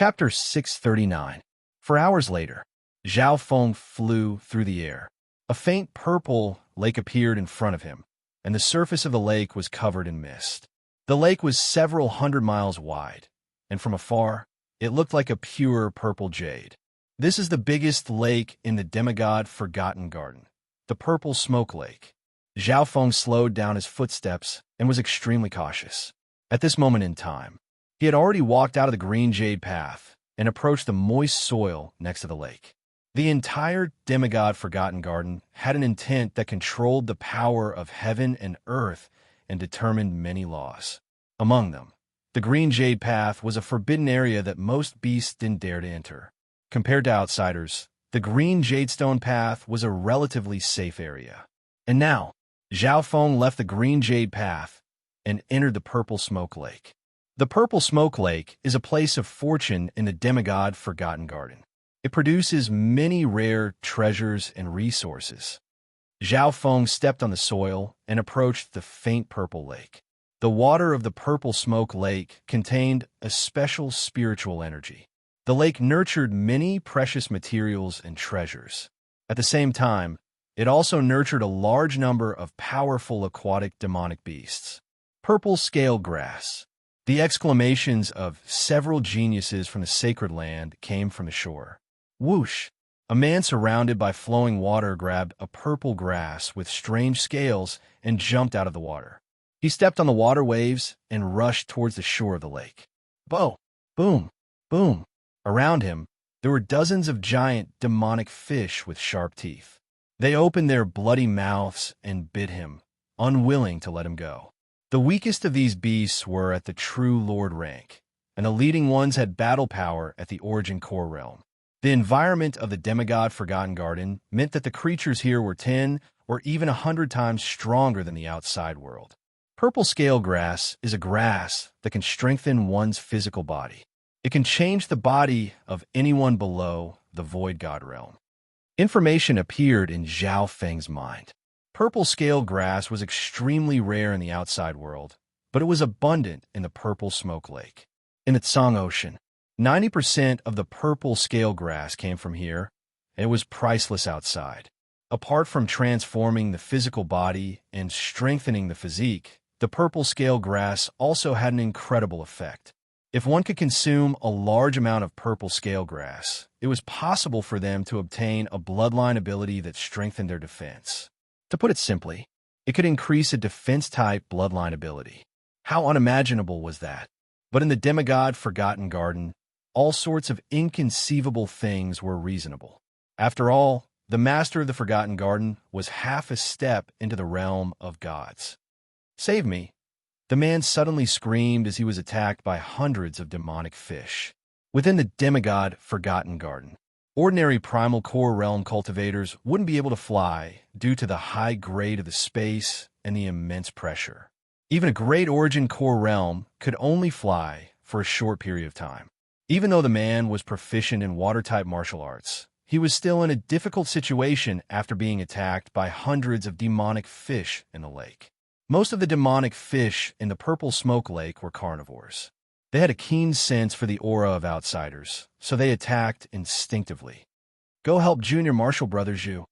Chapter 639. For hours later, Zhao Feng flew through the air. A faint purple lake appeared in front of him, and the surface of the lake was covered in mist. The lake was several hundred miles wide, and from afar, it looked like a pure purple jade. This is the biggest lake in the demigod Forgotten Garden, the Purple Smoke Lake. Zhao Feng slowed down his footsteps and was extremely cautious. At this moment in time, he had already walked out of the green jade path and approached the moist soil next to the lake. The entire demigod Forgotten Garden had an intent that controlled the power of heaven and earth and determined many laws. Among them, the green jade path was a forbidden area that most beasts didn't dare to enter. Compared to outsiders, the green jadestone path was a relatively safe area. And now, Zhao Feng left the green jade path and entered the Purple Smoke Lake. The Purple Smoke Lake is a place of fortune in the demigod Forgotten Garden. It produces many rare treasures and resources. Zhao Feng stepped on the soil and approached the faint purple lake. The water of the Purple Smoke Lake contained a special spiritual energy. The lake nurtured many precious materials and treasures. At the same time, it also nurtured a large number of powerful aquatic demonic beasts. Purple scale grass. The exclamations of several geniuses from the sacred land came from the shore. Whoosh! A man surrounded by flowing water grabbed a purple grass with strange scales and jumped out of the water. He stepped on the water waves and rushed towards the shore of the lake. Boom! Boom! Boom! Around him, there were dozens of giant demonic fish with sharp teeth. They opened their bloody mouths and bit him, unwilling to let him go. The weakest of these beasts were at the true lord rank, and the leading ones had battle power at the origin core realm. The environment of the demigod Forgotten Garden meant that the creatures here were 10 or even 100 times stronger than the outside world. Purple scale grass is a grass that can strengthen one's physical body. It can change the body of anyone below the Void God realm. Information appeared in Zhao Feng's mind. Purple scale grass was extremely rare in the outside world, but it was abundant in the Purple Smoke Lake. In the Tsang Ocean, 90% of the purple scale grass came from here, and it was priceless outside. Apart from transforming the physical body and strengthening the physique, the purple scale grass also had an incredible effect. If one could consume a large amount of purple scale grass, it was possible for them to obtain a bloodline ability that strengthened their defense. To put it simply, it could increase a defense-type bloodline ability. How unimaginable was that? But in the demigod Forgotten Garden, all sorts of inconceivable things were reasonable. After all, the master of the Forgotten Garden was half a step into the realm of gods. Save me! The man suddenly screamed as he was attacked by hundreds of demonic fish. Within the demigod Forgotten Garden, ordinary primal core realm cultivators wouldn't be able to fly due to the high grade of the space and the immense pressure. Even a great origin core realm could only fly for a short period of time. Even though the man was proficient in water-type martial arts, he was still in a difficult situation after being attacked by hundreds of demonic fish in the lake. Most of the demonic fish in the Purple Smoke Lake were carnivores. They had a keen sense for the aura of outsiders, so they attacked instinctively. Go help Junior Martial Brother Zhu.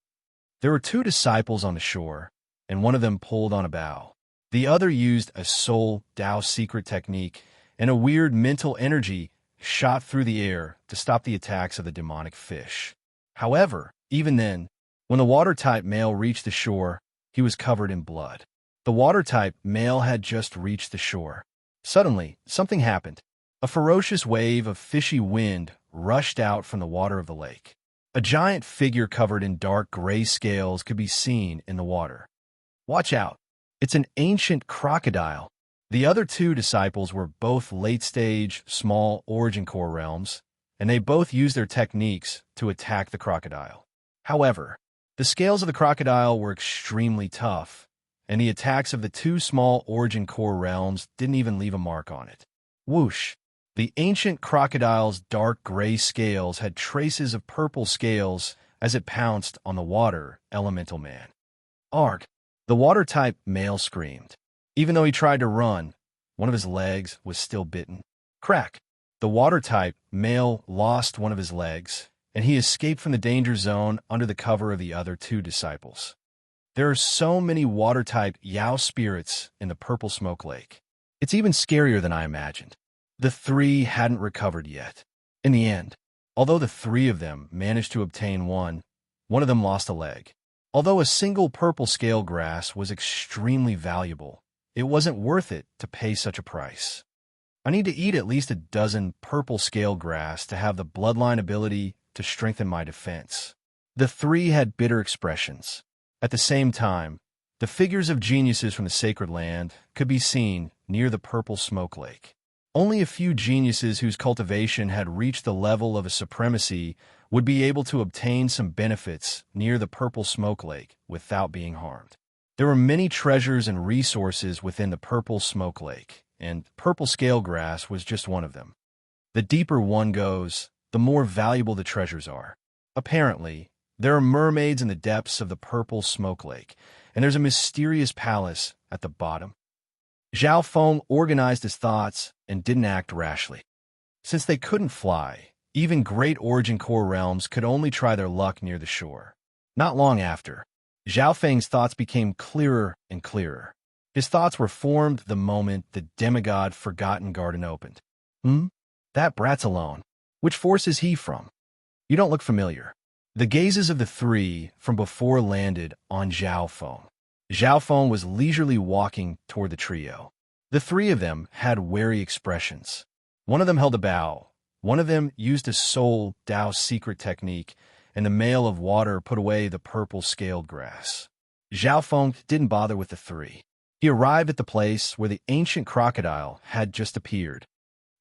There were 2 disciples on the shore, and one of them pulled on a bow. The other used a soul Dao secret technique, and a weird mental energy shot through the air to stop the attacks of the demonic fish. However, even then, when the water-type male reached the shore, he was covered in blood. The water-type male had just reached the shore. Suddenly, something happened. A ferocious wave of fishy wind rushed out from the water of the lake. A giant figure covered in dark gray scales could be seen in the water. Watch out! It's an ancient crocodile. The other 2 disciples were both late-stage, small origin core realms, and they both used their techniques to attack the crocodile. However, the scales of the crocodile were extremely tough, and the attacks of the 2 small origin core realms didn't even leave a mark on it. Whoosh! The ancient crocodile's dark gray scales had traces of purple scales as it pounced on the water elemental man. Arg! The water-type male screamed. Even though he tried to run, one of his legs was still bitten. Crack! The water-type male lost one of his legs, and he escaped from the danger zone under the cover of the other two disciples. There are so many water-type Yao spirits in the purple smoke lake. It's even scarier than I imagined. The three hadn't recovered yet. In the end, although the three of them managed to obtain one of them lost a leg. Although a single purple scale grass was extremely valuable, it wasn't worth it to pay such a price. I need to eat at least a dozen purple scale grass to have the bloodline ability to strengthen my defense. The three had bitter expressions. At the same time, the figures of geniuses from the sacred land could be seen near the purple smoke lake. Only a few geniuses whose cultivation had reached the level of a supremacy would be able to obtain some benefits near the purple smoke lake without being harmed. There were many treasures and resources within the purple smoke lake, and purple scale grass was just one of them. The deeper one goes, the more valuable the treasures are. Apparently, there are mermaids in the depths of the purple smoke lake, and there's a mysterious palace at the bottom. Zhao Feng organized his thoughts and didn't act rashly. Since they couldn't fly, even great origin core realms could only try their luck near the shore. Not long after, Zhao Feng's thoughts became clearer and clearer. His thoughts were formed the moment the demigod Forgotten Garden opened. That brat's alone. Which force is he from? You don't look familiar. The gazes of the three from before landed on Zhao Feng. Zhao Feng was leisurely walking toward the trio. The three of them had wary expressions. One of them held a bow. One of them used a soul Dao secret technique, and the male of water put away the purple scaled grass. Zhao Feng didn't bother with the three. He arrived at the place where the ancient crocodile had just appeared.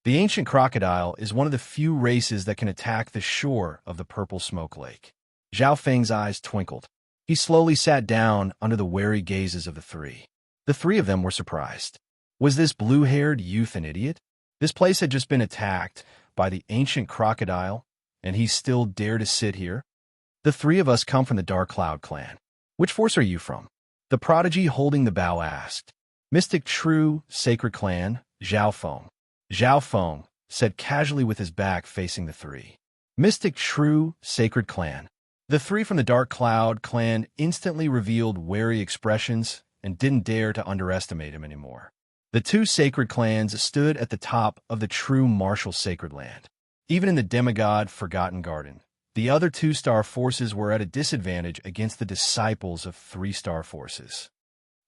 The ancient crocodile is one of the few races that can attack the shore of the purple smoke lake. Zhao Feng's eyes twinkled. He slowly sat down under the wary gazes of the three. The three of them were surprised. Was this blue-haired youth an idiot? This place had just been attacked by the ancient crocodile, and he still dared to sit here? The three of us come from the Dark Cloud clan. Which force are you from? The prodigy holding the bow asked. Mystic True Sacred Clan, Zhao Feng. Zhao Feng said casually with his back facing the three. Mystic True Sacred Clan. The three from the Dark Cloud clan instantly revealed wary expressions and didn't dare to underestimate him anymore. The two sacred clans stood at the top of the true martial sacred land. Even in the demigod Forgotten Garden, the other two-star forces were at a disadvantage against the disciples of three-star forces.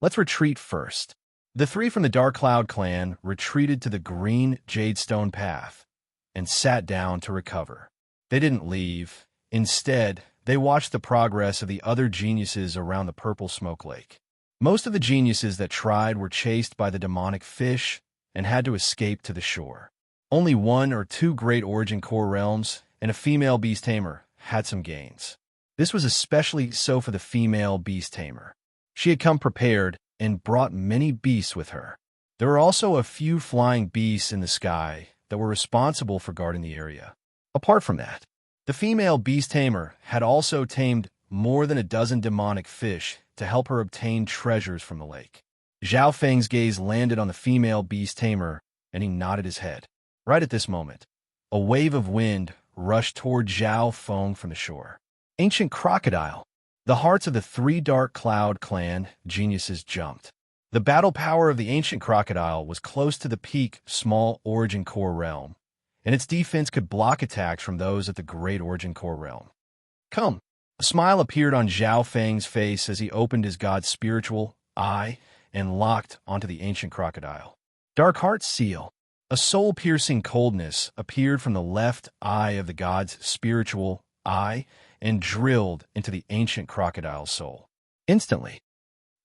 Let's retreat first. The three from the Dark Cloud clan retreated to the green Jadestone path and sat down to recover. They didn't leave. Instead, they watched the progress of the other geniuses around the purple smoke lake. Most of the geniuses that tried were chased by the demonic fish and had to escape to the shore. Only one or two great origin core realms and a female beast tamer had some gains. This was especially so for the female beast tamer. She had come prepared and brought many beasts with her. There were also a few flying beasts in the sky that were responsible for guarding the area. Apart from that, the female beast tamer had also tamed more than a dozen demonic fish to help her obtain treasures from the lake. Zhao Feng's gaze landed on the female beast tamer, and he nodded his head. Right at this moment, a wave of wind rushed toward Zhao Feng from the shore. Ancient crocodile. The hearts of the three Dark Cloud clan geniuses jumped. The battle power of the ancient crocodile was close to the peak small origin core realm, and its defense could block attacks from those at the great origin core realm. Come. A smile appeared on Zhao Feng's face as he opened his god's spiritual eye and locked onto the ancient crocodile. Dark Heart Seal. A soul-piercing coldness appeared from the left eye of the god's spiritual eye and drilled into the ancient crocodile's soul. Instantly,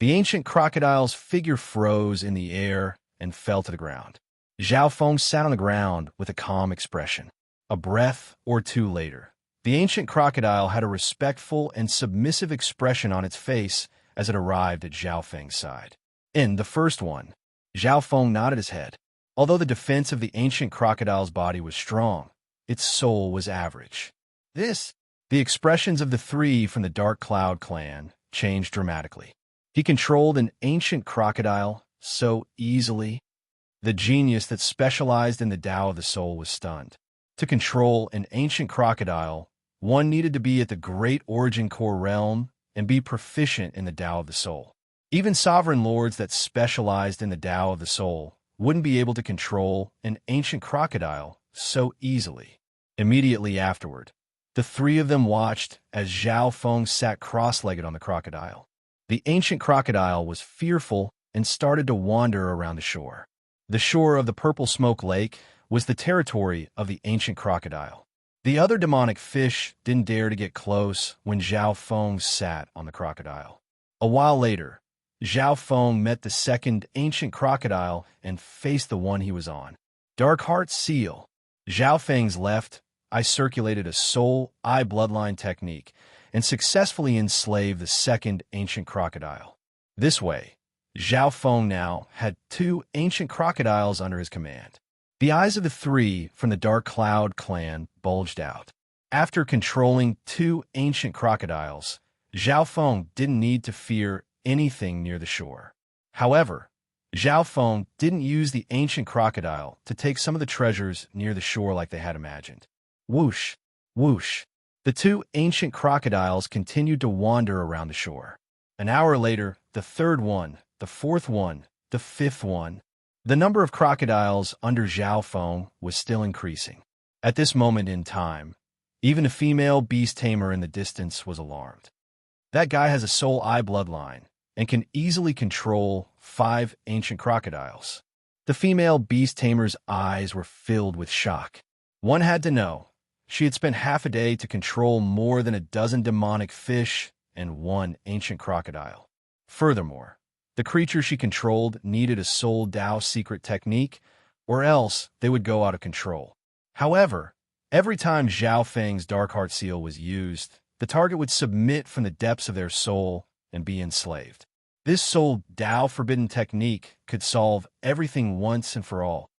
the ancient crocodile's figure froze in the air and fell to the ground. Zhao Feng sat on the ground with a calm expression. A breath or two later, the ancient crocodile had a respectful and submissive expression on its face as it arrived at Zhao Feng's side. In the first one, Zhao Feng nodded his head. Although the defense of the ancient crocodile's body was strong, its soul was average. The expressions of the three from the Dark Cloud clan changed dramatically. He controlled an ancient crocodile so easily. The genius that specialized in the Tao of the soul was stunned. To control an ancient crocodile, one needed to be at the great origin core realm and be proficient in the Tao of the soul. Even sovereign lords that specialized in the Tao of the soul wouldn't be able to control an ancient crocodile so easily. Immediately afterward, the three of them watched as Zhao Feng sat cross-legged on the crocodile. The ancient crocodile was fearful and started to wander around the shore. The shore of the Purple Smoke Lake was the territory of the ancient crocodile. The other demonic fish didn't dare to get close when Zhao Feng sat on the crocodile. A while later, Zhao Feng met the second ancient crocodile and faced the one he was on. Dark Heart Seal. Zhao Feng's left eye circulated a soul eye bloodline technique and successfully enslaved the second ancient crocodile. This way, Zhao Feng now had two ancient crocodiles under his command. The eyes of the three from the Dark Cloud clan bulged out. After controlling two ancient crocodiles, Zhao Feng didn't need to fear anything near the shore. However, Zhao Feng didn't use the ancient crocodile to take some of the treasures near the shore like they had imagined. Whoosh, whoosh. The two ancient crocodiles continued to wander around the shore. An hour later, the third one, the fourth one, the fifth one. The number of crocodiles under Zhao Feng was still increasing. At this moment in time, even a female beast tamer in the distance was alarmed. That guy has a soul eye bloodline and can easily control 5 ancient crocodiles. The female beast tamer's eyes were filled with shock. One had to know. She had spent half a day to control more than a dozen demonic fish and 1 ancient crocodile. Furthermore, the creature she controlled needed a soul Tao secret technique, or else they would go out of control. However, every time Zhao Feng's Dark Heart Seal was used, the target would submit from the depths of their soul and be enslaved. This soul Tao forbidden technique could solve everything once and for all.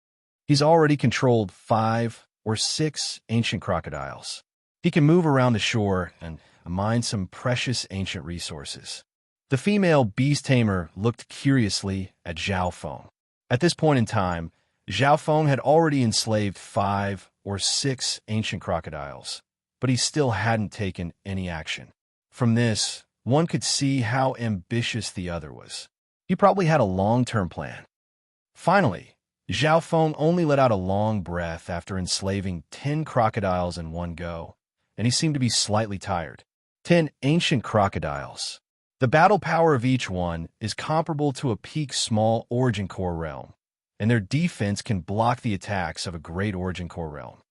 He's already controlled 5 or 6 ancient crocodiles. He can move around the shore and mine some precious ancient resources. The female beast tamer looked curiously at Zhao Feng. At this point in time, Zhao Feng had already enslaved 5 or 6 ancient crocodiles, but he still hadn't taken any action. From this, one could see how ambitious the other was. He probably had a long-term plan. Finally, Zhao Feng only let out a long breath after enslaving 10 crocodiles in one go, and he seemed to be slightly tired. 10 ancient crocodiles. The battle power of each one is comparable to a peak small origin core realm, and their defense can block the attacks of a great origin core realm.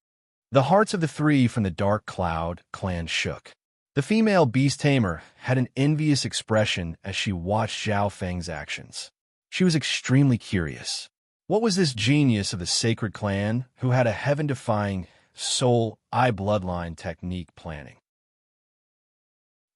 The hearts of the three from the Dark Cloud clan shook. The female beast tamer had an envious expression as she watched Zhao Feng's actions. She was extremely curious. What was this genius of the sacred clan who had a heaven-defying soul eye bloodline technique planning?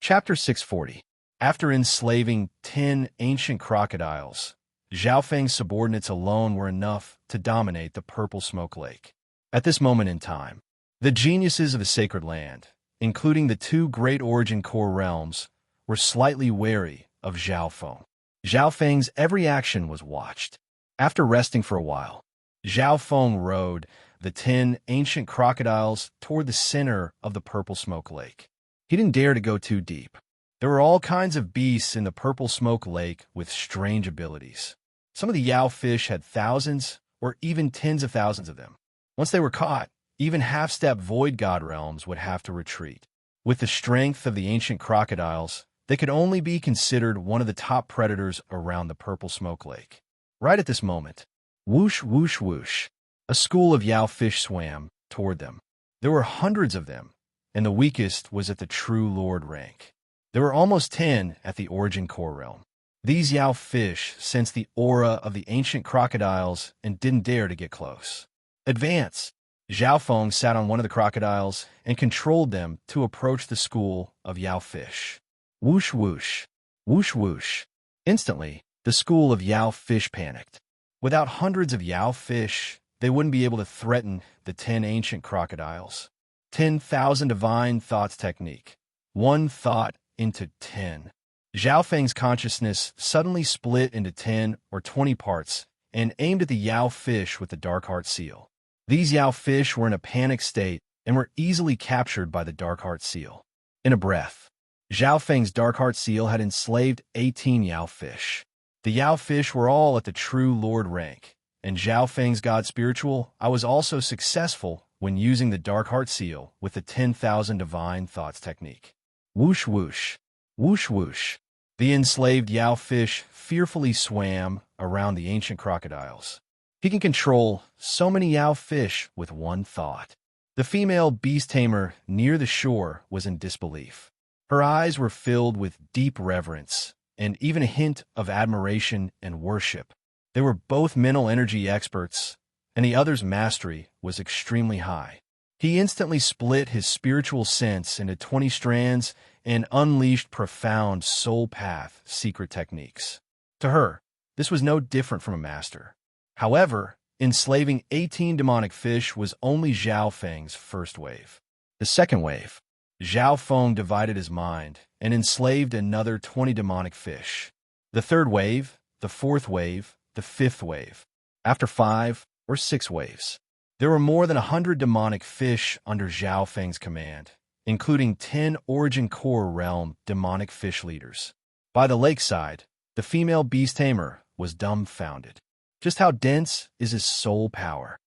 Chapter 640. After enslaving 10 ancient crocodiles, Zhao Feng's subordinates alone were enough to dominate the Purple Smoke Lake. At this moment in time, the geniuses of the sacred land, including the 2 great origin core realms, were slightly wary of Zhao Feng. Zhao Feng's every action was watched. After resting for a while, Zhao Feng rode the 10 ancient crocodiles toward the center of the Purple Smoke Lake. He didn't dare to go too deep. There were all kinds of beasts in the Purple Smoke Lake with strange abilities. Some of the Yao fish had thousands or even tens of thousands of them. Once they were caught, even half-step void god realms would have to retreat. With the strength of the ancient crocodiles, they could only be considered one of the top predators around the Purple Smoke Lake. Right at this moment, whoosh, whoosh, whoosh, a school of Yao fish swam toward them. There were hundreds of them, and the weakest was at the True Lord rank. There were almost 10 at the Origin Core realm. These Yao fish sensed the aura of the ancient crocodiles and didn't dare to get close. Advance! Zhao Feng sat on one of the crocodiles and controlled them to approach the school of Yao fish. Whoosh, whoosh, whoosh, whoosh. Instantly, the school of Yao fish panicked. Without hundreds of Yao fish, they wouldn't be able to threaten the 10 ancient crocodiles. 10,000 divine thoughts technique. 1 thought into 10. Zhao Feng's consciousness suddenly split into 10 or 20 parts and aimed at the Yao fish with the dark heart seal. These Yao fish were in a panic state and were easily captured by the dark heart seal. In a breath, Zhao Feng's dark heart seal had enslaved 18 Yao fish. The Yao fish were all at the true lord rank, and Zhao Feng's god spiritual, I was also successful when using the dark heart seal with the 10,000 divine thoughts technique. Whoosh whoosh, whoosh whoosh. The enslaved Yao fish fearfully swam around the ancient crocodiles. He can control so many Yao fish with one thought. The female beast tamer near the shore was in disbelief. Her eyes were filled with deep reverence and even a hint of admiration and worship. They were both mental energy experts, and the other's mastery was extremely high. He instantly split his spiritual sense into 20 strands and unleashed profound soul path secret techniques. To her, this was no different from a master. However, enslaving 18 demonic fish was only Zhao Feng's first wave. The second wave, Zhao Feng divided his mind and enslaved another 20 demonic fish. The third wave, the fourth wave, the fifth wave. After 5 or 6 waves, there were more than 100 demonic fish under Zhao Feng's command, including 10 Origin Core Realm demonic fish leaders. By the lakeside, the female beast tamer was dumbfounded. Just how dense is his soul power?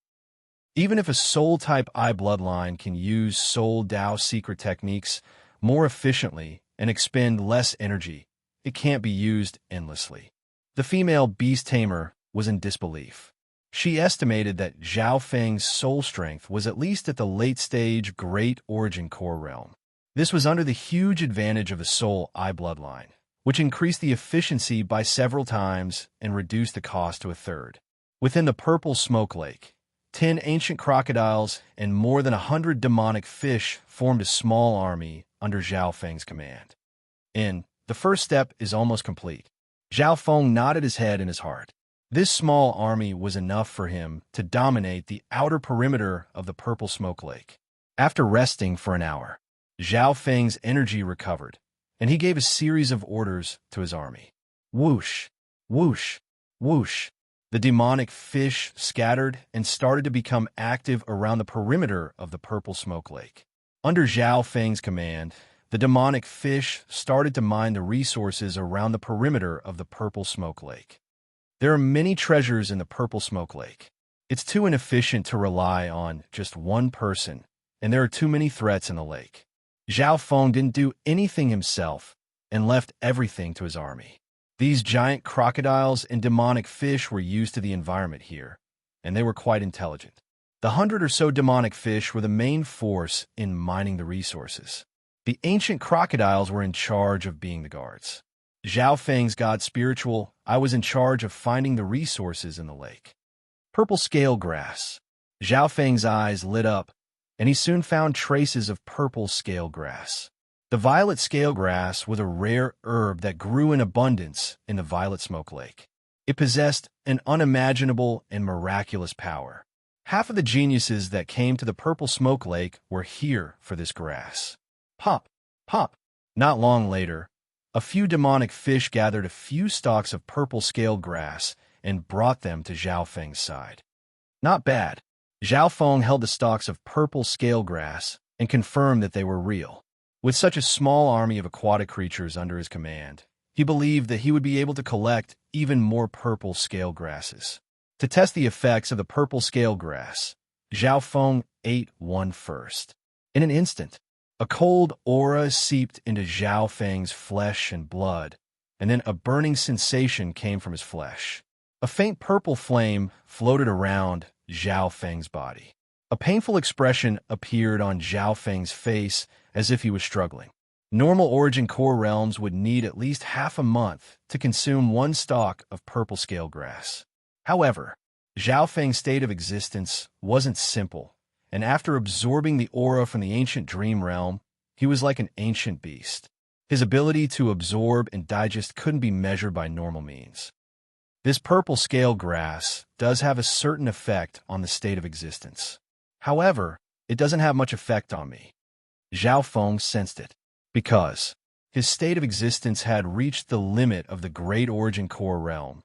Even if a soul-type I bloodline can use Soul Dao secret techniques more efficiently and expend less energy, it can't be used endlessly. The female beast tamer was in disbelief. She estimated that Zhao Feng's soul strength was at least at the late-stage Great Origin Core Realm. This was under the huge advantage of a soul I bloodline, which increased the efficiency by several times and reduced the cost to a third. Within the purple smoke lake, 10 ancient crocodiles and more than 100 demonic fish formed a small army under Zhao Feng's command. The first step is almost complete. Zhao Feng nodded his head in his heart. This small army was enough for him to dominate the outer perimeter of the purple smoke lake. After resting for an hour, Zhao Feng's energy recovered, and he gave a series of orders to his army. Whoosh, whoosh, whoosh. The demonic fish scattered and started to become active around the perimeter of the purple smoke lake. Under Zhao Feng's command, the demonic fish started to mine the resources around the perimeter of the purple smoke lake. There are many treasures in the purple smoke lake. It's too inefficient to rely on just one person, and there are too many threats in the lake. Zhao Feng didn't do anything himself and left everything to his army. These giant crocodiles and demonic fish were used to the environment here, and they were quite intelligent. The 100 or so demonic fish were the main force in mining the resources. The ancient crocodiles were in charge of being the guards. Zhao Feng's god spiritual, I was in charge of finding the resources in the lake. Purple scale grass. Zhao Feng's eyes lit up, and he soon found traces of purple scale grass. The violet scale grass was a rare herb that grew in abundance in the violet smoke lake. It possessed an unimaginable and miraculous power. Half of the geniuses that came to the purple smoke lake were here for this grass. Pop, pop. Not long later, a few demonic fish gathered a few stalks of purple scale grass and brought them to Zhao Feng's side. Not bad. Zhao Feng held the stalks of purple scale grass and confirmed that they were real. With such a small army of aquatic creatures under his command, he believed that he would be able to collect even more purple scale grasses. To test the effects of the purple scale grass, Zhao Feng ate one first. In an instant, a cold aura seeped into Zhao Feng's flesh and blood, and then a burning sensation came from his flesh. A faint purple flame floated around Zhao Feng's body. A painful expression appeared on Zhao Feng's face as if he was struggling. Normal Origin Core realms would need at least half a month to consume one stalk of purple scale grass. However, Zhao Feng's state of existence wasn't simple, and after absorbing the aura from the ancient dream realm, he was like an ancient beast. His ability to absorb and digest couldn't be measured by normal means. This purple scale grass does have a certain effect on the state of existence. However, it doesn't have much effect on me. Zhao Feng sensed it, because his state of existence had reached the limit of the Great Origin Core realm,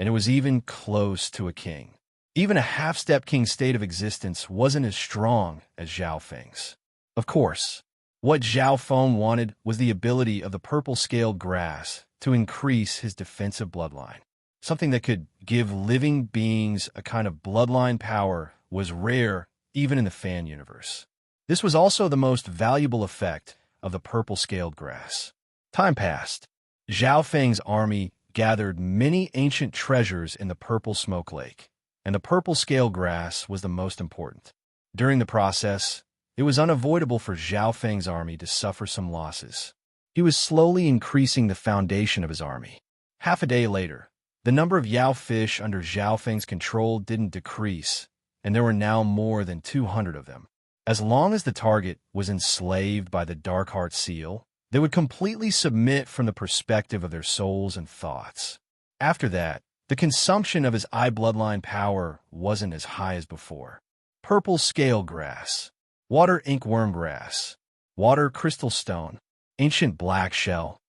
and it was even close to a king. Even a half-step king's state of existence wasn't as strong as Zhao Feng's. Of course, what Zhao Feng wanted was the ability of the purple-scaled grass to increase his defensive bloodline. Something that could give living beings a kind of bloodline power was rare even in the fan universe. This was also the most valuable effect of the purple-scaled grass. Time passed. Zhao Feng's army gathered many ancient treasures in the purple smoke lake, and the purple-scaled grass was the most important. During the process, it was unavoidable for Zhao Feng's army to suffer some losses. He was slowly increasing the foundation of his army. Half a day later, the number of Yao fish under Zhao Feng's control didn't decrease, and there were now more than 200 of them. As long as the target was enslaved by the Darkheart seal, they would completely submit from the perspective of their souls and thoughts. After that, the consumption of his eye bloodline power wasn't as high as before. Purple scale grass, water inkworm grass, water crystal stone, ancient black shell,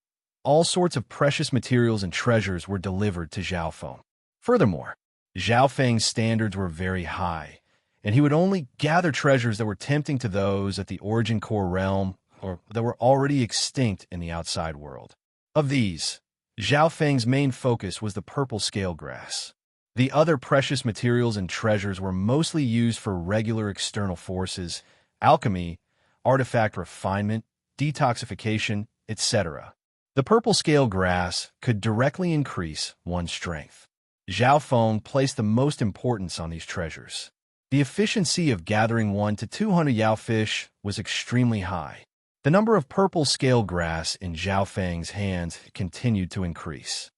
all sorts of precious materials and treasures were delivered to Zhao Feng. Furthermore, Zhao Feng's standards were very high, and he would only gather treasures that were tempting to those at the origin core realm or that were already extinct in the outside world. Of these, Zhao Feng's main focus was the purple scale grass. The other precious materials and treasures were mostly used for regular external forces, alchemy, artifact refinement, detoxification, etc. The purple scale grass could directly increase one's strength. Zhao Feng placed the most importance on these treasures. The efficiency of gathering 1 to 200 Yao fish was extremely high. The number of purple scale grass in Zhao Feng's hands continued to increase.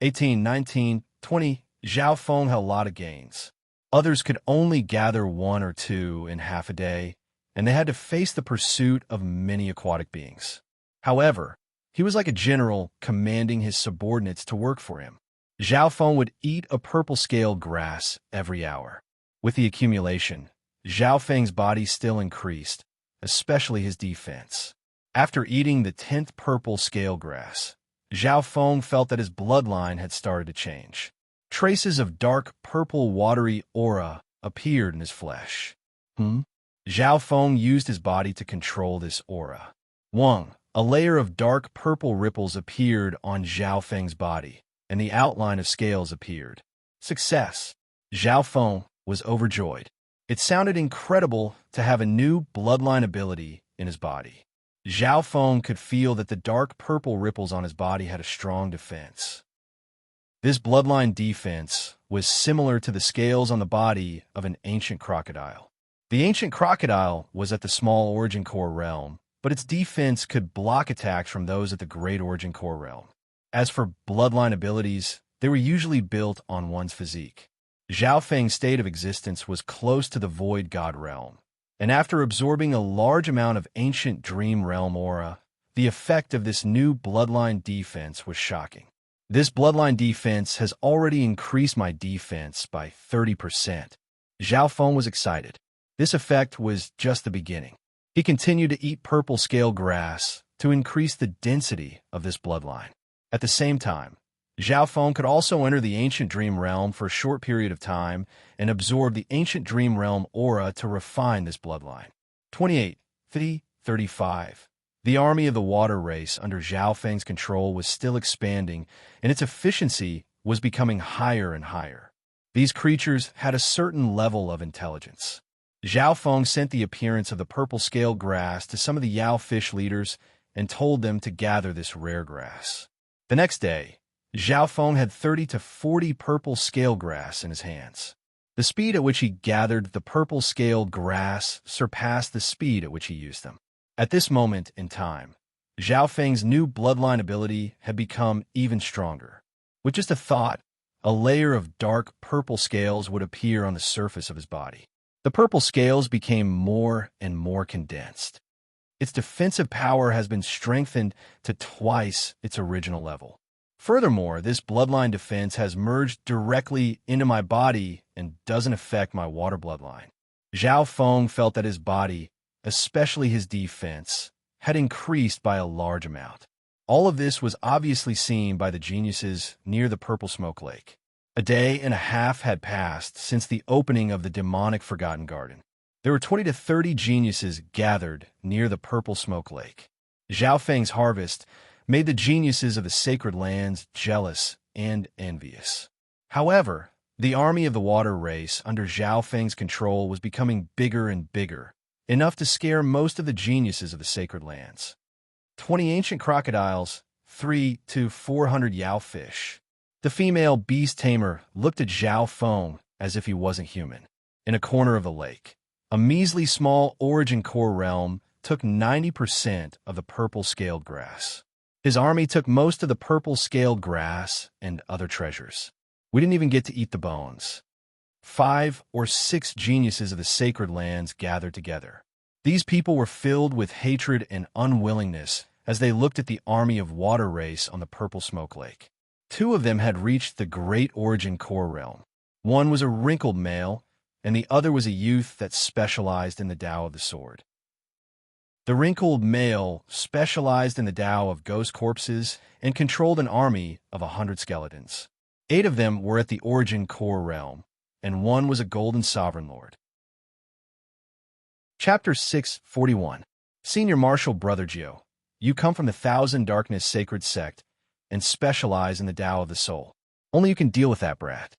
18, 19, 20, Zhao Feng had a lot of gains. Others could only gather 1 or 2 in half a day, and they had to face the pursuit of many aquatic beings. However, he was like a general commanding his subordinates to work for him. Zhao Feng would eat a purple-scaled grass every hour. With the accumulation, Zhao Feng's body still increased, especially his defense. After eating the 10th purple scale grass, Zhao Feng felt that his bloodline had started to change. Traces of dark purple watery aura appeared in his flesh. Zhao Feng used his body to control this aura. 1. A layer of dark purple ripples appeared on Zhao Feng's body, and the outline of scales appeared. Success! Zhao Feng was overjoyed. It sounded incredible to have a new bloodline ability in his body. Zhao Feng could feel that the dark purple ripples on his body had a strong defense. This bloodline defense was similar to the scales on the body of an ancient crocodile. The ancient crocodile was at the small origin core realm, but its defense could block attacks from those at the great origin core realm. As for bloodline abilities, they were usually built on one's physique. Zhao Feng's state of existence was close to the void god realm, and after absorbing a large amount of ancient dream realm aura, the effect of this new bloodline defense was shocking. This bloodline defense has already increased my defense by 30%. Zhao Feng was excited. This effect was just the beginning. He continued to eat purple scale grass to increase the density of this bloodline. At the same time, Zhao Feng could also enter the ancient dream realm for a short period of time and absorb the ancient dream realm aura to refine this bloodline. 28, 30, 35. The army of the water race under Zhao Feng's control was still expanding, and its efficiency was becoming higher and higher. These creatures had a certain level of intelligence. Zhao Feng sent the appearance of the purple scale grass to some of the Yao fish leaders and told them to gather this rare grass. The next day, Zhao Feng had 30 to 40 purple scale grass in his hands. The speed at which he gathered the purple scale grass surpassed the speed at which he used them. At this moment in time, Zhao Feng's new bloodline ability had become even stronger. With just a thought, a layer of dark purple scales would appear on the surface of his body. The purple scales became more and more condensed. Its defensive power has been strengthened to twice its original level. Furthermore, this bloodline defense has merged directly into my body and doesn't affect my water bloodline. Zhao Feng felt that his body, especially his defense, had increased by a large amount. All of this was obviously seen by the geniuses near the purple smoke lake. A day and a half had passed since the opening of the demonic Forgotten Garden. There were 20 to 30 geniuses gathered near the purple smoke lake. Zhao Feng's harvest made the geniuses of the sacred lands jealous and envious. However, the army of the water race under Zhao Feng's control was becoming bigger and bigger, enough to scare most of the geniuses of the sacred lands. 20 ancient crocodiles, 3 to 400 Yao fish. The female beast tamer looked at Zhao Feng as if he wasn't human. In a corner of the lake, a measly small origin core realm took 90% of the purple-scaled grass. His army took most of the purple-scaled grass and other treasures. We didn't even get to eat the bones. 5 or 6 geniuses of the sacred lands gathered together. These people were filled with hatred and unwillingness as they looked at the army of water race on the purple smoke lake. 2 of them had reached the great origin core realm. One was a wrinkled male, and the other was a youth that specialized in the Tao of the sword. The wrinkled male specialized in the Tao of ghost corpses and controlled an army of 100 skeletons. 8 of them were at the origin core realm, and one was a golden sovereign lord. Chapter 641. Senior Martial Brother Jiu, you come from the Thousand Darkness Sacred Sect and specialize in the Tao of the soul. Only you can deal with that brat.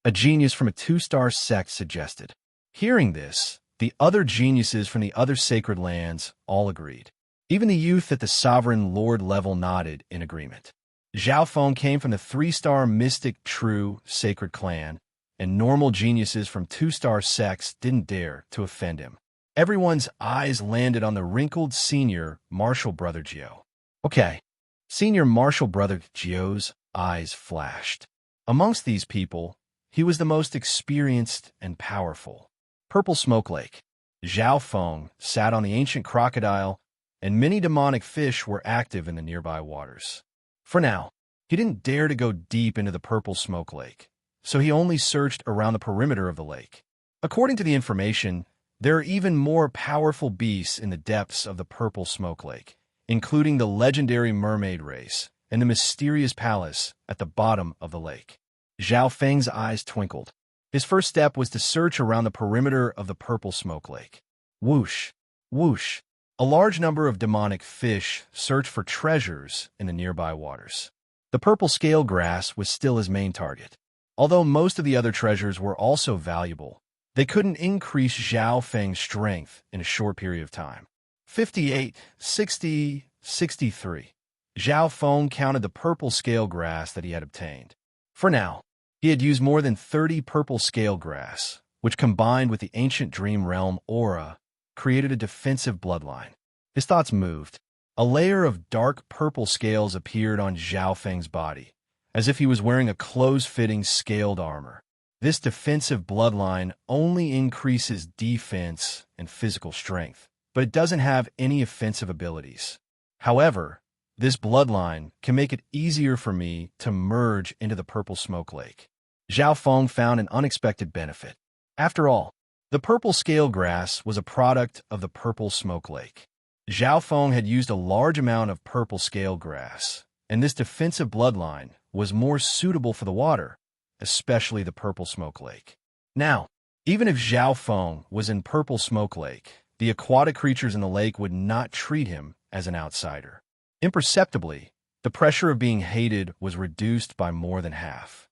A genius from a 2-star sect suggested. Hearing this, the other geniuses from the other sacred lands all agreed. Even the youth at the sovereign lord level nodded in agreement. Zhao Feng came from the 3-star mystic true sacred clan, and normal geniuses from 2-star sects didn't dare to offend him. Everyone's eyes landed on the wrinkled senior Martial Brother Jiu. Okay. Senior Martial Brother Jiu's eyes flashed. Amongst these people, he was the most experienced and powerful. Purple Smoke Lake. Zhao Feng sat on the ancient crocodile, and many demonic fish were active in the nearby waters. For now, he didn't dare to go deep into the Purple Smoke Lake, so he only searched around the perimeter of the lake. According to the information, there are even more powerful beasts in the depths of the Purple Smoke Lake, including the legendary mermaid race and the mysterious palace at the bottom of the lake. Zhao Feng's eyes twinkled. His first step was to search around the perimeter of the Purple Smoke Lake. Whoosh, whoosh. A large number of demonic fish searched for treasures in the nearby waters. The purple scale grass was still his main target. Although most of the other treasures were also valuable, they couldn't increase Zhao Feng's strength in a short period of time. 58, 60, 63. Zhao Feng counted the purple scale grass that he had obtained. For now, he had used more than 30 purple scale grass, which combined with the ancient dream realm aura, created a defensive bloodline. His thoughts moved. A layer of dark purple scales appeared on Zhao Feng's body, as if he was wearing a close-fitting scaled armor. This defensive bloodline only increases defense and physical strength, but it doesn't have any offensive abilities. However, this bloodline can make it easier for me to merge into the Purple Smoke Lake. Zhao Feng found an unexpected benefit. After all, the purple scale grass was a product of the Purple Smoke Lake. Zhao Feng had used a large amount of purple scale grass, and this defensive bloodline was more suitable for the water, especially the Purple Smoke Lake. Now, even if Zhao Feng was in Purple Smoke Lake, the aquatic creatures in the lake would not treat him as an outsider. Imperceptibly, the pressure of being hated was reduced by more than half.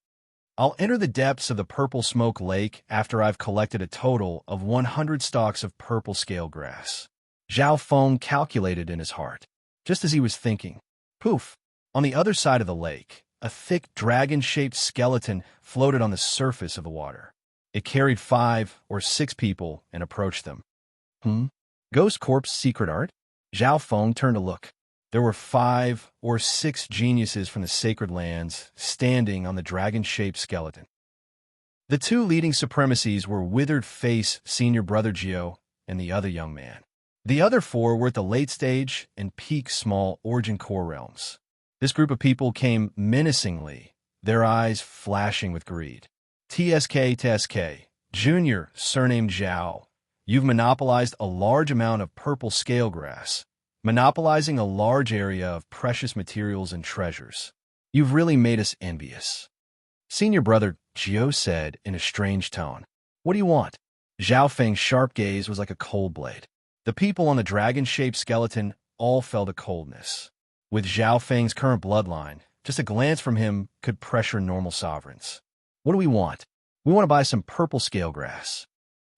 I'll enter the depths of the Purple Smoke Lake after I've collected a total of 100 stalks of purple scale grass. Zhao Feng calculated in his heart. Just as he was thinking, poof, on the other side of the lake, a thick dragon-shaped skeleton floated on the surface of the water. It carried 5 or 6 people and approached them. Ghost Corpse secret art? Zhao Feng turned to look. There were 5 or 6 geniuses from the sacred lands standing on the dragon-shaped skeleton. The 2 leading supremacies were Withered Face Senior Brother Jiu and the other young man. The other 4 were at the late stage and peak small origin core realms. This group of people came menacingly, their eyes flashing with greed. TSK, Junior, surnamed Zhao, you've monopolized a large amount of purple scale grass, monopolizing a large area of precious materials and treasures. You've really made us envious. Senior brother Gio said in a strange tone. What do you want? Zhao Feng's sharp gaze was like a cold blade. The people on the dragon-shaped skeleton all felt a coldness. With Zhao Feng's current bloodline, just a glance from him could pressure normal sovereigns. What do we want? We want to buy some purple scale grass.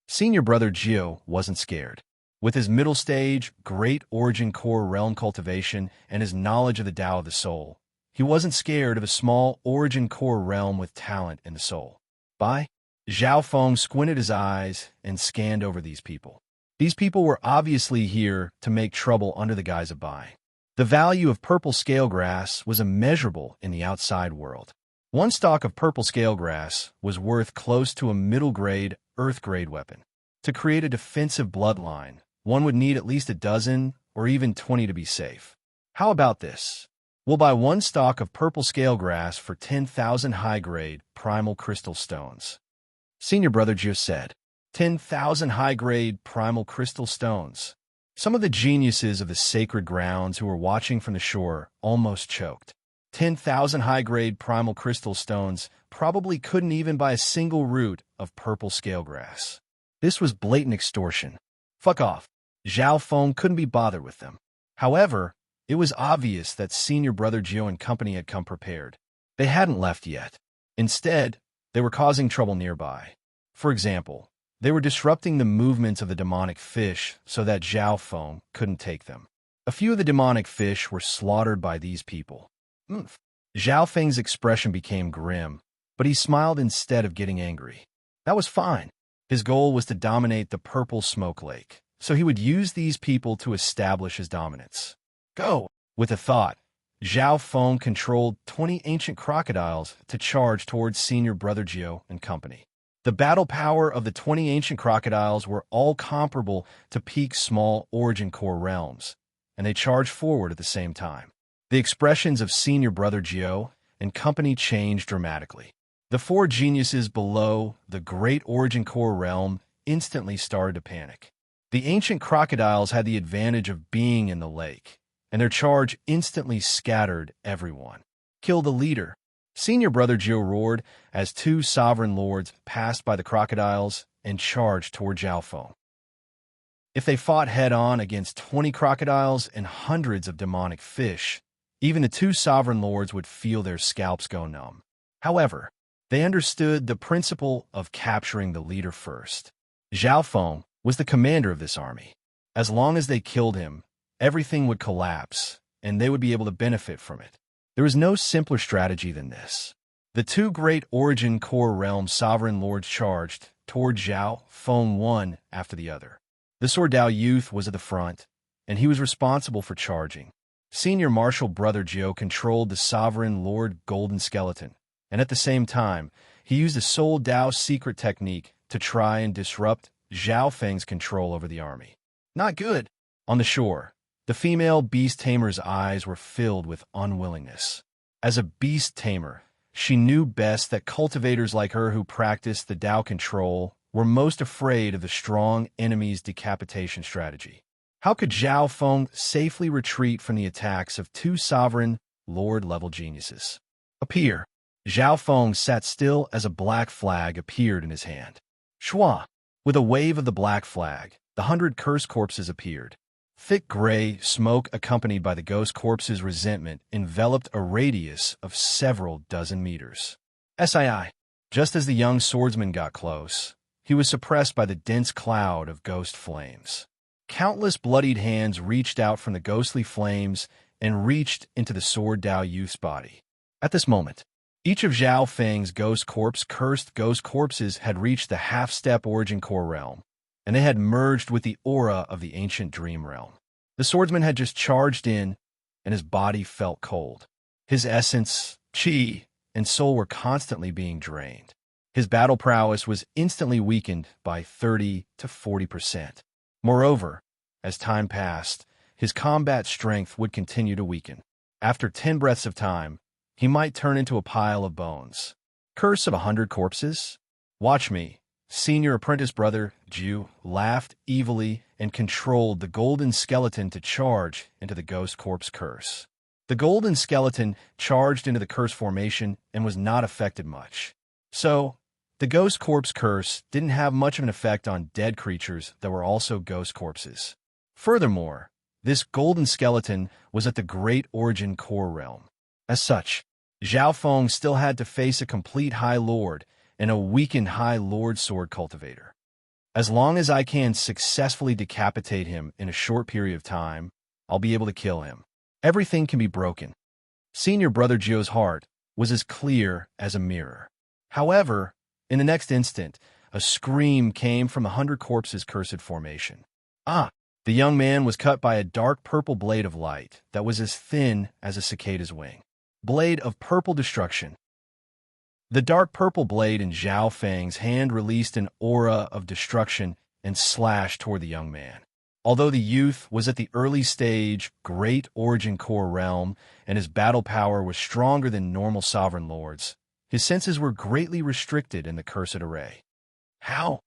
Senior brother Gio wasn't scared. With his middle stage, great origin core realm cultivation, and his knowledge of the Tao of the soul, he wasn't scared of a small origin core realm with talent in the soul. Buy? Zhao Feng squinted his eyes and scanned over these people. These people were obviously here to make trouble under the guise of buying. The value of purple scale grass was immeasurable in the outside world. One stalk of purple scale grass was worth close to a middle-grade, earth-grade weapon. To create a defensive bloodline, one would need at least a dozen or even 20 to be safe. How about this? We'll buy one stalk of purple scale grass for 10,000 high-grade primal crystal stones. Senior brother Gio said, 10,000 high-grade primal crystal stones. Some of the geniuses of the sacred grounds who were watching from the shore almost choked. 10,000 high-grade primal crystal stones probably couldn't even buy a single root of purple scale grass. This was blatant extortion. Fuck off. Zhao Feng couldn't be bothered with them. However, it was obvious that senior brother Gio and company had come prepared. They hadn't left yet. Instead, they were causing trouble nearby. For example, they were disrupting the movements of the demonic fish so that Zhao Feng couldn't take them. A few of the demonic fish were slaughtered by these people. Zhao Feng's expression became grim, but he smiled instead of getting angry. That was fine. His goal was to dominate the purple smoke lake, so he would use these people to establish his dominance. Go! With a thought, Zhao Feng controlled 20 ancient crocodiles to charge towards senior brother Gio and company. The battle power of the 20 ancient crocodiles were all comparable to peak small origin core realms, and they charged forward at the same time. The expressions of senior brother Gio and company changed dramatically. The four geniuses below the great origin core realm instantly started to panic. The ancient crocodiles had the advantage of being in the lake, and their charge instantly scattered everyone. Kill the leader. Senior brother Gio roared as two sovereign lords passed by the crocodiles and charged toward Zhao Feng. If they fought head-on against 20 crocodiles and hundreds of demonic fish, even the two sovereign lords would feel their scalps go numb. However, they understood the principle of capturing the leader first. Zhao Feng was the commander of this army. As long as they killed him, everything would collapse, and they would be able to benefit from it. There was no simpler strategy than this. The two great origin core realm sovereign lords charged toward Zhao Feng one after the other. The Sword Dao youth was at the front, and he was responsible for charging. Senior martial brother Gio controlled the sovereign lord golden skeleton, and at the same time, he used a Soul Dao secret technique to try and disrupt Zhao Feng's control over the army. Not good. On the shore, the female beast tamer's eyes were filled with unwillingness. As a beast tamer, she knew best that cultivators like her who practiced the Dao control were most afraid of the strong enemy's decapitation strategy. How could Zhao Feng safely retreat from the attacks of two sovereign, lord-level geniuses? Appear. Zhao Feng sat still as a black flag appeared in his hand. Shua! With a wave of the black flag, the 100 cursed corpses appeared. Thick gray smoke accompanied by the ghost corpses' resentment enveloped a radius of several dozen meters. Sii. Just as the young swordsman got close, he was suppressed by the dense cloud of ghost flames. Countless bloodied hands reached out from the ghostly flames and reached into the Sword Dao youth's body. At this moment, each of Zhao Feng's cursed ghost corpses had reached the half-step origin core realm, and they had merged with the aura of the ancient dream realm. The swordsman had just charged in, and his body felt cold. His essence, chi, and soul were constantly being drained. His battle prowess was instantly weakened by 30 to 40%. Moreover, as time passed, his combat strength would continue to weaken. After 10 breaths of time, he might turn into a pile of bones. Curse of 100 corpses? Watch me. Senior apprentice brother Jiu laughed evilly and controlled the golden skeleton to charge into the ghost corpse curse. The golden skeleton charged into the curse formation and was not affected much. So, the ghost corpse curse didn't have much of an effect on dead creatures that were also ghost corpses. Furthermore, this golden skeleton was at the Great Origin core realm. As such, Zhao Feng still had to face a complete High Lord and a weakened High Lord sword cultivator. As long as I can successfully decapitate him in a short period of time, I'll be able to kill him. Everything can be broken. Senior Brother Zhou's heart was as clear as a mirror. However, in the next instant, a scream came from 100 corpses' cursed formation. Ah! The young man was cut by a dark purple blade of light that was as thin as a cicada's wing. Blade of purple destruction. The dark purple blade in Zhao Feng's hand released an aura of destruction and slashed toward the young man. Although the youth was at the early stage Great Origin core realm and his battle power was stronger than normal sovereign lords, his senses were greatly restricted in the cursed array. How?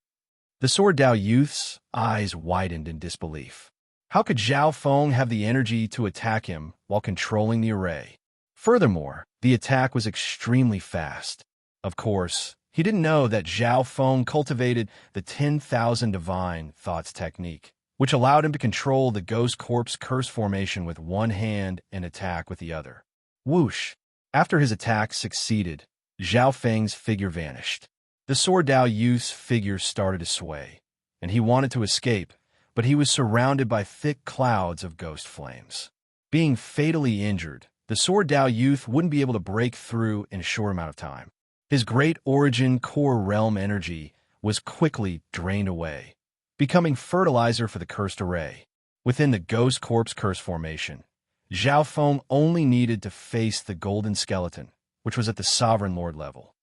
The Sword Dao youth's eyes widened in disbelief. How could Zhao Feng have the energy to attack him while controlling the array? Furthermore, the attack was extremely fast. Of course, he didn't know that Zhao Feng cultivated the 10,000 Divine Thoughts technique, which allowed him to control the ghost corpse curse formation with one hand and attack with the other. Whoosh! After his attack succeeded, Zhao Feng's figure vanished. The Sword Dao youth's figure started to sway, and he wanted to escape, but he was surrounded by thick clouds of ghost flames. Being fatally injured, the Sword Dao youth wouldn't be able to break through in a short amount of time. His Great Origin core realm energy was quickly drained away, becoming fertilizer for the cursed array. Within the ghost corpse curse formation, Zhao Feng only needed to face the golden skeleton, which was at the sovereign lord level.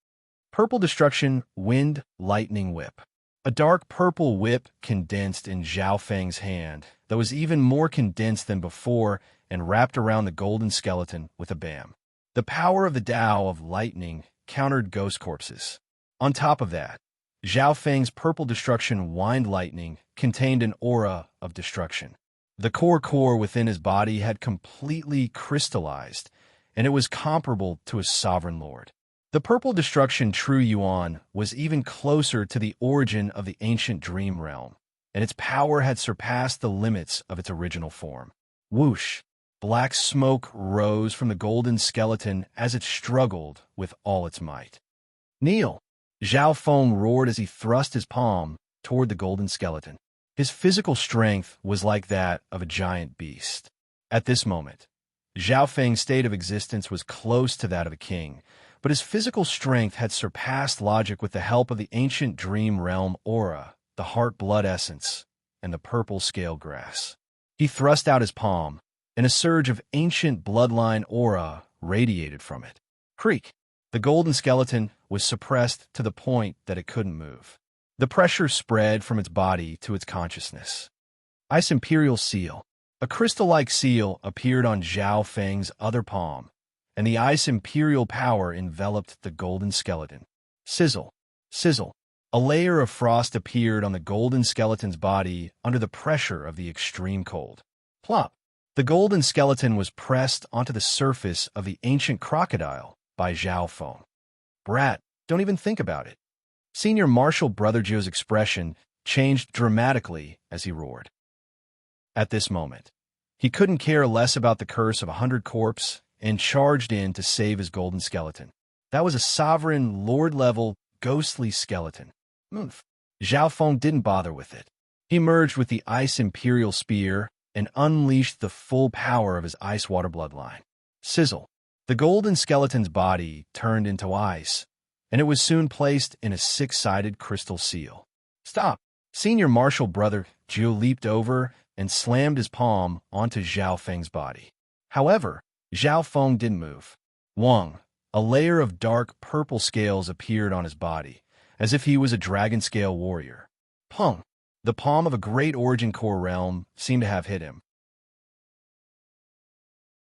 Purple destruction, wind, lightning whip. A dark purple whip condensed in Zhao Feng's hand that was even more condensed than before and wrapped around the golden skeleton with a bam. The power of the Tao of lightning countered ghost corpses. On top of that, Zhao Feng's purple destruction wind lightning contained an aura of destruction. The core within his body had completely crystallized, and it was comparable to a sovereign lord. The purple destruction True Yuan was even closer to the origin of the ancient dream realm, and its power had surpassed the limits of its original form. Whoosh! Black smoke rose from the golden skeleton as it struggled with all its might. Kneel! Zhao Feng roared as he thrust his palm toward the golden skeleton. His physical strength was like that of a giant beast. At this moment, Zhao Feng's state of existence was close to that of a king, but his physical strength had surpassed logic with the help of the ancient dream realm aura, the heart blood essence, and the purple scale grass. He thrust out his palm, and a surge of ancient bloodline aura radiated from it. Creak! The golden skeleton was suppressed to the point that it couldn't move. The pressure spread from its body to its consciousness. Ice Imperial Seal. A crystal-like seal appeared on Zhao Feng's other palm, and the Ice Imperial power enveloped the golden skeleton. Sizzle! Sizzle! A layer of frost appeared on the golden skeleton's body under the pressure of the extreme cold. Plop! The golden skeleton was pressed onto the surface of the ancient crocodile by Zhao Feng. Brat, don't even think about it. Senior Martial Brother Zhou's expression changed dramatically as he roared. At this moment, he couldn't care less about the curse of 100 corpse and charged in to save his golden skeleton. That was a sovereign, lord-level, ghostly skeleton. Zhao Feng didn't bother with it. He merged with the Ice Imperial Spear and unleashed the full power of his ice water bloodline. Sizzle! The golden skeleton's body turned into ice, and it was soon placed in a six-sided crystal seal. Stop! Senior Martial Brother Zhou leaped over and slammed his palm onto Zhao Feng's body. However, Zhao Feng didn't move. Wang, a layer of dark purple scales appeared on his body, as if he was a dragon-scale warrior. Pung! The palm of a Great Origin core realm seemed to have hit him.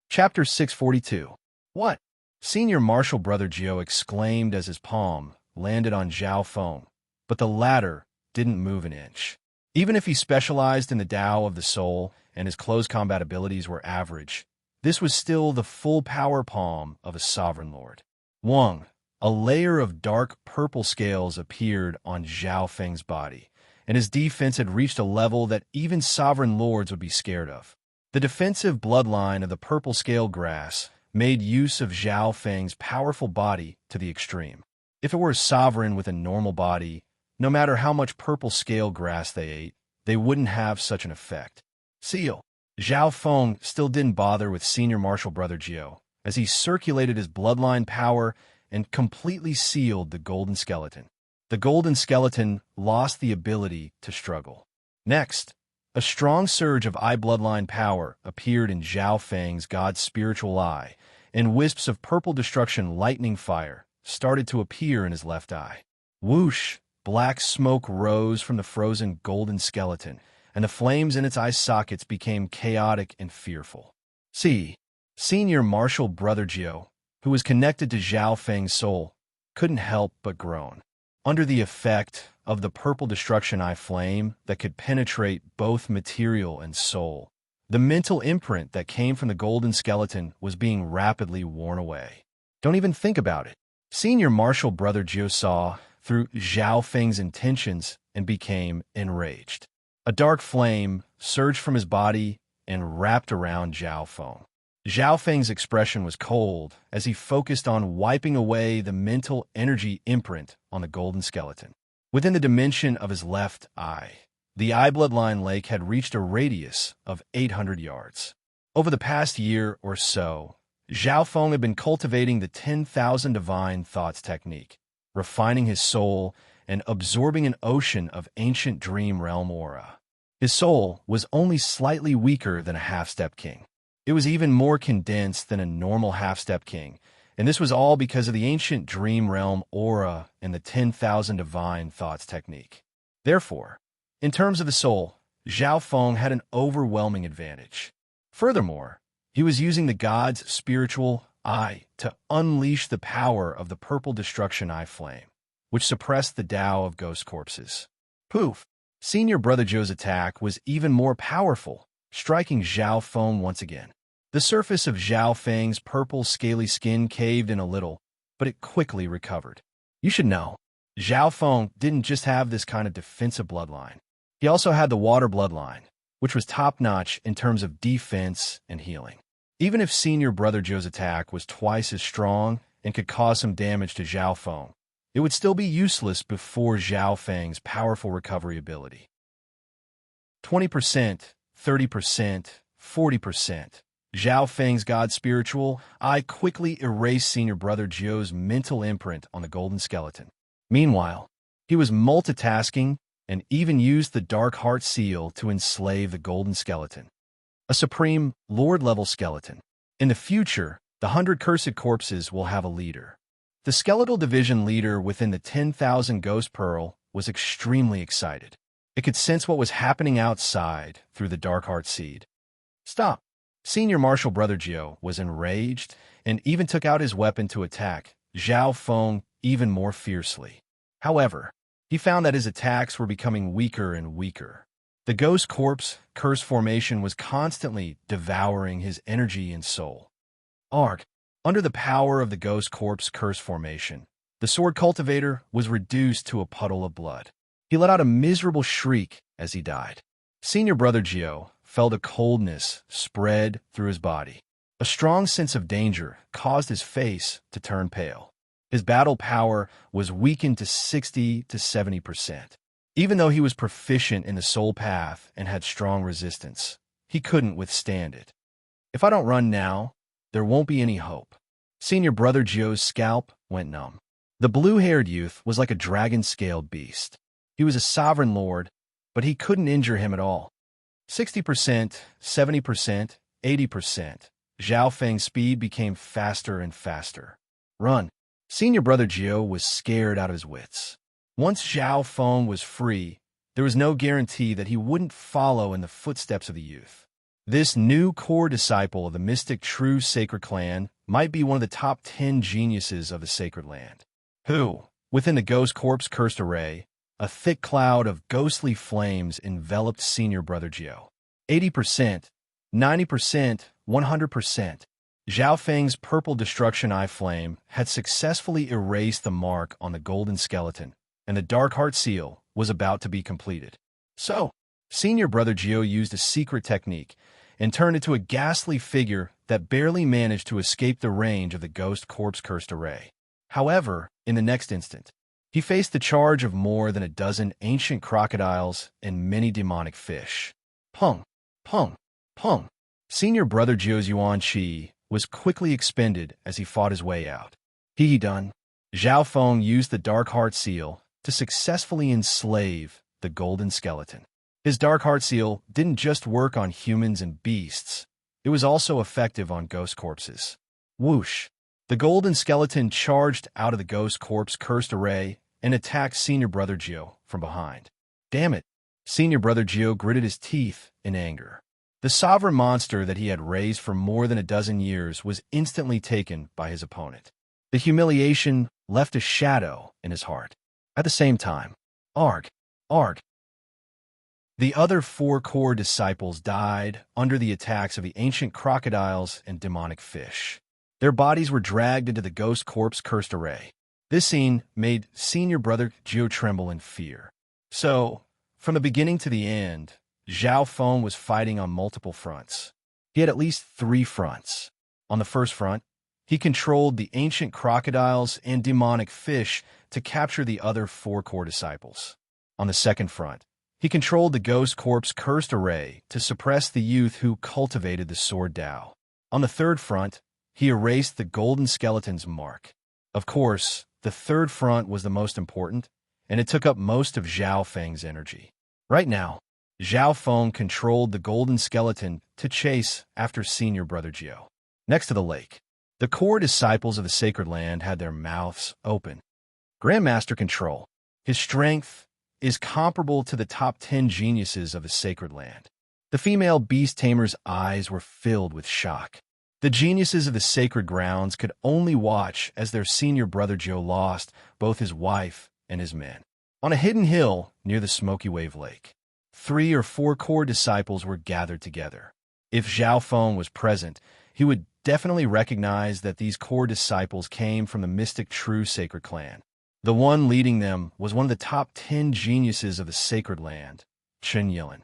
Chapter 642. What? Senior Martial Brother Zhou exclaimed as his palm landed on Zhao Feng, but the latter didn't move an inch. Even if he specialized in the Tao of the soul and his close combat abilities were average, this was still the full power palm of a sovereign lord. Wang, a layer of dark purple scales appeared on Zhao Feng's body, and his defense had reached a level that even sovereign lords would be scared of. The defensive bloodline of the purple scale grass made use of Zhao Feng's powerful body to the extreme. If it were a sovereign with a normal body, no matter how much purple scale grass they ate, they wouldn't have such an effect. Seal. Zhao Feng still didn't bother with senior martial brother Jiao, as he circulated his bloodline power and completely sealed the golden skeleton. The golden skeleton lost the ability to struggle. Next, a strong surge of eye bloodline power appeared in Zhao Feng's god's spiritual eye, and wisps of purple destruction lightning fire started to appear in his left eye. Whoosh! Black smoke rose from the frozen golden skeleton, and the flames in its eye sockets became chaotic and fearful. Senior martial brother Jiao, who was connected to Zhao Feng's soul, couldn't help but groan. Under the effect of the purple destruction eye flame that could penetrate both material and soul, the mental imprint that came from the golden skeleton was being rapidly worn away. Don't even think about it. Senior martial brother Jiao saw through Zhao Feng's intentions and became enraged. A dark flame surged from his body and wrapped around Zhao Feng. Zhao Feng's expression was cold as he focused on wiping away the mental energy imprint on the golden skeleton. Within the dimension of his left eye, the eye bloodline lake had reached a radius of 800 yards. Over the past year or so, Zhao Feng had been cultivating the 10,000 divine thoughts technique, refining his soul and absorbing an ocean of ancient dream realm aura. His soul was only slightly weaker than a half-step king. It was even more condensed than a normal half-step king, and this was all because of the ancient dream realm aura and the 10,000 divine thoughts technique. Therefore, in terms of the soul, Zhao Feng had an overwhelming advantage. Furthermore, he was using the god's spiritual eye to unleash the power of the purple destruction eye flame, which suppressed the Tao of ghost corpses. Poof! Senior brother Zhou's attack was even more powerful, striking Zhao Feng once again. The surface of Zhao Feng's purple scaly skin caved in a little, but it quickly recovered. You should know, Zhao Feng didn't just have this kind of defensive bloodline. He also had the water bloodline, which was top-notch in terms of defense and healing. Even if senior brother Zhou's attack was twice as strong and could cause some damage to Zhao Feng, it would still be useless before Zhao Feng's powerful recovery ability. 20%, 30%, 40%. Zhao Feng's god spiritual eye quickly erased senior brother Jiao's mental imprint on the golden skeleton. Meanwhile, he was multitasking and even used the dark heart seal to enslave the golden skeleton. A supreme lord-level skeleton. In the future, the 100 cursed corpses will have a leader. The skeletal division leader within the 10,000 Ghost Pearl was extremely excited. It could sense what was happening outside through the dark heart seed. Stop! Senior martial brother Jiao was enraged and even took out his weapon to attack Zhao Feng even more fiercely. However, he found that his attacks were becoming weaker and weaker. The ghost corpse curse formation was constantly devouring his energy and soul. Under the power of the ghost corpse curse formation, the sword cultivator was reduced to a puddle of blood. He let out a miserable shriek as he died. Senior brother Jiao felt a coldness spread through his body. A strong sense of danger caused his face to turn pale. His battle power was weakened to 60 to 70%. Even though he was proficient in the soul path and had strong resistance, he couldn't withstand it. If I don't run now, there won't be any hope. Senior brother Jiao's scalp went numb. The blue-haired youth was like a dragon-scaled beast. He was a sovereign lord, but he couldn't injure him at all. 60%, 70%, 80%. Zhao Feng's speed became faster and faster. Run! Senior brother Jiao was scared out of his wits. Once Zhao Feng was free, there was no guarantee that he wouldn't follow in the footsteps of the youth. This new core disciple of the mystic true sacred clan might be one of the top 10 geniuses of the sacred land. Within the ghost corpse cursed array, a thick cloud of ghostly flames enveloped senior brother Jiao. 80%, 90%, 100%. Zhao Feng's purple destruction eye flame had successfully erased the mark on the golden skeleton, and the dark heart seal was about to be completed. So, senior brother Gio used a secret technique and turned into a ghastly figure that barely managed to escape the range of the ghost corpse cursed array. However, in the next instant, he faced the charge of more than a dozen ancient crocodiles and many demonic fish. Pung, pung, pung. Senior brother Gio's Yuan Qi was quickly expended as he fought his way out. He done. Zhao Feng used the Dark Heart Seal to successfully enslave the golden skeleton. His Dark Heart Seal didn't just work on humans and beasts, it was also effective on ghost corpses. Whoosh! The golden skeleton charged out of the ghost corpse cursed array and attacked senior brother Gio from behind. Damn it! Senior brother Gio gritted his teeth in anger. The sovereign monster that he had raised for more than a dozen years was instantly taken by his opponent. The humiliation left a shadow in his heart. At the same time, Arg! The other 4 core disciples died under the attacks of the ancient crocodiles and demonic fish. Their bodies were dragged into the ghost corpse cursed array. This scene made senior brother Gio tremble in fear. So, from the beginning to the end, Zhao Feng was fighting on multiple fronts. He had at least 3 fronts. On the first front, he controlled the ancient crocodiles and demonic fish to capture the other 4 core disciples. On the second front, he controlled the ghost corpse cursed array to suppress the youth who cultivated the sword Dao. On the third front, he erased the golden skeleton's mark. Of course, the third front was the most important, and it took up most of Zhao Feng's energy. Right now, Zhao Feng controlled the golden skeleton to chase after senior brother Gio. Next to the lake, the core disciples of the sacred land had their mouths open. Grandmaster control. His strength is comparable to the top 10 geniuses of the sacred land. The female beast tamer's eyes were filled with shock. The geniuses of the sacred grounds could only watch as their senior brother Gio lost both his wife and his men. On a hidden hill near the Smoky Wave Lake, 3 or 4 core disciples were gathered together. If Zhao Feng was present, he would definitely recognize that these core disciples came from the mystic true sacred clan. The one leading them was one of the top 10 geniuses of the sacred land, Chen Yilin.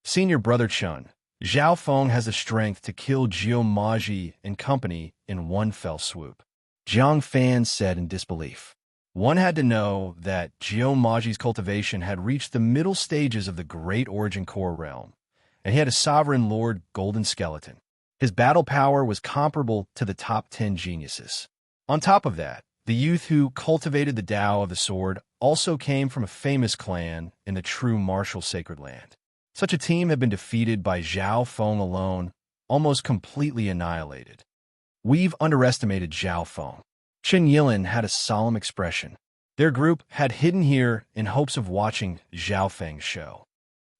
Senior brother Chen, Zhao Feng has the strength to kill Jiao Maji and company in one fell swoop. Jiang Fan said in disbelief. One had to know that Jiao Maji's cultivation had reached the middle stages of the Great Origin Core realm, and he had a sovereign lord golden skeleton. His battle power was comparable to the top 10 geniuses. On top of that, the youth who cultivated the Tao of the sword also came from a famous clan in the true martial sacred land. Such a team had been defeated by Zhao Feng alone, almost completely annihilated. We've underestimated Zhao Feng. Chen Yilin had a solemn expression. Their group had hidden here in hopes of watching Zhao Feng's show.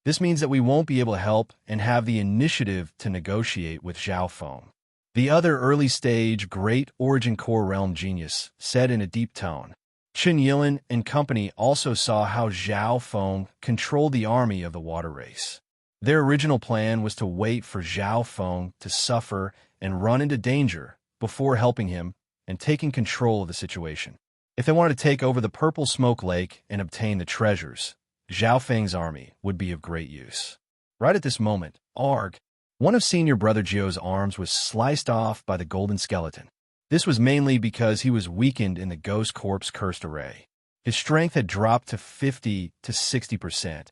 This means that we won't be able to help and have the initiative to negotiate with Zhao Feng. The other early-stage Great Origin Core Realm genius said in a deep tone. Chen Yilin and company also saw how Zhao Feng controlled the army of the water race. Their original plan was to wait for Zhao Feng to suffer and run into danger before helping him and taking control of the situation. If they wanted to take over the Purple Smoke Lake and obtain the treasures, Zhao Feng's army would be of great use. Right at this moment, Arg! One of senior brother Gio's arms was sliced off by the golden skeleton. This was mainly because he was weakened in the ghost corpse cursed array. His strength had dropped to 50 to 60%,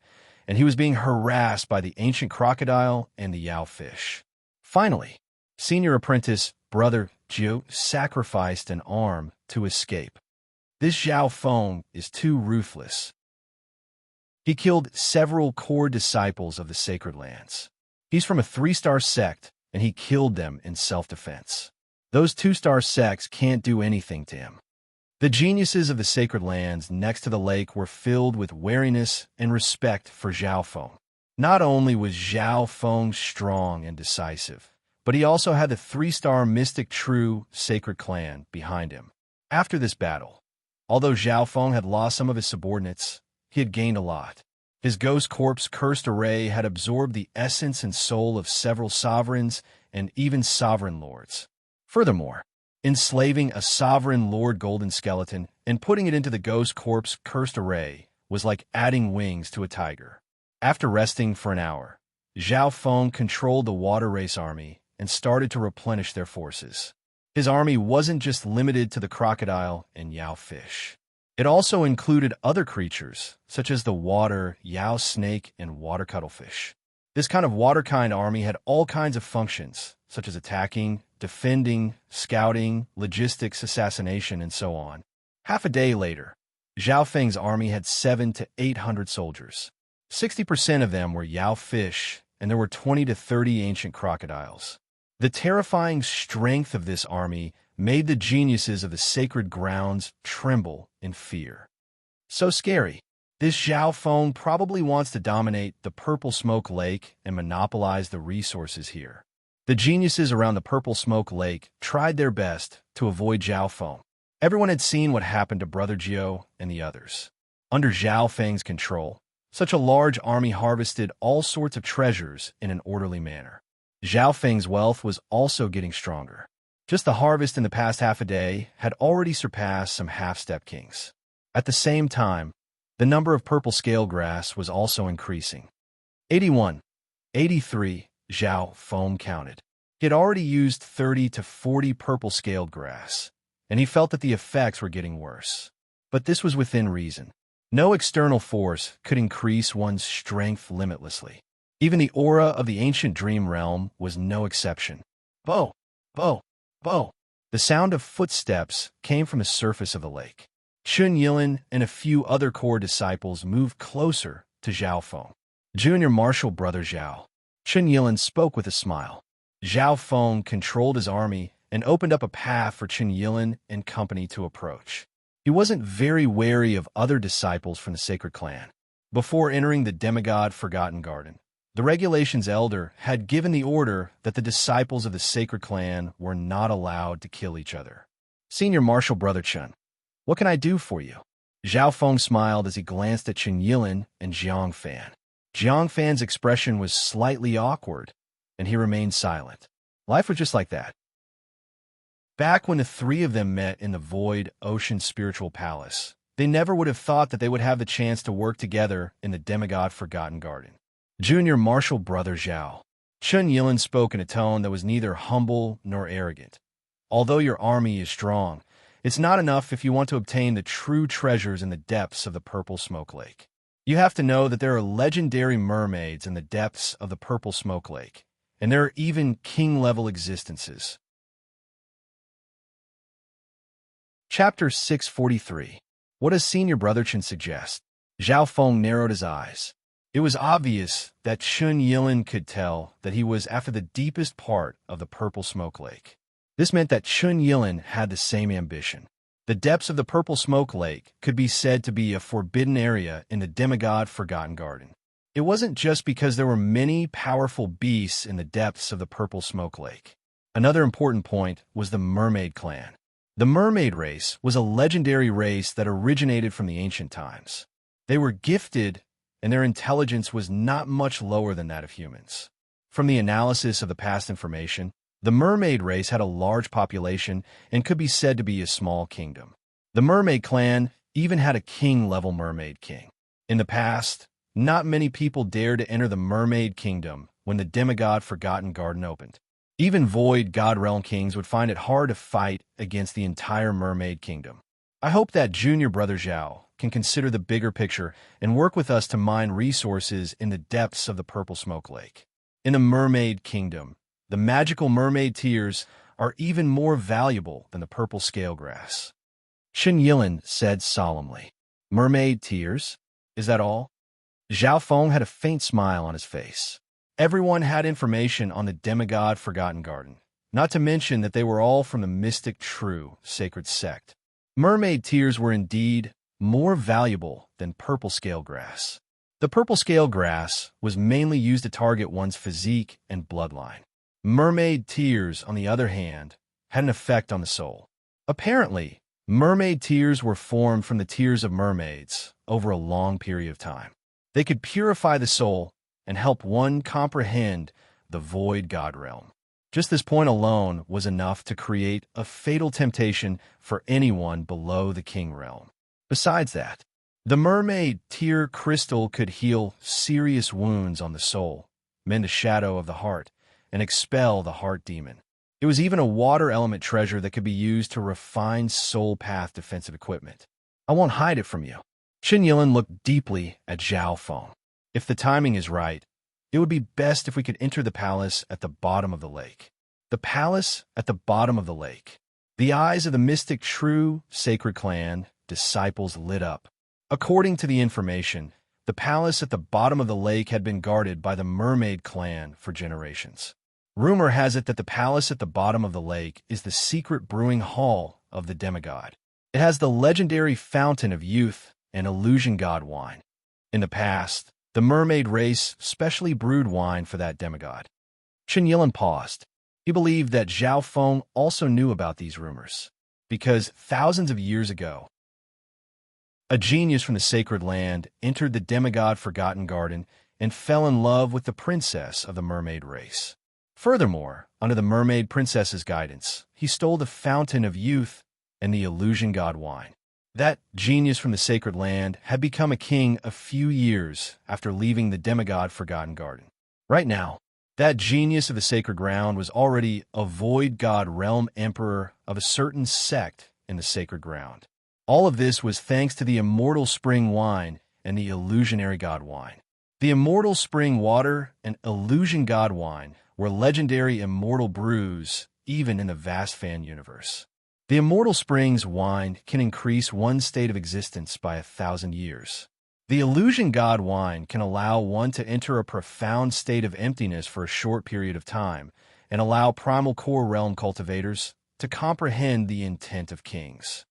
and he was being harassed by the ancient crocodile and the Yao fish. Finally, senior apprentice brother Gio sacrificed an arm to escape. This Zhao Feng is too ruthless. He killed several core disciples of the sacred lands. He's from a 3-star sect, and he killed them in self-defense. Those 2-star sects can't do anything to him. The geniuses of the sacred lands next to the lake were filled with wariness and respect for Zhao Feng. Not only was Zhao Feng strong and decisive, but he also had the 3-star mystic true sacred clan behind him. After this battle, although Zhao Feng had lost some of his subordinates, he had gained a lot. His ghost corpse cursed array had absorbed the essence and soul of several sovereigns and even sovereign lords. Furthermore, enslaving a sovereign lord golden skeleton and putting it into the ghost corpse cursed array was like adding wings to a tiger. After resting for an hour, Zhao Feng controlled the water race army and started to replenish their forces. His army wasn't just limited to the crocodile and Yao fish. It also included other creatures, such as the water, Yao snake, and water cuttlefish. This kind of water-kind army had all kinds of functions, such as attacking, defending, scouting, logistics, assassination, and so on. Half a day later, Zhao Feng's army had 700 to 800 soldiers. 60% of them were Yao fish, and there were 20 to 30 ancient crocodiles. The terrifying strength of this army made the geniuses of the sacred grounds tremble in fear. So scary. This Zhao Feng probably wants to dominate the Purple Smoke Lake and monopolize the resources here. The geniuses around the Purple Smoke Lake tried their best to avoid Zhao Feng. Everyone had seen what happened to Brother Jiao and the others. Under Zhao Feng's control, such a large army harvested all sorts of treasures in an orderly manner. Zhao Feng's wealth was also getting stronger. Just the harvest in the past half a day had already surpassed some half-step kings. At the same time, the number of purple scale grass was also increasing. 81, 83, Zhao Feng counted. He had already used 30 to 40 purple scaled grass, and he felt that the effects were getting worse. But this was within reason. No external force could increase one's strength limitlessly. Even the aura of the ancient dream realm was no exception. Bo, bo, bo. The sound of footsteps came from the surface of the lake. Chun Yilin and a few other core disciples moved closer to Zhao Feng. Junior Marshal Brother Zhao. Chun Yilin spoke with a smile. Zhao Feng controlled his army and opened up a path for Chun Yilin and company to approach. He wasn't very wary of other disciples from the sacred clan. Before entering the demigod Forgotten Garden, the regulations elder had given the order that the disciples of the sacred clan were not allowed to kill each other. Senior Marshal Brother Chun, what can I do for you? Zhao Feng smiled as he glanced at Chun Yilin and Jiang Fan. Jiang Fan's expression was slightly awkward, and he remained silent. Life was just like that. Back when the three of them met in the Void Ocean Spiritual Palace, they never would have thought that they would have the chance to work together in the demigod Forgotten Garden. Junior Marshal Brother Zhao. Chun Yilin spoke in a tone that was neither humble nor arrogant. Although your army is strong, it's not enough if you want to obtain the true treasures in the depths of the Purple Smoke Lake. You have to know that there are legendary mermaids in the depths of the Purple Smoke Lake, and there are even king-level existences. Chapter 643. What does Senior Brother Chun suggest? Zhao Feng narrowed his eyes. It was obvious that Chun Yilin could tell that he was after the deepest part of the Purple Smoke Lake. This meant that Chun Yilin had the same ambition. The depths of the Purple Smoke Lake could be said to be a forbidden area in the demigod Forgotten Garden. It wasn't just because there were many powerful beasts in the depths of the Purple Smoke Lake. Another important point was the mermaid clan. The mermaid race was a legendary race that originated from the ancient times. They were gifted, and their intelligence was not much lower than that of humans. From the analysis of the past information, the mermaid race had a large population and could be said to be a small kingdom. The mermaid clan even had a king-level mermaid king. In the past, not many people dared to enter the mermaid kingdom when the demigod Forgotten Garden opened. Even void god realm kings would find it hard to fight against the entire mermaid kingdom. I hope that Junior Brother Zhao can consider the bigger picture and work with us to mine resources in the depths of the Purple Smoke Lake. In the mermaid kingdom, the magical mermaid tears are even more valuable than the purple scale grass. Chun Yilin said solemnly. Mermaid tears? Is that all? Zhao Feng had a faint smile on his face. Everyone had information on the demigod Forgotten Garden, not to mention that they were all from the mystic true sacred sect. Mermaid tears were indeed more valuable than purple scale grass. The purple scale grass was mainly used to target one's physique and bloodline. Mermaid tears, on the other hand, had an effect on the soul. Apparently, mermaid tears were formed from the tears of mermaids over a long period of time. They could purify the soul and help one comprehend the void god realm. Just this point alone was enough to create a fatal temptation for anyone below the king realm. Besides that, the mermaid tear crystal could heal serious wounds on the soul, mend a shadow of the heart, and expel the heart demon. It was even a water element treasure that could be used to refine soul path defensive equipment. I won't hide it from you. Qin Yilin looked deeply at Zhao Feng. If the timing is right, it would be best if we could enter the palace at the bottom of the lake. The palace at the bottom of the lake. The eyes of the mystic true sacred clan disciples lit up. According to the information, the palace at the bottom of the lake had been guarded by the mermaid clan for generations. Rumor has it that the palace at the bottom of the lake is the secret brewing hall of the demigod. It has the legendary fountain of youth and illusion god wine. In the past, the mermaid race specially brewed wine for that demigod. Qin Yilin paused. He believed that Zhao Feng also knew about these rumors, because thousands of years ago, a genius from the sacred land entered the demigod Forgotten Garden and fell in love with the princess of the mermaid race. Furthermore, under the mermaid princess's guidance, he stole the fountain of youth and the illusion god wine. That genius from the sacred land had become a king a few years after leaving the demigod Forgotten Garden. Right now, that genius of the sacred ground was already a void god realm emperor of a certain sect in the sacred ground. All of this was thanks to the immortal spring wine and the illusionary god wine. The immortal spring water and illusion god wine were legendary immortal brews even in the vast fan universe. The immortal springs wine can increase one state of existence by 1,000 years. The illusion god wine can allow one to enter a profound state of emptiness for a short period of time and allow primal core realm cultivators to comprehend the intent of kings.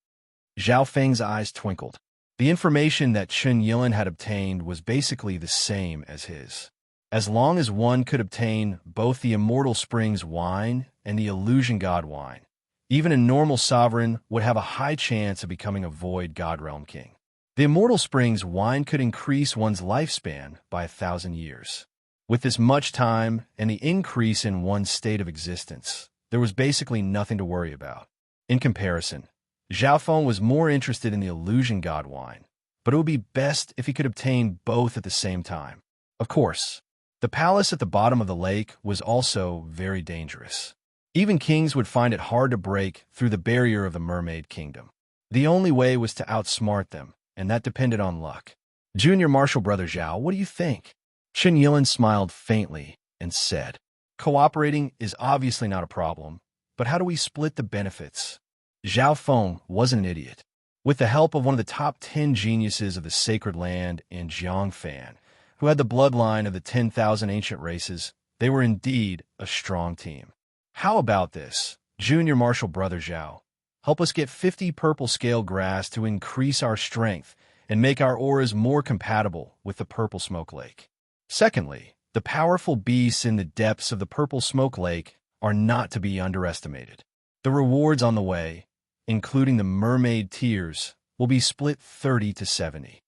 Zhao Feng's eyes twinkled. The information that Qin Yilin had obtained was basically the same as his. As long as one could obtain both the immortal springs wine and the illusion god wine, even a normal sovereign would have a high chance of becoming a void god realm king. The immortal springs wine could increase one's lifespan by 1,000 years. With this much time and the increase in one's state of existence, there was basically nothing to worry about. In comparison, Zhao Feng was more interested in the illusion god wine, but it would be best if he could obtain both at the same time. Of course, the palace at the bottom of the lake was also very dangerous. Even kings would find it hard to break through the barrier of the mermaid kingdom. The only way was to outsmart them, and that depended on luck. Junior Marshal Brother Zhao, what do you think? Qin Yilin smiled faintly and said, cooperating is obviously not a problem, but how do we split the benefits? Zhao Feng wasn't an idiot. With the help of one of the top 10 geniuses of the sacred land in Jiangfan, who had the bloodline of the 10,000 ancient races, they were indeed a strong team. How about this, Junior Marshal Brother Zhao? Help us get 50 purple scale grass to increase our strength and make our auras more compatible with the purple smoke lake. Secondly, the powerful beasts in the depths of the purple smoke lake are not to be underestimated. The rewards on the way, including the mermaid tears, will be split 30 to 70.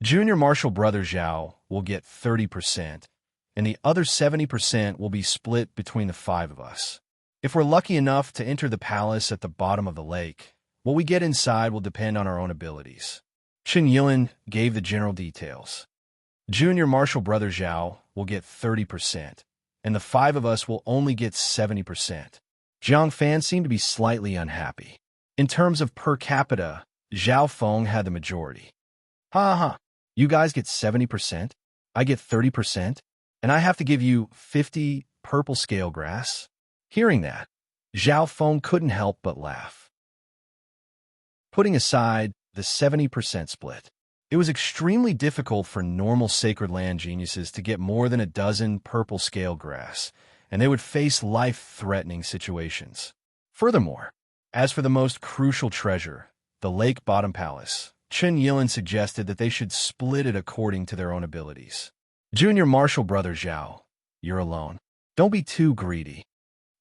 Junior Marshal Brother Zhao will get 30%, and the other 70% will be split between the 5 of us. If we're lucky enough to enter the palace at the bottom of the lake, what we get inside will depend on our own abilities. Qin Yilin gave the general details. Junior Marshal Brother Zhao will get 30%, and the 5 of us will only get 70%. Jiang Fan seemed to be slightly unhappy. In terms of per capita, Zhao Feng had the majority. Ha. You guys get 70%, I get 30%, and I have to give you 50 purple scale grass? Hearing that, Zhao Feng couldn't help but laugh. Putting aside the 70% split, it was extremely difficult for normal sacred land geniuses to get more than a dozen purple scale grass, and they would face life-threatening situations. Furthermore, as for the most crucial treasure, the Lake Bottom Palace, Qin Yilin suggested that they should split it according to their own abilities. Junior Marshal Brother Zhao, you're alone. Don't be too greedy.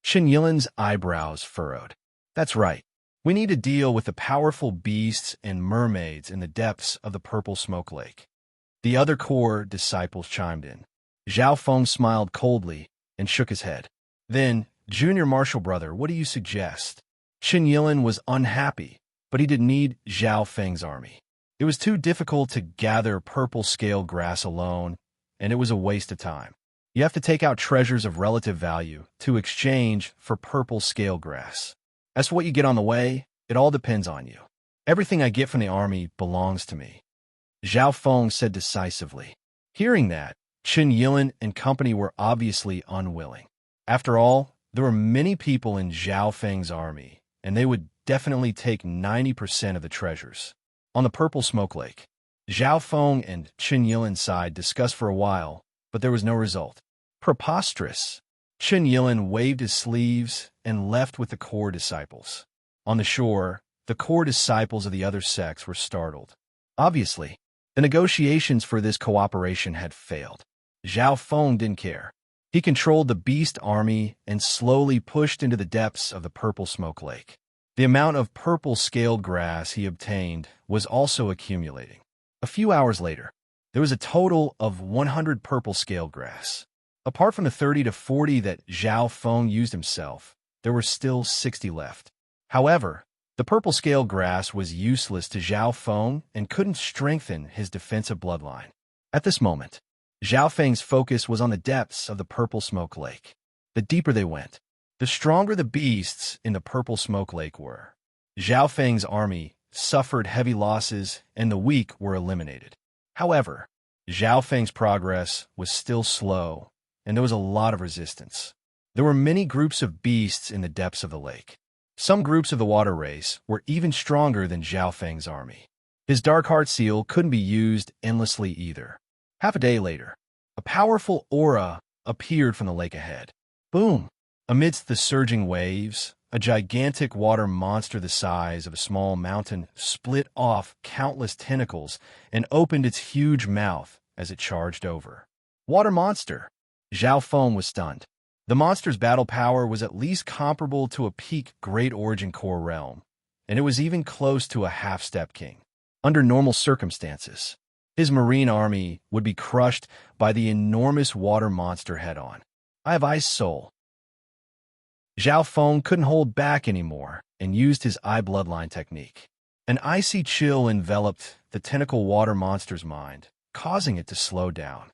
Qin Yilin's eyebrows furrowed. That's right. We need to deal with the powerful beasts and mermaids in the depths of the purple smoke lake. The other core disciples chimed in. Zhao Feng smiled coldly and shook his head. Then, Junior Marshall brother, what do you suggest? Qin Yilin was unhappy, but he didn't need Zhao Feng's army. It was too difficult to gather purple scale grass alone, and it was a waste of time. You have to take out treasures of relative value to exchange for purple scale grass. As for what you get on the way, it all depends on you. Everything I get from the army belongs to me, Zhao Feng said decisively. Hearing that, Qin Yilin and company were obviously unwilling. After all, there were many people in Zhao Feng's army, and they would definitely take 90% of the treasures. On the Purple Smoke Lake, Zhao Feng and Qin Yilin's side discussed for a while, but there was no result. Preposterous. Qin Yilin waved his sleeves and left with the core disciples. On the shore, the core disciples of the other sects were startled. Obviously, the negotiations for this cooperation had failed. Zhao Feng didn't care. He controlled the beast army and slowly pushed into the depths of the Purple Smoke Lake. The amount of purple scaled grass he obtained was also accumulating. A few hours later, there was a total of 100 purple scaled grass. Apart from the 30 to 40 that Zhao Feng used himself, there were still 60 left. However, the purple scaled grass was useless to Zhao Feng and couldn't strengthen his defensive bloodline. At this moment, Zhao Feng's focus was on the depths of the Purple Smoke Lake. The deeper they went, the stronger the beasts in the Purple Smoke Lake were. Zhao Feng's army suffered heavy losses and the weak were eliminated. However, Zhao Feng's progress was still slow, and there was a lot of resistance. There were many groups of beasts in the depths of the lake. Some groups of the water race were even stronger than Zhao Feng's army. His Dark Heart Seal couldn't be used endlessly either. Half a day later, a powerful aura appeared from the lake ahead. Boom! Amidst the surging waves, a gigantic water monster the size of a small mountain split off countless tentacles and opened its huge mouth as it charged over. Water monster! Zhao Feng was stunned. The monster's battle power was at least comparable to a peak Great Origin Core realm, and it was even close to a half-step king. Under normal circumstances, his marine army would be crushed by the enormous water monster head-on. I have Ice Soul. Zhao Feng couldn't hold back anymore and used his Eye Bloodline technique. An icy chill enveloped the tentacle water monster's mind, causing it to slow down.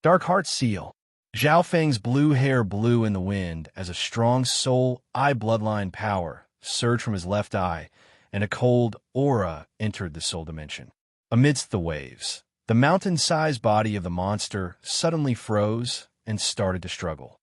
Dark Heart Seal. Zhao Feng's blue hair blew in the wind as a strong soul Eye Bloodline power surged from his left eye, and a cold aura entered the soul dimension. Amidst the waves, the mountain-sized body of the monster suddenly froze and started to struggle.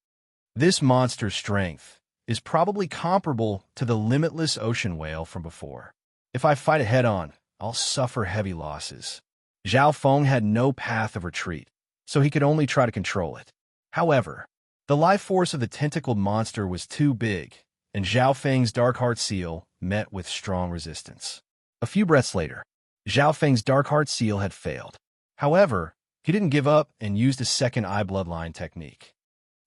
This monster's strength is probably comparable to the limitless ocean whale from before. If I fight it head-on, I'll suffer heavy losses. Zhao Feng had no path of retreat, so he could only try to control it. However, the life force of the tentacled monster was too big, and Zhao Feng's Dark Heart Seal met with strong resistance. A few breaths later, Zhao Feng's Dark Heart Seal had failed. However, he didn't give up and used a second Eye Bloodline technique.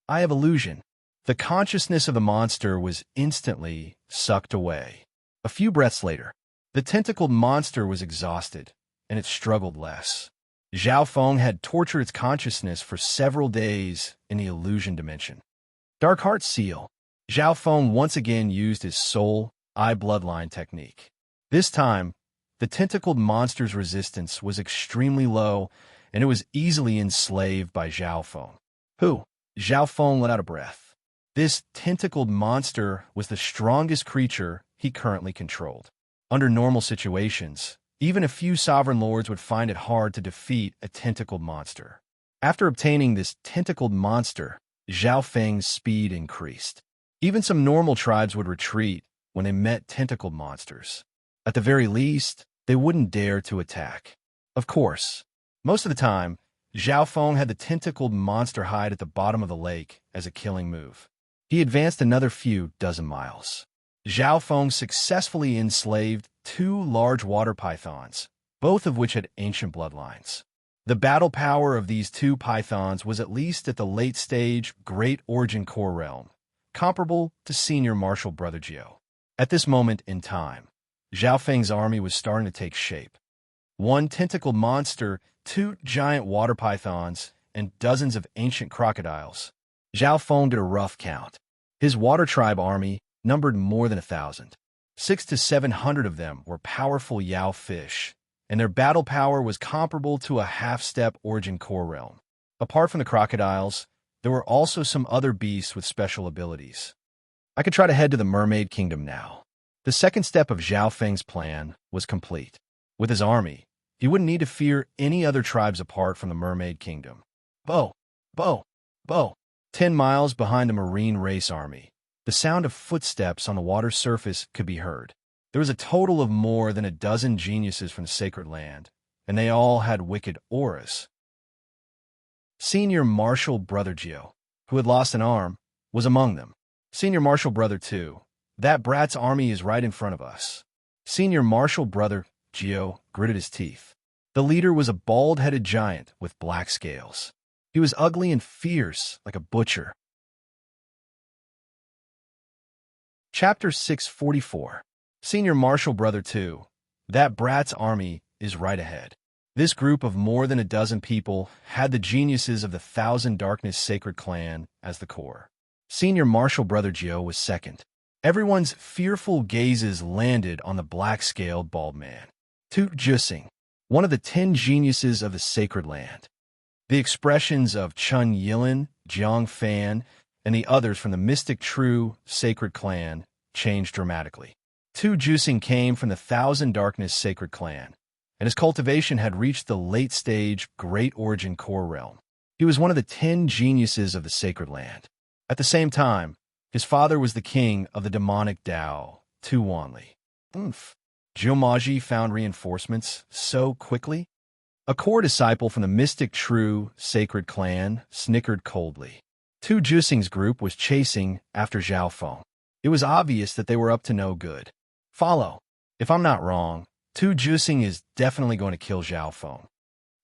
Eye of Illusion. The consciousness of the monster was instantly sucked away. A few breaths later, the tentacled monster was exhausted, and it struggled less. Zhao Feng had tortured its consciousness for several days in the illusion dimension. Dark Heart Seal. Zhao Feng once again used his soul Eye Bloodline technique. This time, the tentacled monster's resistance was extremely low, and it was easily enslaved by Zhao Feng. Who? Zhao Feng let out a breath. This tentacled monster was the strongest creature he currently controlled. Under normal situations, even a few sovereign lords would find it hard to defeat a tentacled monster. After obtaining this tentacled monster, Zhao Feng's speed increased. Even some normal tribes would retreat when they met tentacled monsters. At the very least, they wouldn't dare to attack. Of course, most of the time, Zhao Feng had the tentacled monster hide at the bottom of the lake as a killing move. He advanced another few dozen miles. Zhao Feng successfully enslaved 2 large water pythons, both of which had ancient bloodlines. The battle power of these 2 pythons was at least at the late-stage Great Origin Core realm, comparable to Senior Marshall Brother Jiao. At this moment in time, Zhao Feng's army was starting to take shape. 1 tentacled monster, 2 giant water pythons, and dozens of ancient crocodiles. Zhao Feng did a rough count. His water tribe army numbered more than 1,000. 600 to 700 of them were powerful Yao fish, and their battle power was comparable to a half-step origin core realm. Apart from the crocodiles, there were also some other beasts with special abilities. I could try to head to the Mermaid Kingdom now. The second step of Zhao Feng's plan was complete. With his army, he wouldn't need to fear any other tribes apart from the Mermaid Kingdom. Bo! Bo! Bo! 10 miles behind the marine race army, the sound of footsteps on the water's surface could be heard. There was a total of more than a dozen geniuses from the sacred land, and they all had wicked auras. Senior Marshal Brother Gio, who had lost an arm, was among them. Senior Marshal Brother 2, that brat's army is right in front of us. Senior Marshal Brother Gio gritted his teeth. The leader was a bald-headed giant with black scales. He was ugly and fierce, like a butcher. Chapter 644. Senior Marshal Brother 2, that brat's army is right ahead. This group of more than a dozen people had the geniuses of the Thousand Darkness Sacred Clan as the core. Senior Marshal Brother Gio was second. Everyone's fearful gazes landed on the black-scaled bald man. Tu Jusing, one of the 10 geniuses of the sacred land. The expressions of Chun Yilin, Jiang Fan, and the others from the mystic true sacred clan changed dramatically. Tu Jusing came from the Thousand Darkness Sacred Clan, and his cultivation had reached the late-stage Great Origin Core realm. He was one of the 10 geniuses of the sacred land. At the same time, his father was the king of the demonic Dao, Tu Wanli. Jiumaji found reinforcements so quickly. A core disciple from the mystic true sacred clan snickered coldly. Tu Jusing's group was chasing after Zhao Feng. It was obvious that they were up to no good. Follow. If I'm not wrong, Tu Jusing is definitely going to kill Zhao Feng.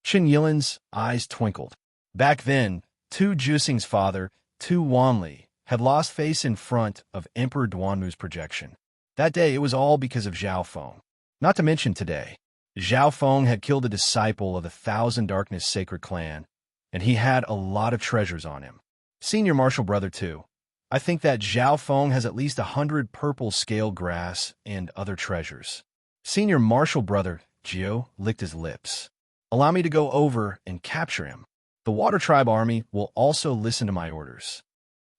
Chen Yilin's eyes twinkled. Back then, Tu Jusing's father, Tu Wanli, had lost face in front of Emperor Duanmu's projection. That day, it was all because of Zhao Feng. Not to mention today, Zhao Feng had killed a disciple of the Thousand Darkness Sacred Clan, and he had a lot of treasures on him. Senior Marshal Brother 2, I think that Zhao Feng has at least 100 purple scale grass and other treasures. Senior Marshal Brother Gio licked his lips. Allow me to go over and capture him. The Water Tribe army will also listen to my orders.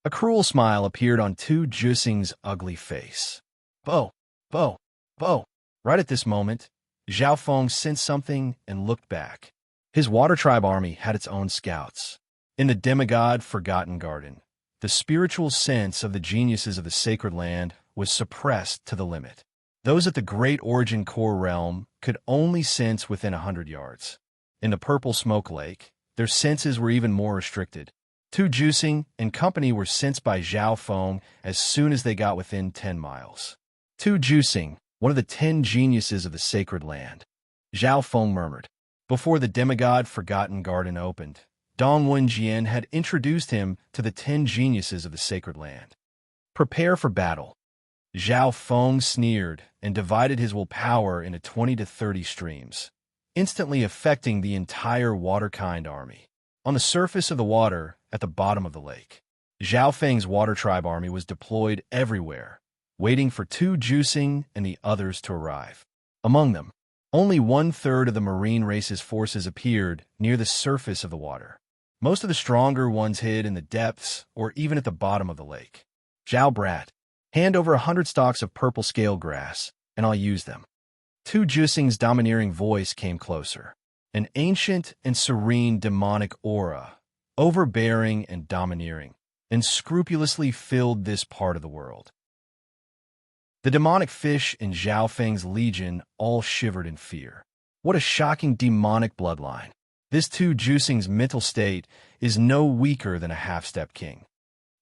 A cruel smile appeared on Tu Jusing's ugly face. Bo! Bo! Bo! Right at this moment, Zhao Feng sensed something and looked back. His Water Tribe army had its own scouts. In the demigod Forgotten Garden, the spiritual sense of the geniuses of the sacred land was suppressed to the limit. Those at the Great Origin Core realm could only sense within 100 yards. In the Purple Smoke Lake, their senses were even more restricted. Tu Jusing and company were sensed by Zhao Feng as soon as they got within 10 miles. Tu Jusing, one of the 10 geniuses of the sacred land. Zhao Feng murmured. Before the demigod Forgotten Garden opened, Dong Wenjian had introduced him to the 10 geniuses of the sacred land. Prepare for battle. Zhao Feng sneered and divided his willpower into 20 to 30 streams, instantly affecting the entire Waterkind army. On the surface of the water, at the bottom of the lake, Zhao Feng's Water Tribe army was deployed everywhere, waiting for Tu Jusing and the others to arrive. Among them, only 1/3 of the marine race's forces appeared near the surface of the water. Most of the stronger ones hid in the depths or even at the bottom of the lake. Zhao Brat, hand over 100 stalks of purple scale grass, and I'll use them. Tu Jusing's domineering voice came closer. An ancient and serene demonic aura, overbearing and domineering, and scrupulously filled this part of the world. The demonic fish in Zhao Feng's legion all shivered in fear. What a shocking demonic bloodline. This Tu Jusing's mental state is no weaker than a half-step king.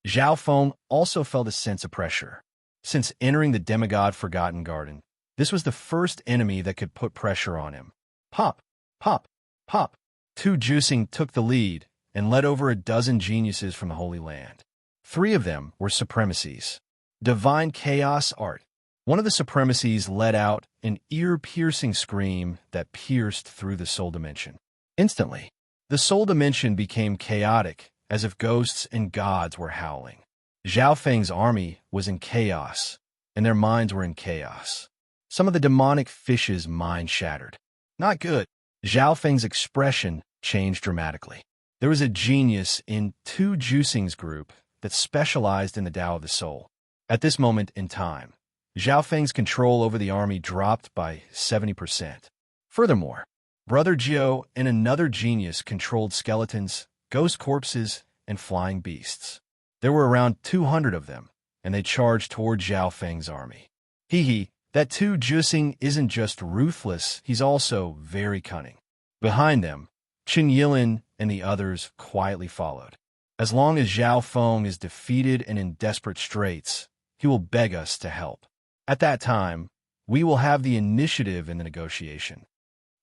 Zhao Feng also felt a sense of pressure. Since entering the demigod Forgotten Garden, this was the first enemy that could put pressure on him. Pop! Pop! Pop! Tu Jusing took the lead and led over a dozen geniuses from the Holy Land. 3 of them were supremacies. Divine Chaos Art. One of the supremacies let out an ear-piercing scream that pierced through the soul dimension. Instantly, the soul dimension became chaotic, as if ghosts and gods were howling. Zhao Feng's army was in chaos, and their minds were in chaos. Some of the demonic fish's mind shattered. Not good. Zhao Feng's expression changed dramatically. There was a genius in Tu Juxing's group that specialized in the Tao of the soul. At this moment in time, Zhao Feng's control over the army dropped by 70%. Furthermore, Brother Jiao and another genius controlled skeletons, ghost corpses, and flying beasts. There were around 200 of them, and they charged toward Zhao Feng's army. That Tu Juxing isn't just ruthless, he's also very cunning. Behind them, Qin Yilin and the others quietly followed. As long as Zhao Feng is defeated and in desperate straits, he will beg us to help. At that time, we will have the initiative in the negotiation.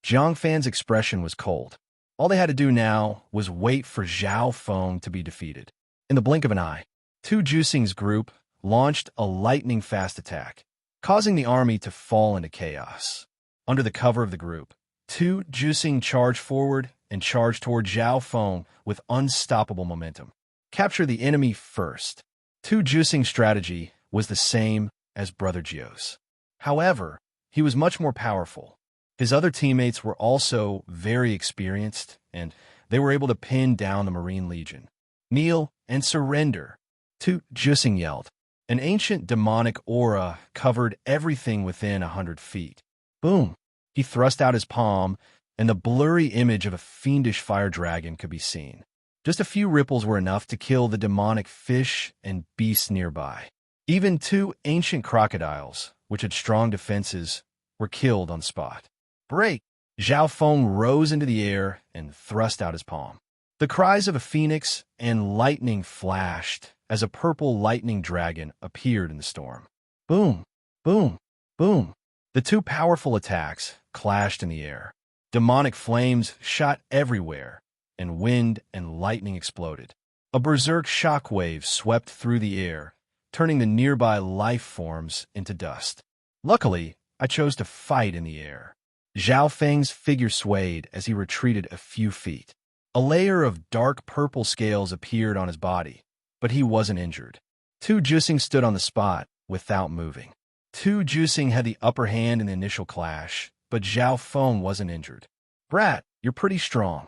Jiang Fan's expression was cold. All they had to do now was wait for Zhao Feng to be defeated. In the blink of an eye, Tu Juxing's group launched a lightning-fast attack, causing the army to fall into chaos. Under the cover of the group, Tu Juxing charged forward and charged toward Zhao Feng with unstoppable momentum. Capture the enemy first. Tu Juxing's strategy was the same as Brother Jiao's. However, he was much more powerful. His other teammates were also very experienced, and they were able to pin down the Marine Legion. Kneel and surrender, Tu Juxing yelled. An ancient demonic aura covered everything within 100 feet. Boom! He thrust out his palm, and the blurry image of a fiendish fire dragon could be seen. Just a few ripples were enough to kill the demonic fish and beasts nearby. Even 2 ancient crocodiles, which had strong defenses, were killed on the spot. Break! Zhao Feng rose into the air and thrust out his palm. The cries of a phoenix and lightning flashed as a purple lightning dragon appeared in the storm. Boom! Boom! Boom! The 2 powerful attacks clashed in the air. Demonic flames shot everywhere, and wind and lightning exploded. A berserk shockwave swept through the air, turning the nearby life forms into dust. Luckily, I chose to fight in the air. Zhao Feng's figure swayed as he retreated a few feet. A layer of dark purple scales appeared on his body, but he wasn't injured. Tu Juxing stood on the spot without moving. Tu Juxing had the upper hand in the initial clash, but Zhao Feng wasn't injured. Brat, you're pretty strong.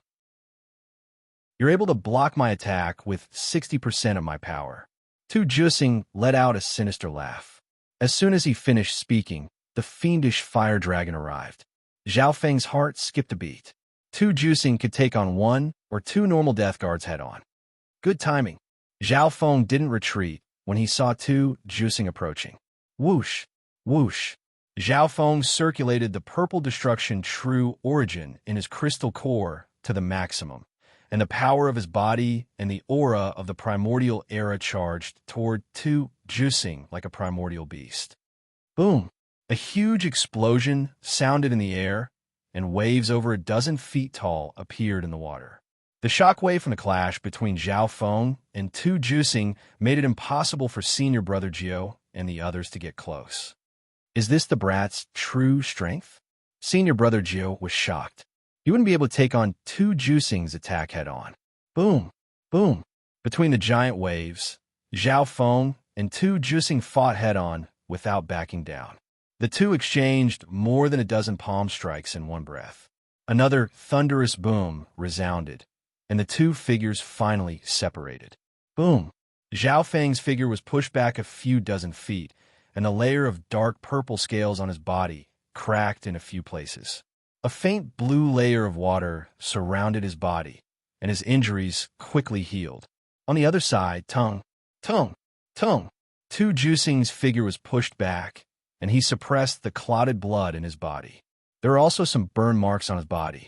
You're able to block my attack with 60% of my power. Tu Juxing let out a sinister laugh. As soon as he finished speaking, the fiendish fire dragon arrived. Zhao Feng's heart skipped a beat. Tu Juxing could take on 1 or 2 normal death guards head-on. Good timing. Zhao Feng didn't retreat when he saw Tu Juxing approaching. Whoosh! Whoosh! Zhao Feng circulated the purple destruction true origin in his crystal core to the maximum, and the power of his body and the aura of the primordial era charged toward Tu Juxing like a primordial beast. Boom! A huge explosion sounded in the air, and waves over a dozen feet tall appeared in the water. The shockwave from the clash between Zhao Feng and Tu Juxing made it impossible for senior brother Jiao and the others to get close. Is this the brat's true strength? Senior brother Jiao was shocked. He wouldn't be able to take on Tu Juxing's attack head-on. Boom! Boom! Between the giant waves, Zhao Feng and Tu Juxing fought head-on without backing down. The two exchanged more than a dozen palm strikes in one breath. Another thunderous boom resounded, and the 2 figures finally separated. Boom! Zhao Feng's figure was pushed back a few dozen feet, and the layer of dark purple scales on his body cracked in a few places. A faint blue layer of water surrounded his body, and his injuries quickly healed. On the other side, Tu Juxing's figure was pushed back, and he suppressed the clotted blood in his body. There are also some burn marks on his body.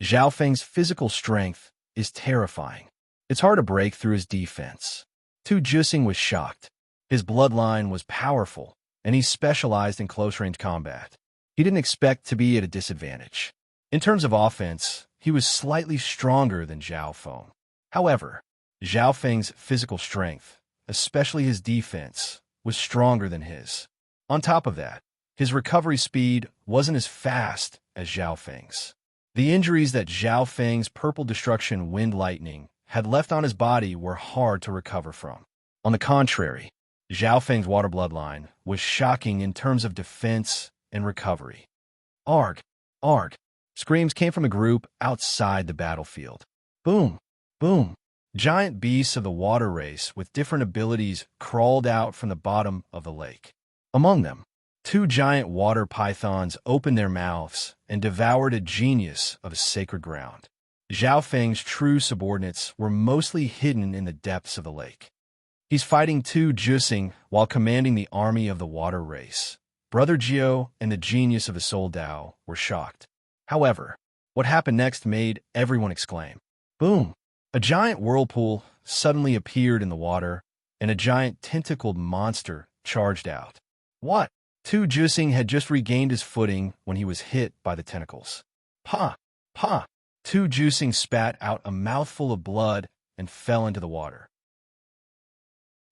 Zhao Feng's physical strength is terrifying. It's hard to break through his defense. Tu Juxing was shocked. His bloodline was powerful, and he specialized in close-range combat. He didn't expect to be at a disadvantage. In terms of offense, he was slightly stronger than Zhao Feng. However, Zhao Feng's physical strength, especially his defense, was stronger than his. On top of that, his recovery speed wasn't as fast as Zhao Feng's. The injuries that Zhao Feng's purple destruction wind lightning had left on his body were hard to recover from. On the contrary, Zhao Feng's water bloodline was shocking in terms of defense and recovery. Arg! Arg! Screams came from a group outside the battlefield. Boom! Boom! Giant beasts of the water race with different abilities crawled out from the bottom of the lake. Among them, 2 giant water pythons opened their mouths and devoured a genius of a sacred ground. Zhao Feng's true subordinates were mostly hidden in the depths of the lake. He's fighting 2 Jusing while commanding the army of the water race. Brother Jiao and the genius of the Soul Dao were shocked. However, what happened next made everyone exclaim. Boom! A giant whirlpool suddenly appeared in the water, and a giant tentacled monster charged out. What? 2 Jusing had just regained his footing when he was hit by the tentacles. Pa! Pa! 2 Jusing spat out a mouthful of blood and fell into the water.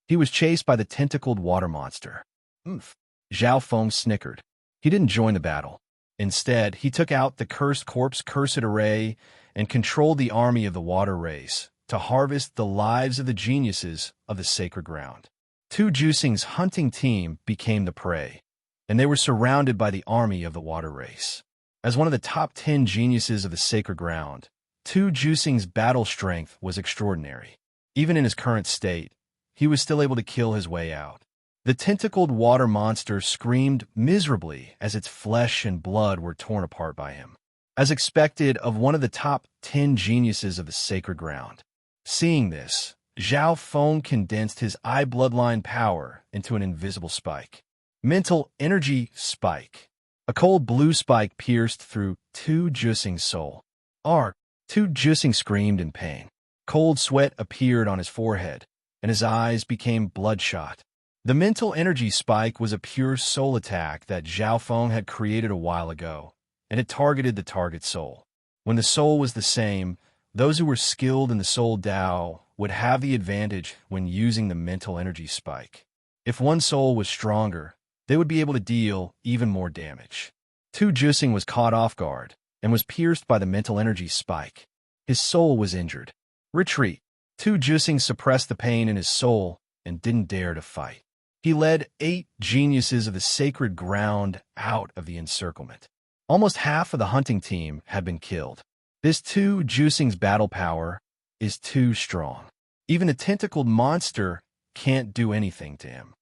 He was chased by the tentacled water monster. Oomph! Zhao Feng snickered. He didn't join the battle. Instead, he took out the cursed corpse cursed array and controlled the army of the water race to harvest the lives of the geniuses of the sacred ground. 2 Jusing's hunting team became the prey, and they were surrounded by the army of the water race. As one of the top 10 geniuses of the sacred ground, 2 Jusing's battle strength was extraordinary. Even in his current state, he was still able to kill his way out. The tentacled water monster screamed miserably as its flesh and blood were torn apart by him, as expected of one of the top 10 geniuses of the sacred ground. Seeing this, Zhao Feng condensed his eye bloodline power into an invisible spike. Mental energy spike. A cold blue spike pierced through 2 Jusing's soul. Arg! 2 Jusing screamed in pain. Cold sweat appeared on his forehead, and his eyes became bloodshot. The mental energy spike was a pure soul attack that Zhao Feng had created a while ago, and it targeted the target soul. When the soul was the same, those who were skilled in the Soul Dao would have the advantage when using the mental energy spike. If one soul was stronger, they would be able to deal even more damage. 2 Jusing was caught off guard and was pierced by the mental energy spike. His soul was injured. Retreat. 2 Jusing suppressed the pain in his soul and didn't dare to fight. He led 8 geniuses of the sacred ground out of the encirclement. Almost half of the hunting team had been killed. This 2 Jusing's battle power is too strong. Even a tentacled monster can't do anything to him.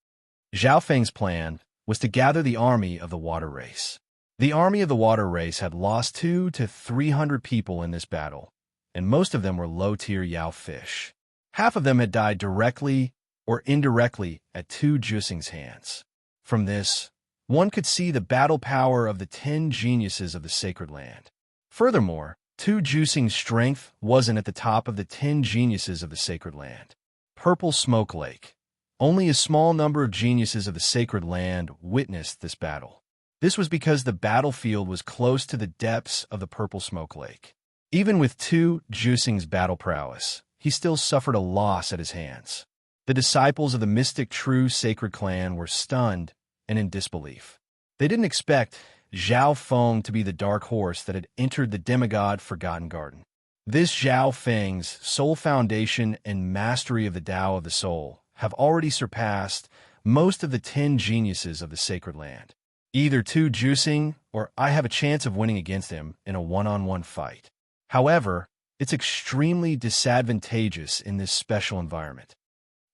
Zhao Feng's plan was to gather the army of the water race. The army of the water race had lost 200 to 300 people in this battle, and most of them were low-tier Yao fish. Half of them had died directly or indirectly at 2 Jusing's hands. From this, one could see the battle power of the 10 geniuses of the sacred land. Furthermore, 2 Jusing's strength wasn't at the top of the 10 geniuses of the sacred land. Purple Smoke Lake. Only a small number of geniuses of the sacred land witnessed this battle. This was because the battlefield was close to the depths of the Purple Smoke Lake. Even with 2 Jusing's battle prowess, he still suffered a loss at his hands. The disciples of the mystic true sacred clan were stunned and in disbelief. They didn't expect Zhao Feng to be the dark horse that had entered the demigod Forgotten Garden. This Zhao Feng's soul foundation and mastery of the Tao of the soul have already surpassed most of the 10 geniuses of the sacred land. Either 2 Jusing or I have a chance of winning against him in a one-on-one fight. However, it's extremely disadvantageous in this special environment.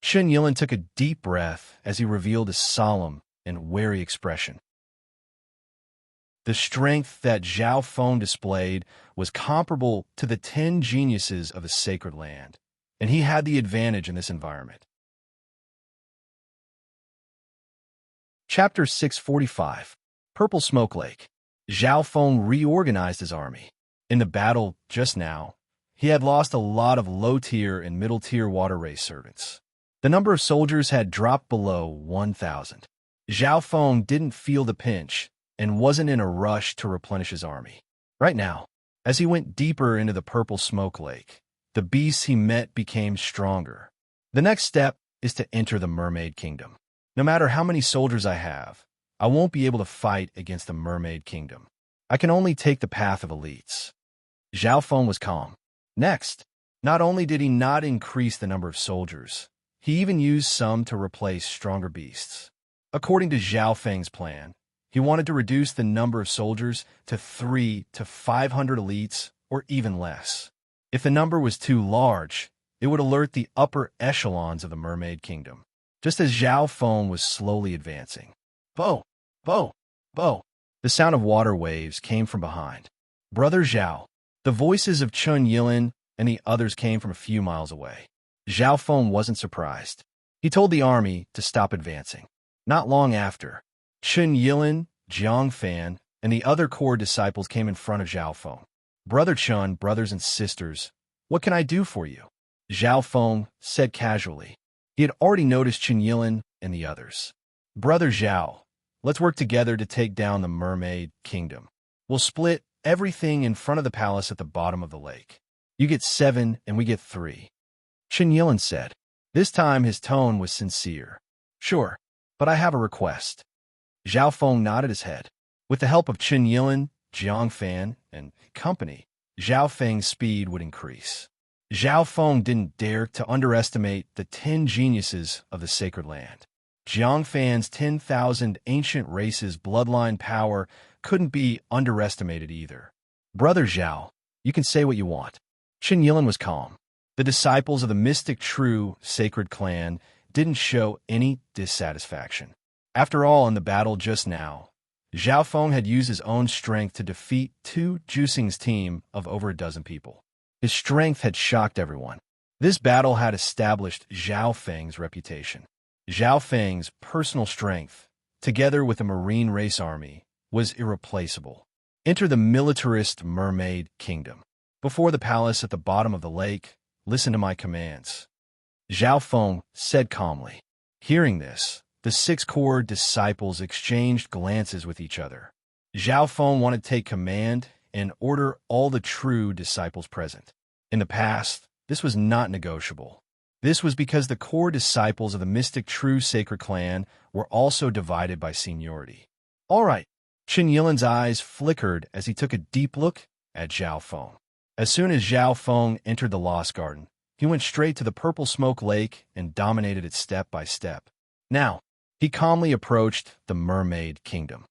Shen Yilin took a deep breath as he revealed a solemn and wary expression. The strength that Zhao Feng displayed was comparable to the 10 geniuses of the sacred land, and he had the advantage in this environment. Chapter 645. Purple Smoke Lake. Zhao Feng reorganized his army. In the battle just now, he had lost a lot of low-tier and middle-tier water race servants. The number of soldiers had dropped below 1,000. Zhao Feng didn't feel the pinch and wasn't in a rush to replenish his army. Right now, as he went deeper into the Purple Smoke Lake, the beasts he met became stronger. The next step is to enter the Mermaid Kingdom. No matter how many soldiers I have, I won't be able to fight against the Mermaid Kingdom. I can only take the path of elites. Zhao Feng was calm. Next, not only did he not increase the number of soldiers, He even used some to replace stronger beasts. According to Zhao Feng's plan, he wanted to reduce the number of soldiers to 3 to 500 elites or even less. If the number was too large, it would alert the upper echelons of the Mermaid Kingdom. Just as Zhao Feng was slowly advancing. Bo! Bo! Bo! The sound of water waves came from behind. Brother Zhao. The voices of Chun Yilin and the others came from a few miles away. Zhao Feng wasn't surprised. He told the army to stop advancing. Not long after, Chun Yilin, Jiang Fan, and the other core disciples came in front of Zhao Feng. Brother Chun, brothers and sisters, what can I do for you? Zhao Feng said casually. He had already noticed Chun Yilin and the others. Brother Zhao, let's work together to take down the Mermaid Kingdom. We'll split everything in front of the palace at the bottom of the lake. You get 7 and we get 3. Chun Yilin said. This time his tone was sincere. Sure, but I have a request. Zhao Feng nodded his head. With the help of Chun Yilin, Jiang Fan, and company, Zhao Feng's speed would increase. Zhao Feng didn't dare to underestimate the 10 geniuses of the sacred land. Jiang Fan's 10,000 ancient races' bloodline power couldn't be underestimated either. Brother Zhao, you can say what you want. Chun Yilin was calm. The disciples of the mystic true sacred clan didn't show any dissatisfaction. After all, in the battle just now, Zhao Feng had used his own strength to defeat 2 Jusing's team of over a dozen people. His strength had shocked everyone. This battle had established Zhao Feng's reputation. Zhao Feng's personal strength, together with the marine race army, was irreplaceable. Enter the militarist Mermaid Kingdom. Before the palace at the bottom of the lake, listen to my commands. Zhao Feng said calmly. Hearing this, the 6 core disciples exchanged glances with each other. Zhao Feng wanted to take command and order all the true disciples present. In the past, this was not negotiable. This was because the core disciples of the mystic true sacred clan were also divided by seniority. All right. Chun Yilin's eyes flickered as he took a deep look at Zhao Feng. As soon as Zhao Feng entered the Lost Garden, he went straight to the purple smoke lake and dominated it step by step. Now, he calmly approached the Mermaid Kingdom.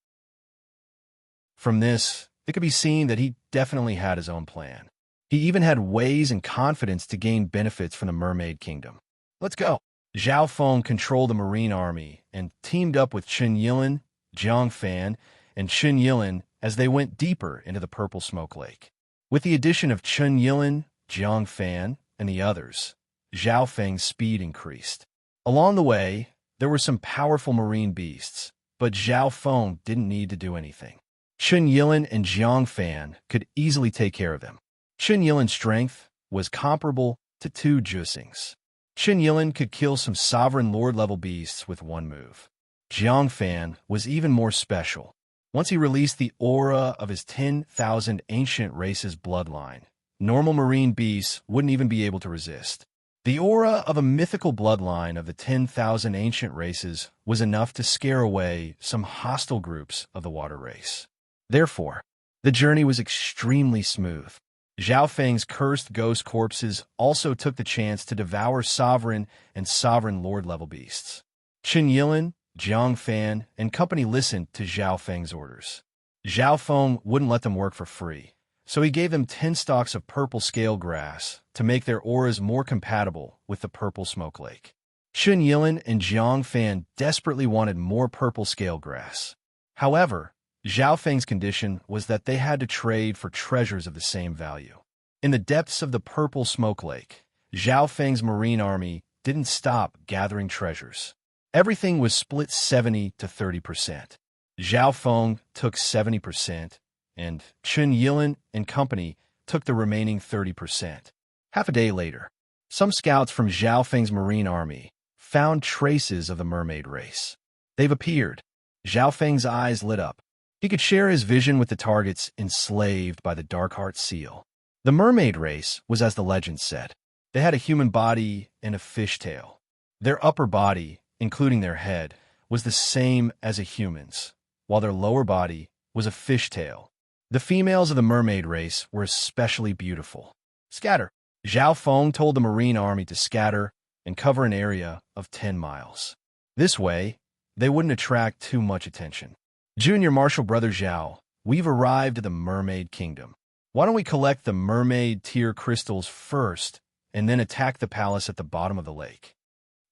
From this, it could be seen that he definitely had his own plan. He even had ways and confidence to gain benefits from the Mermaid Kingdom. Let's go. Zhao Feng controlled the marine army and teamed up with Chun Yilin, Jiang Fan, and Chun Yilin as they went deeper into the purple smoke lake. With the addition of Chun Yilin, Jiang Fan, and the others, Zhao Feng's speed increased. Along the way, there were some powerful marine beasts, but Zhao Feng didn't need to do anything. Chun Yilin and Jiang Fan could easily take care of them. Chun Yilin's strength was comparable to 2 Jusings. Chun Yilin could kill some sovereign lord-level beasts with one move. Jiang Fan was even more special. Once he released the aura of his 10,000 ancient races bloodline, normal marine beasts wouldn't even be able to resist. The aura of a mythical bloodline of the 10,000 ancient races was enough to scare away some hostile groups of the water race. Therefore, the journey was extremely smooth. Zhao Feng's cursed ghost corpses also took the chance to devour sovereign and sovereign lord-level beasts. Chun Yilin, Jiang Fan, and company listened to Zhao Feng's orders. Zhao Feng wouldn't let them work for free, so he gave them 10 stalks of purple scale grass to make their auras more compatible with the purple smoke lake. Chun Yilin and Jiang Fan desperately wanted more purple scale grass. However, Zhao Feng's condition was that they had to trade for treasures of the same value. In the depths of the purple smoke lake, Zhao Feng's marine army didn't stop gathering treasures. Everything was split 70 to 30%. Zhao Feng took 70%, and Chun Yilin and company took the remaining 30%. Half a day later, some scouts from Zhao Feng's marine army found traces of the mermaid race. They've appeared. Zhao Feng's eyes lit up. He could share his vision with the targets enslaved by the Darkheart seal. The mermaid race was as the legend said. They had a human body and a fish tail. Their upper body, including their head, was the same as a human's, while their lower body was a fish tail. The females of the mermaid race were especially beautiful. Scatter. Zhao Feng told the marine army to scatter and cover an area of 10 miles. This way, they wouldn't attract too much attention. Junior Marshall Brother Zhao, we've arrived at the Mermaid Kingdom. Why don't we collect the mermaid tear crystals first and then attack the palace at the bottom of the lake?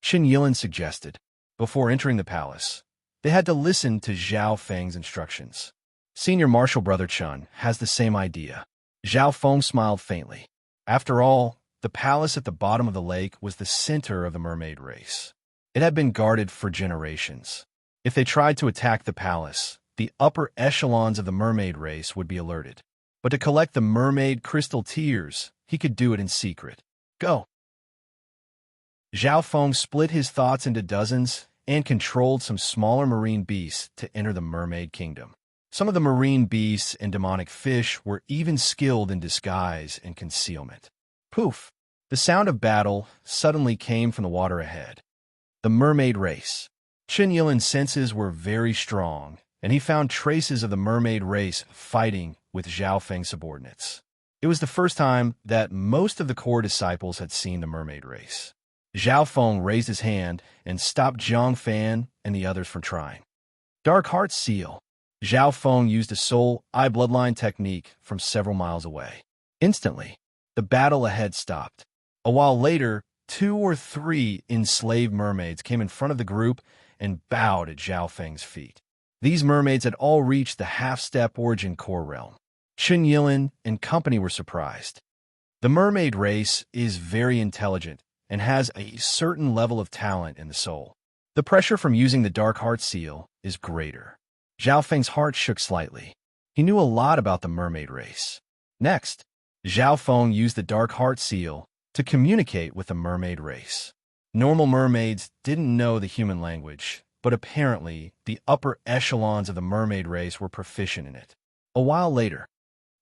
Qin Yilin suggested. Before entering the palace, they had to listen to Zhao Feng's instructions. Senior Marshal Brother Chun has the same idea. Zhao Feng smiled faintly. After all, the palace at the bottom of the lake was the center of the mermaid race. It had been guarded for generations. If they tried to attack the palace, the upper echelons of the mermaid race would be alerted. But to collect the mermaid crystal tears, he could do it in secret. Go! Zhao Feng split his thoughts into dozens and controlled some smaller marine beasts to enter the mermaid kingdom. Some of the marine beasts and demonic fish were even skilled in disguise and concealment. Poof! The sound of battle suddenly came from the water ahead. The mermaid race. Qin Yilin's senses were very strong, and he found traces of the mermaid race fighting with Zhao Feng's subordinates. It was the first time that most of the core disciples had seen the mermaid race. Zhao Feng raised his hand and stopped Zhang Fan and the others from trying. Dark Heart Seal. Zhao Feng used a soul eye bloodline technique from several miles away. Instantly, the battle ahead stopped. A while later, 2 or 3 enslaved mermaids came in front of the group and bowed at Zhao Feng's feet. These mermaids had all reached the half-step origin core realm. Qin Yilin and company were surprised. The mermaid race is very intelligent and has a certain level of talent in the soul. The pressure from using the Dark Heart Seal is greater. Zhao Feng's heart shook slightly. He knew a lot about the mermaid race. Next, Zhao Feng used the Dark Heart Seal to communicate with the mermaid race. Normal mermaids didn't know the human language, but apparently the upper echelons of the mermaid race were proficient in it. A while later,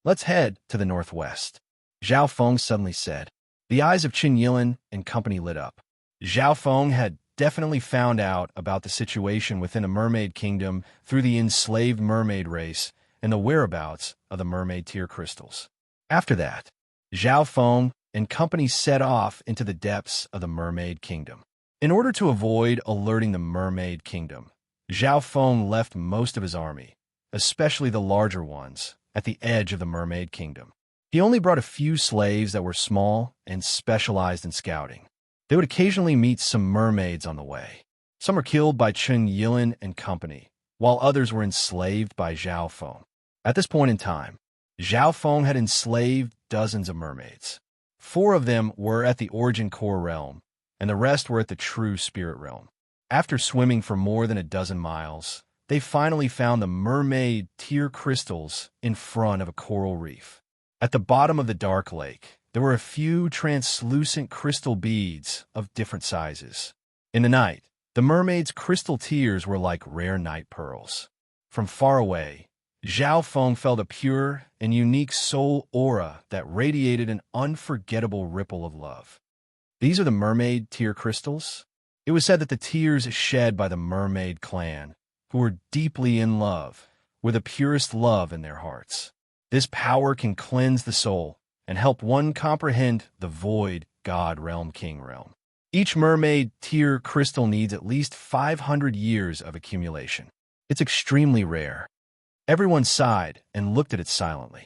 let's head to the northwest, Zhao Feng suddenly said. The eyes of Qin Yilin and company lit up. Zhao Feng had definitely found out about the situation within the mermaid kingdom through the enslaved mermaid race and the whereabouts of the mermaid tear crystals. After that, Zhao Feng and company set off into the depths of the mermaid kingdom. In order to avoid alerting the mermaid kingdom, Zhao Feng left most of his army, especially the larger ones, at the edge of the mermaid kingdom. He only brought a few slaves that were small and specialized in scouting. They would occasionally meet some mermaids on the way. Some were killed by Qin Yilin and company, while others were enslaved by Zhao Feng. At this point in time, Zhao Feng had enslaved dozens of mermaids. 4 of them were at the origin core realm, and the rest were at the true spirit realm. After swimming for more than a dozen miles, they finally found the mermaid tear crystals in front of a coral reef. At the bottom of the dark lake, there were a few translucent crystal beads of different sizes. In the night, the mermaid's crystal tears were like rare night pearls. From far away, Zhao Feng felt a pure and unique soul aura that radiated an unforgettable ripple of love. These are the mermaid tear crystals? It was said that the tears shed by the mermaid clan, who were deeply in love, were the purest love in their hearts. This power can cleanse the soul and help one comprehend the void God realm king realm. Each mermaid tear crystal needs at least 500 years of accumulation. It's extremely rare. Everyone sighed and looked at it silently.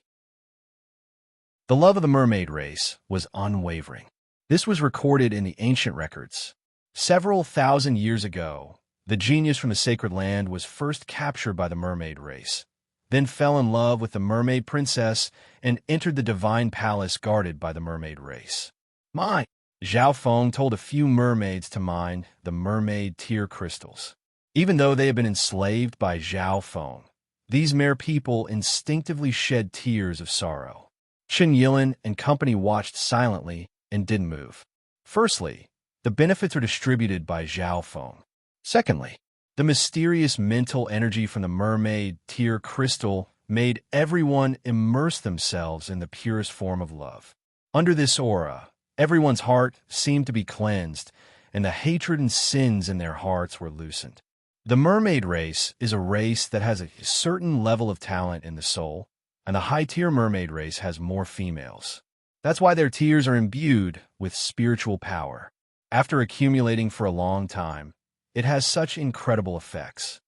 The love of the mermaid race was unwavering. This was recorded in the ancient records. Several thousand years ago, the genius from the sacred land was first captured by the mermaid race, then fell in love with the mermaid princess and entered the divine palace guarded by the mermaid race. Mine! Zhao Feng told a few mermaids to mine the mermaid tear crystals. Even though they had been enslaved by Zhao Feng, these mere people instinctively shed tears of sorrow. Qin Yilin and company watched silently and didn't move. Firstly, the benefits are distributed by Zhao Feng. Secondly, the mysterious mental energy from the mermaid tear crystal made everyone immerse themselves in the purest form of love. Under this aura, everyone's heart seemed to be cleansed, and the hatred and sins in their hearts were loosened. The mermaid race is a race that has a certain level of talent in the soul, and the high-tier mermaid race has more females. That's why their tears are imbued with spiritual power. After accumulating for a long time, it has such incredible effects.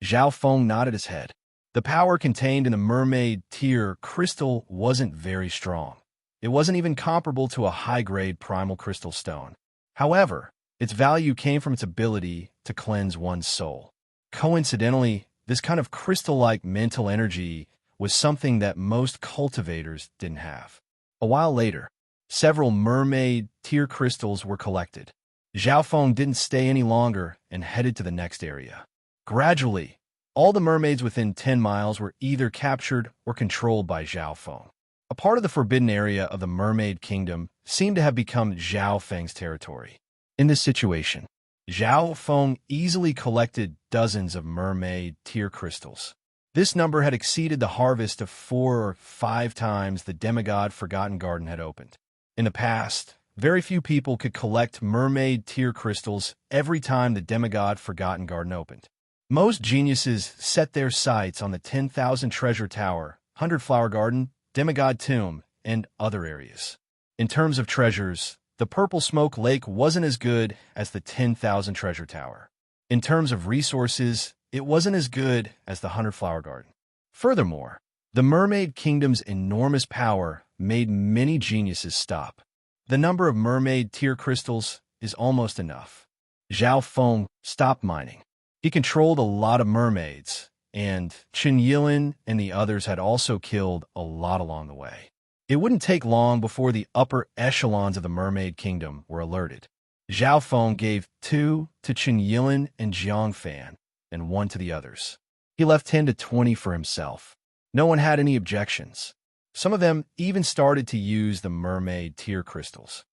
Zhao Feng nodded his head. The power contained in the mermaid tier crystal wasn't very strong. It wasn't even comparable to a high-grade primal crystal stone. However, its value came from its ability to cleanse one's soul. Coincidentally, this kind of crystal-like mental energy was something that most cultivators didn't have. A while later, several mermaid tier crystals were collected. Zhao Feng didn't stay any longer and headed to the next area. Gradually, all the mermaids within 10 miles were either captured or controlled by Zhao Feng. A part of the forbidden area of the mermaid kingdom seemed to have become Zhao Feng's territory. In this situation, Zhao Feng easily collected dozens of mermaid tier crystals. This number had exceeded the harvest of 4 or 5 times the demigod Forgotten Garden had opened. In the past, very few people could collect mermaid tier crystals every time the demigod Forgotten Garden opened. Most geniuses set their sights on the 10,000 Treasure Tower, 100 Flower Garden, Demigod Tomb, and other areas. In terms of treasures, the Purple Smoke Lake wasn't as good as the 10,000 Treasure Tower. In terms of resources, it wasn't as good as the 100 Flower Garden. Furthermore, the Mermaid Kingdom's enormous power made many geniuses stop. The number of mermaid tier crystals is almost enough. Zhao Feng stopped mining. He controlled a lot of mermaids, and Chen Yilin and the others had also killed a lot along the way. It wouldn't take long before the upper echelons of the Mermaid Kingdom were alerted. Zhao Feng gave 2 to Chen Yilin and Jiang Fan, and 1 to the others. He left 10 to 20 for himself. No one had any objections. Some of them even started to use the mermaid tier crystals.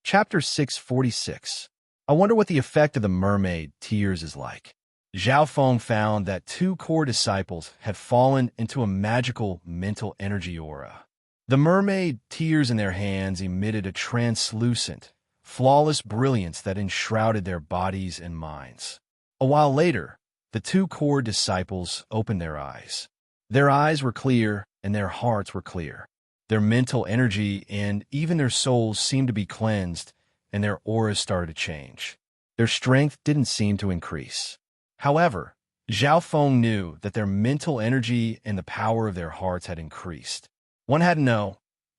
Chapter 646. I wonder what the effect of the mermaid tiers is like. Zhao Feng found that 2 core disciples had fallen into a magical mental energy aura. The mermaid tears in their hands emitted a translucent, flawless brilliance that enshrouded their bodies and minds. A while later, the 2 core disciples opened their eyes. Their eyes were clear and their hearts were clear. Their mental energy and even their souls seemed to be cleansed, and their auras started to change. Their strength didn't seem to increase. However, Zhao Feng knew that their mental energy and the power of their hearts had increased. One had to know,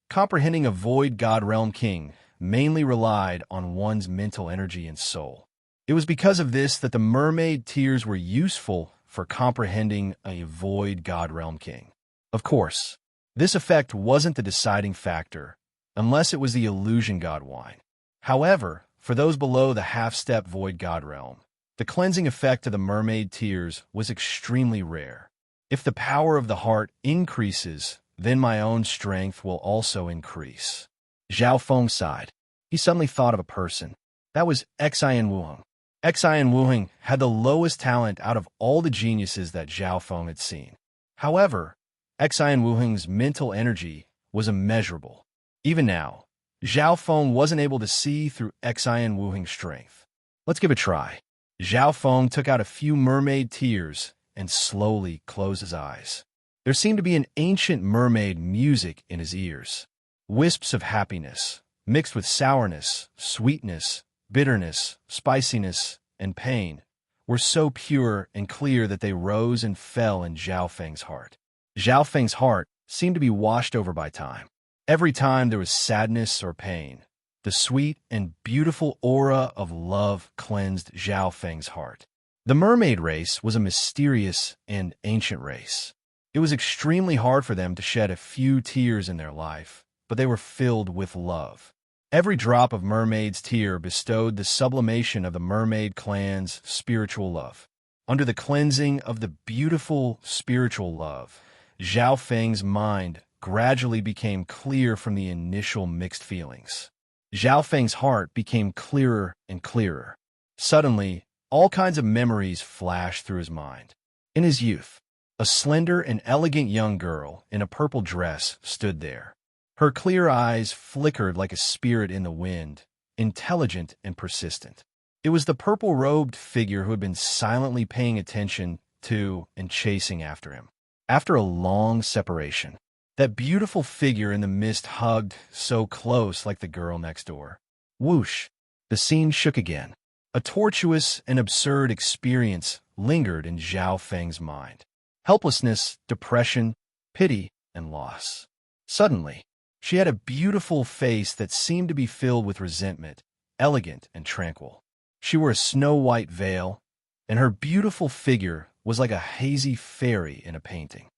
comprehending a void god realm king mainly relied on one's mental energy and soul. It was because of this that the mermaid tears were useful for comprehending a void god realm king. Of course, this effect wasn't the deciding factor, unless it was the illusion god wine. However, for those below the half-step void god realm, the cleansing effect of the mermaid tears was extremely rare. If the power of the heart increases, then my own strength will also increase. Zhao Feng sighed. He suddenly thought of a person. That was Xian Wuheng. Xian Wuheng had the lowest talent out of all the geniuses that Zhao Feng had seen. However, Xian Wuheng's mental energy was immeasurable. Even now, Zhao Feng wasn't able to see through Xian Wuheng's strength. Let's give it a try. Zhao Feng took out a few mermaid tears and slowly closed his eyes. There seemed to be an ancient mermaid music in his ears. Wisps of happiness, mixed with sourness, sweetness, bitterness, spiciness, and pain, were so pure and clear that they rose and fell in Zhao Feng's heart. Zhao Feng's heart seemed to be washed over by time. Every time there was sadness or pain, the sweet and beautiful aura of love cleansed Zhao Feng's heart. The mermaid race was a mysterious and ancient race. It was extremely hard for them to shed a few tears in their life, but they were filled with love. Every drop of mermaid's tear bestowed the sublimation of the mermaid clan's spiritual love. Under the cleansing of the beautiful spiritual love, Zhao Feng's mind gradually became clear from the initial mixed feelings. Zhao Feng's heart became clearer and clearer. Suddenly, all kinds of memories flashed through his mind. In his youth, a slender and elegant young girl in a purple dress stood there. Her clear eyes flickered like a spirit in the wind, intelligent and persistent. It was the purple-robed figure who had been silently paying attention to and chasing after him. After a long separation, That beautiful figure in the mist hugged so close like the girl next door. Whoosh! The scene shook again. A tortuous and absurd experience lingered in Zhao Feng's mind. Helplessness, depression, pity, and loss. Suddenly, she had a beautiful face that seemed to be filled with resentment, elegant and tranquil. She wore a snow-white veil, and her beautiful figure was like a hazy fairy in a painting.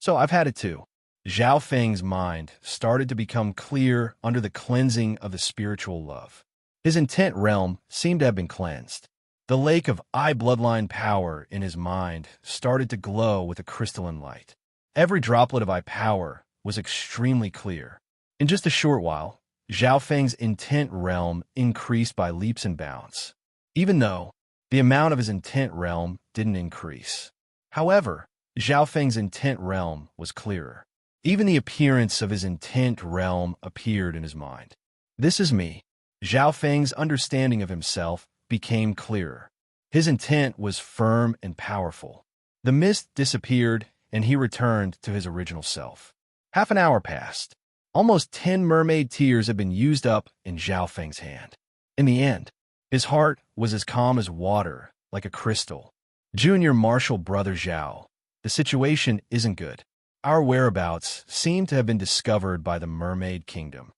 So I've had it too. Zhao Feng's mind started to become clear under the cleansing of the spiritual love. His intent realm seemed to have been cleansed. The lake of eye bloodline power in his mind started to glow with a crystalline light. Every droplet of eye power was extremely clear. In just a short while, Zhao Feng's intent realm increased by leaps and bounds, even though the amount of his intent realm didn't increase. However, Zhao Feng's intent realm was clearer. Even the appearance of his intent realm appeared in his mind. This is me. Zhao Feng's understanding of himself became clearer. His intent was firm and powerful. The mist disappeared, and he returned to his original self. Half an hour passed. Almost 10 mermaid tears had been used up in Zhao Feng's hand. In the end, his heart was as calm as water, like a crystal. Junior Marshal Brother Zhao, the situation isn't good. Our whereabouts seem to have been discovered by the Mermaid Kingdom.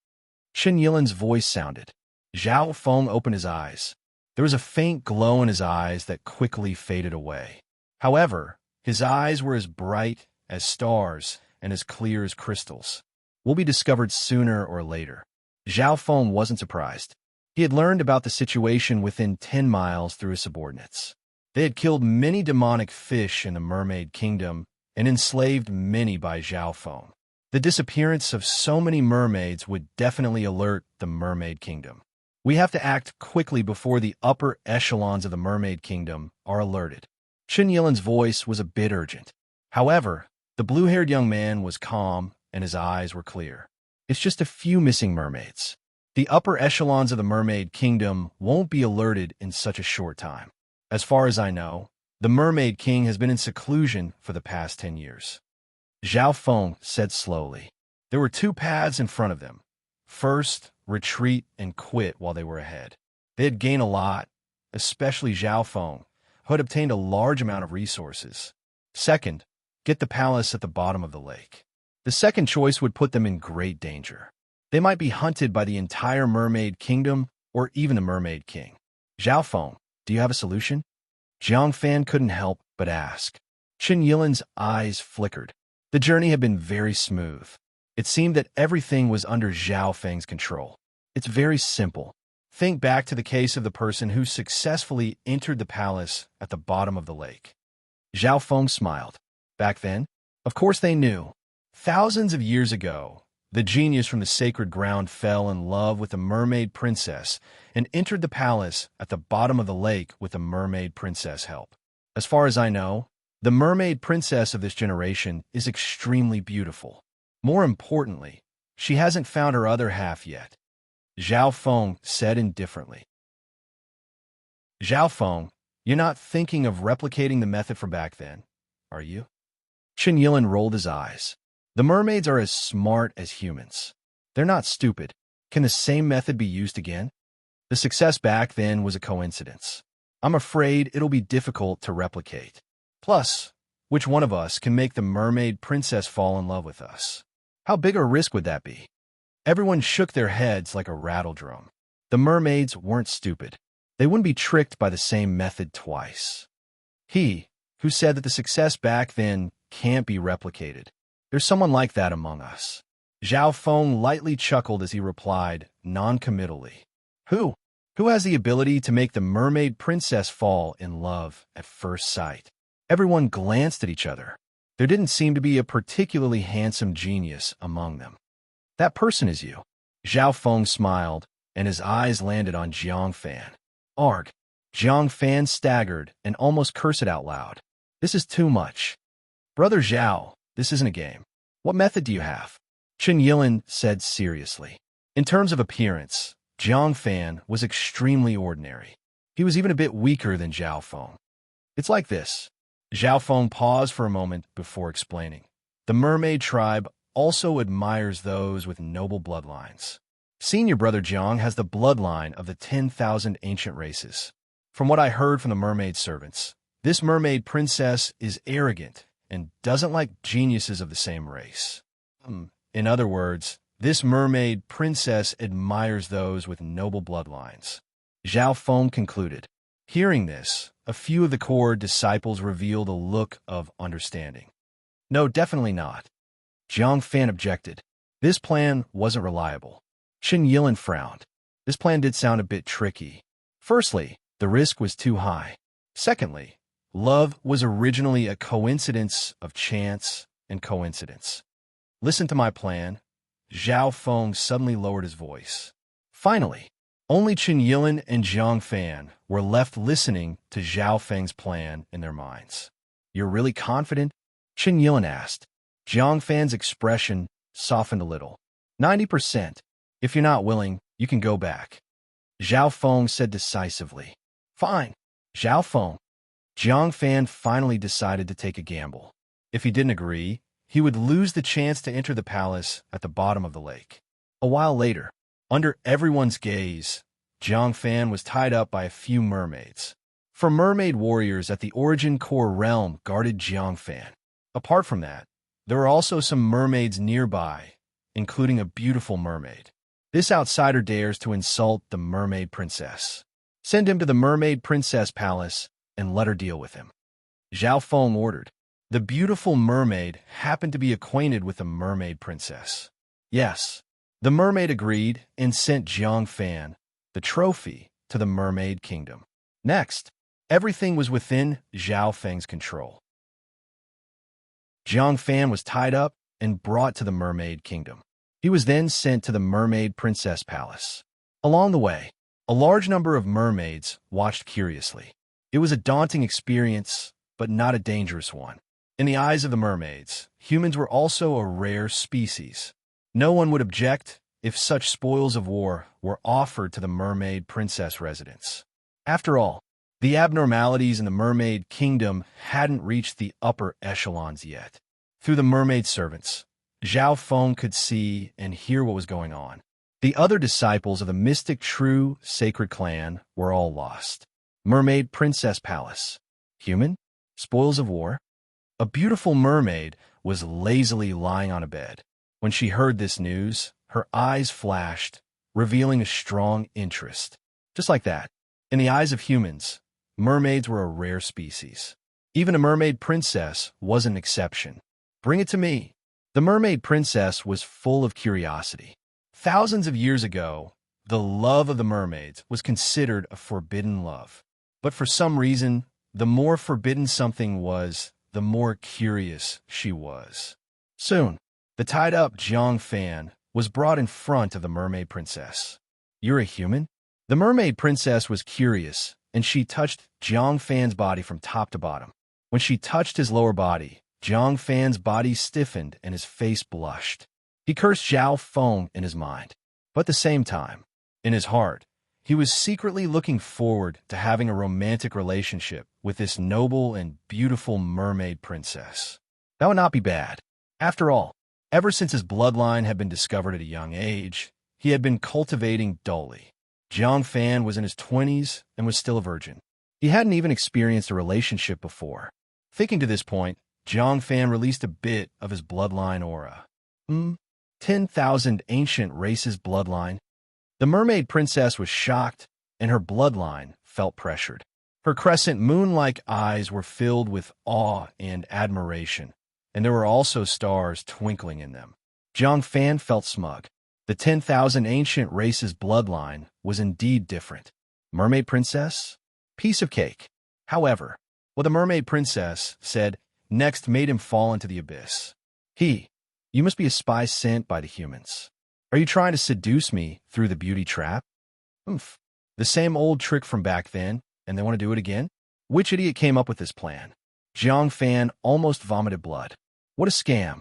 Chen Yilan's voice sounded. Zhao Feng opened his eyes. There was a faint glow in his eyes that quickly faded away. However, his eyes were as bright as stars and as clear as crystals. Will be discovered sooner or later. Zhao Feng wasn't surprised. He had learned about the situation within 10 miles through his subordinates. They had killed many demonic fish in the Mermaid Kingdom and enslaved many by Zhao Feng. The disappearance of so many mermaids would definitely alert the Mermaid Kingdom. We have to act quickly before the upper echelons of the Mermaid Kingdom are alerted. Chen Yilan's voice was a bit urgent. However, the blue-haired young man was calm and his eyes were clear. It's just a few missing mermaids. The upper echelons of the Mermaid Kingdom won't be alerted in such a short time. As far as I know, the Mermaid King has been in seclusion for the past 10 years. Zhao Feng said slowly. There were 2 paths in front of them. First, retreat and quit while they were ahead. They had gained a lot, especially Zhao Feng, who had obtained a large amount of resources. Second, get the palace at the bottom of the lake. The second choice would put them in great danger. They might be hunted by the entire Mermaid Kingdom or even the Mermaid King. Zhao Feng, do you have a solution? Jiang Fan couldn't help but ask. Chen Yilan's eyes flickered. The journey had been very smooth. It seemed that everything was under Zhao Feng's control. It's very simple. Think back to the case of the person who successfully entered the palace at the bottom of the lake. Zhao Feng smiled. Back then, of course they knew. Thousands of years ago, the genius from the sacred ground fell in love with a mermaid princess and entered the palace at the bottom of the lake with the mermaid princess' help. As far as I know, the mermaid princess of this generation is extremely beautiful. More importantly, she hasn't found her other half yet. Zhao Feng said indifferently. Zhao Feng, you're not thinking of replicating the method from back then, are you? Chen Yilan rolled his eyes. The mermaids are as smart as humans. They're not stupid. Can the same method be used again? The success back then was a coincidence. I'm afraid it'll be difficult to replicate. Plus, which one of us can make the mermaid princess fall in love with us? How big a risk would that be? Everyone shook their heads like a rattle drum. The mermaids weren't stupid. They wouldn't be tricked by the same method twice. He, who said that the success back then can't be replicated. There's someone like that among us. Zhao Feng lightly chuckled as he replied, non-committally. Who? Who has the ability to make the mermaid princess fall in love at first sight? Everyone glanced at each other. There didn't seem to be a particularly handsome genius among them. That person is you. Zhao Feng smiled, and his eyes landed on Jiang Fan. Arg! Jiang Fan staggered and almost cursed out loud. This is too much. Brother Zhao, this isn't a game. What method do you have? Chen Yilan said seriously. In terms of appearance, Jiang Fan was extremely ordinary. He was even a bit weaker than Zhao Feng. It's like this. Zhao Feng paused for a moment before explaining. The mermaid tribe also admires those with noble bloodlines. Senior brother Jiang has the bloodline of the 10,000 ancient races. From what I heard from the mermaid servants, this mermaid princess is arrogant and doesn't like geniuses of the same race. In other words, this mermaid princess admires those with noble bloodlines. Zhao Feng concluded. Hearing this, a few of the core disciples revealed a look of understanding. No, definitely not. Jiang Fan objected. This plan wasn't reliable. Qin Yilin frowned. This plan did sound a bit tricky. Firstly, the risk was too high. Secondly, love was originally a coincidence of chance and coincidence. Listen to my plan. Zhao Feng suddenly lowered his voice. Finally, only Qin Yilin and Jiang Fan were left listening to Zhao Feng's plan in their minds. You're really confident? Qin Yilin asked. Jiang Fan's expression softened a little. 90%. If you're not willing, you can go back. Zhao Feng said decisively. Fine. Zhao Feng. Jiang Fan finally decided to take a gamble. If he didn't agree, he would lose the chance to enter the palace at the bottom of the lake. A while later, under everyone's gaze, Jiang Fan was tied up by a few mermaids. For mermaid warriors at the Origin Core realm guarded Jiang Fan. Apart from that, there were also some mermaids nearby, including a beautiful mermaid. This outsider dares to insult the mermaid princess. Send him to the mermaid princess palace and let her deal with him. Zhao Feng ordered. The beautiful mermaid happened to be acquainted with the mermaid princess. Yes, the mermaid agreed and sent Jiang Fan, the trophy, to the mermaid kingdom. Next, everything was within Zhao Feng's control. Jiang Fan was tied up and brought to the mermaid kingdom. He was then sent to the mermaid princess palace. Along the way, a large number of mermaids watched curiously. It was a daunting experience, but not a dangerous one. In the eyes of the mermaids, humans were also a rare species. No one would object if such spoils of war were offered to the mermaid princess residents. After all, the abnormalities in the mermaid kingdom hadn't reached the upper echelons yet. Through the mermaid servants, Zhao Feng could see and hear what was going on. The other disciples of the mystic true sacred clan were all lost. Mermaid princess palace. Human? Spoils of war? A beautiful mermaid was lazily lying on a bed. When she heard this news, her eyes flashed, revealing a strong interest. Just like that, in the eyes of humans, mermaids were a rare species. Even a mermaid princess was an exception. Bring it to me. The mermaid princess was full of curiosity. Thousands of years ago, the love of the mermaids was considered a forbidden love. But for some reason, the more forbidden something was, the more curious she was. Soon, the tied-up Jiang Fan was brought in front of the mermaid princess. You're a human? The mermaid princess was curious, and she touched Jiang Fan's body from top to bottom. When she touched his lower body, Jiang Fan's body stiffened and his face blushed. He cursed Zhao Feng in his mind, but at the same time, in his heart, he was secretly looking forward to having a romantic relationship with this noble and beautiful mermaid princess. That would not be bad. After all, ever since his bloodline had been discovered at a young age, he had been cultivating dully. Jiang Fan was in his 20s and was still a virgin. He hadn't even experienced a relationship before. Thinking to this point, Jiang Fan released a bit of his bloodline aura. 10,000 ancient races bloodline. The mermaid princess was shocked, and her bloodline felt pressured. Her crescent moon-like eyes were filled with awe and admiration, and there were also stars twinkling in them. Jiang Fan felt smug. The 10,000 ancient races bloodline was indeed different. Mermaid princess? Piece of cake. However, what the mermaid princess said next made him fall into the abyss. You must be a spy sent by the humans. Are you trying to seduce me through the beauty trap? The same old trick from back then, and they want to do it again? Which idiot came up with this plan? Jiang Fan almost vomited blood. What a scam.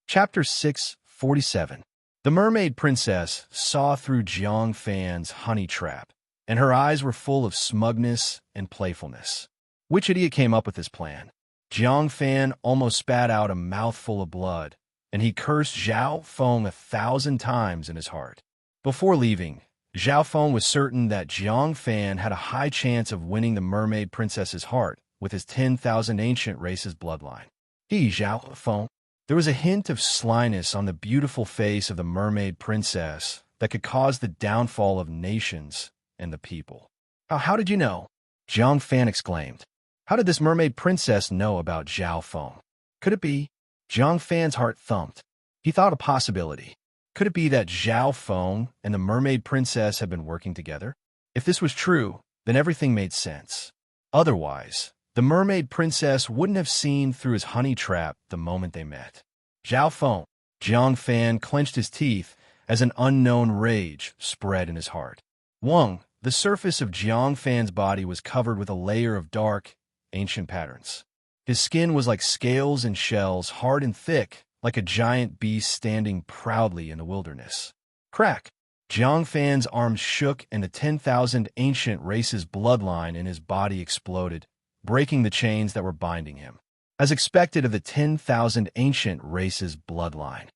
Chapter 647. The mermaid princess saw through Jiang Fan's honey trap, and her eyes were full of smugness and playfulness. Which idiot came up with this plan? Jiang Fan almost spat out a mouthful of blood, and he cursed Zhao Feng 1,000 times in his heart. Before leaving, Zhao Feng was certain that Jiang Fan had a high chance of winning the mermaid princess's heart with his 10,000 ancient races bloodline. Zhao Feng. There was a hint of slyness on the beautiful face of the mermaid princess that could cause the downfall of nations and the people. How did you know? Jiang Fan exclaimed. How did this mermaid princess know about Zhao Feng? Could it be? Jiang Fan's heart thumped. He thought a possibility. Could it be that Zhao Feng and the mermaid princess had been working together? If this was true, then everything made sense. Otherwise, the mermaid princess wouldn't have seen through his honey trap the moment they met. Zhao Feng. Jiang Fan clenched his teeth as an unknown rage spread in his heart. The surface of Jiang Fan's body was covered with a layer of dark, ancient patterns. His skin was like scales and shells, hard and thick, like a giant beast standing proudly in the wilderness. Crack! Jiang Fan's arms shook and the 10,000 ancient races bloodline in his body exploded, breaking the chains that were binding him. As expected of the 10,000 ancient races bloodline.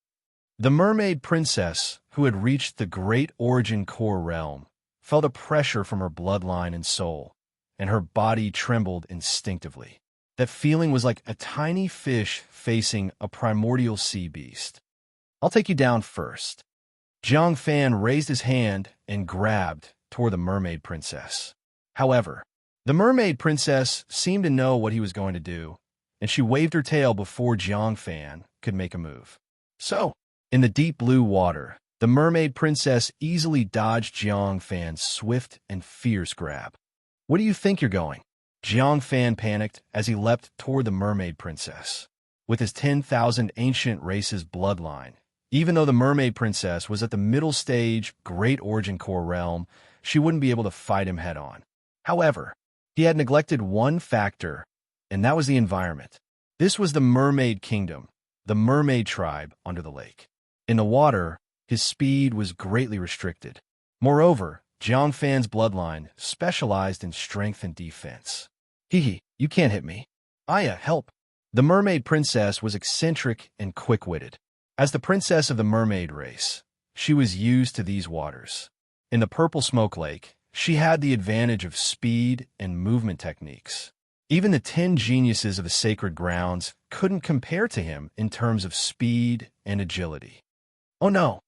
The mermaid princess, who had reached the great origin core realm, felt a pressure from her bloodline and soul, and her body trembled instinctively. That feeling was like a tiny fish facing a primordial sea beast. I'll take you down first. Jiang Fan raised his hand and grabbed toward the mermaid princess. However, the mermaid princess seemed to know what he was going to do, and she waved her tail before Jiang Fan could make a move. So, in the deep blue water, the mermaid princess easily dodged Jiang Fan's swift and fierce grab. Where do you think you're going? Jiang Fan panicked as he leapt toward the mermaid princess. With his 10,000 ancient races bloodline, even though the mermaid princess was at the middle stage great origin core realm, she wouldn't be able to fight him head-on. However, he had neglected one factor, and that was the environment. This was the mermaid kingdom, the mermaid tribe under the lake. In the water, his speed was greatly restricted. Moreover, Jiang Fan's bloodline specialized in strength and defense. You can't hit me. Aya, help. The mermaid princess was eccentric and quick-witted. As the princess of the mermaid race, she was used to these waters. In the purple smoke lake, she had the advantage of speed and movement techniques. Even the 10 geniuses of the sacred grounds couldn't compare to him in terms of speed and agility. Oh no!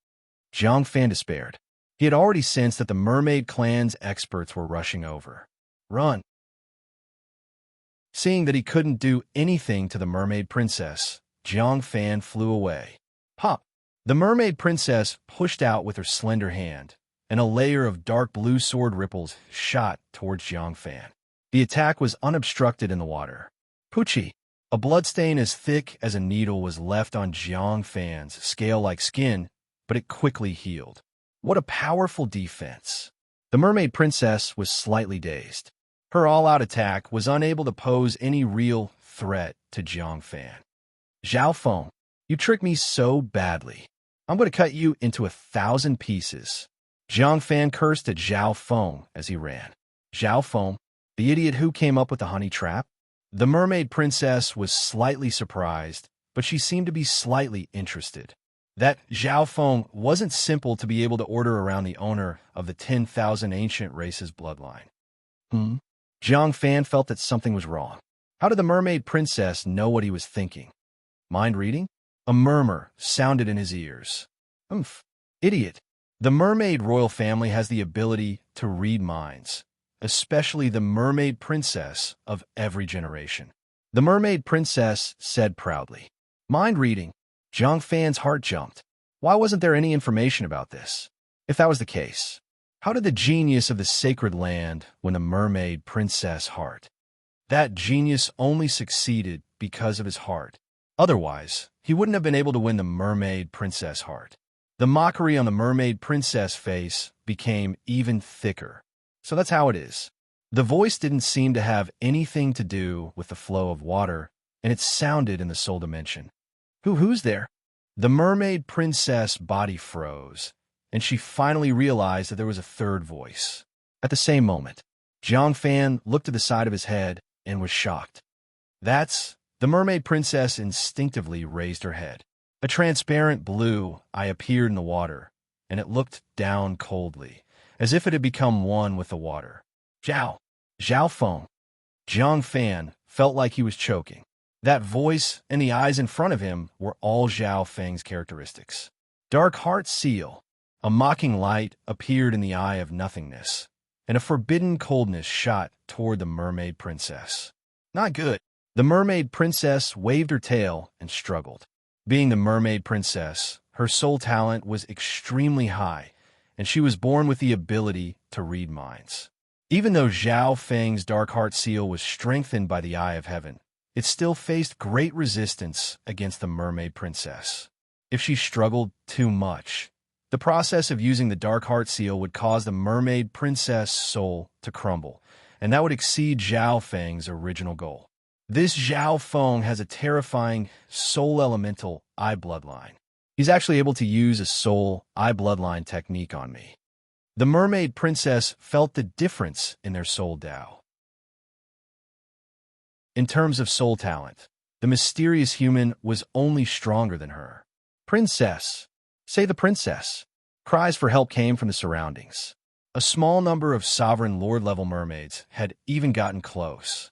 Jiang Fan despaired. He had already sensed that the mermaid clan's experts were rushing over. Run! Seeing that he couldn't do anything to the mermaid princess, Jiang Fan flew away. Pop! The mermaid princess pushed out with her slender hand, and a layer of dark blue sword ripples shot towards Jiang Fan. The attack was unobstructed in the water. Poochie! A bloodstain as thick as a needle was left on Jiang Fan's scale-like skin, but it quickly healed. What a powerful defense! The mermaid princess was slightly dazed. Her all-out attack was unable to pose any real threat to Jiang Fan. Zhao Feng, you tricked me so badly. I'm going to cut you into 1,000 pieces. Jiang Fan cursed at Zhao Feng as he ran. Zhao Feng, the idiot who came up with the honey trap? The mermaid princess was slightly surprised, but she seemed to be slightly interested. That Zhao Feng wasn't simple to be able to order around the owner of the 10,000 ancient races bloodline. Jiang Fan felt that something was wrong. How did the mermaid princess know what he was thinking? Mind reading? A murmur sounded in his ears. Idiot. The mermaid royal family has the ability to read minds, especially the mermaid princess of every generation. The mermaid princess said proudly. Mind reading. Jiang Fan's heart jumped. Why wasn't there any information about this? If that was the case, how did the genius of the sacred land win the mermaid princess heart? That genius only succeeded because of his heart. Otherwise, he wouldn't have been able to win the mermaid princess heart. The mockery on the mermaid princess face became even thicker. So that's how it is. The voice didn't seem to have anything to do with the flow of water, and it sounded in the soul dimension. Who's there? The mermaid princess body froze, and she finally realized that there was a third voice. At the same moment, Jiang Fan looked to the side of his head and was shocked. That's The mermaid princess instinctively raised her head. A transparent blue eye appeared in the water, and it looked down coldly, as if it had become one with the water. Zhao Feng. Jiang Fan felt like he was choking. That voice and the eyes in front of him were all Zhao Feng's characteristics. Dark Heart Seal. A mocking light appeared in the eye of nothingness, and a forbidden coldness shot toward the mermaid princess. Not good. The mermaid princess waved her tail and struggled. Being the mermaid princess, her soul talent was extremely high, and she was born with the ability to read minds. Even though Zhao Feng's Dark Heart Seal was strengthened by the Eye of Heaven, it still faced great resistance against the mermaid princess. If she struggled too much, the process of using the Dark Heart Seal would cause the mermaid princess' soul to crumble, and that would exceed Zhao Feng's original goal. This Zhao Feng has a terrifying soul elemental eye bloodline. He's actually able to use a soul eye bloodline technique on me. The mermaid princess felt the difference in their soul Tao. In terms of soul talent, the mysterious human was only stronger than her. Princess! Say the princess! Cries for help came from the surroundings. A small number of sovereign lord-level mermaids had even gotten close.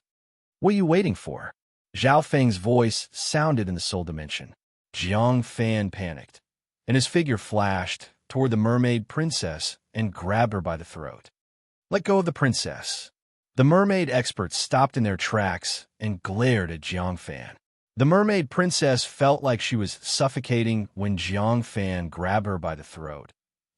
What are you waiting for? Zhao Feng's voice sounded in the soul dimension. Jiang Fan panicked, and his figure flashed toward the mermaid princess and grabbed her by the throat. Let go of the princess. The mermaid experts stopped in their tracks and glared at Jiang Fan. The mermaid princess felt like she was suffocating when Jiang Fan grabbed her by the throat,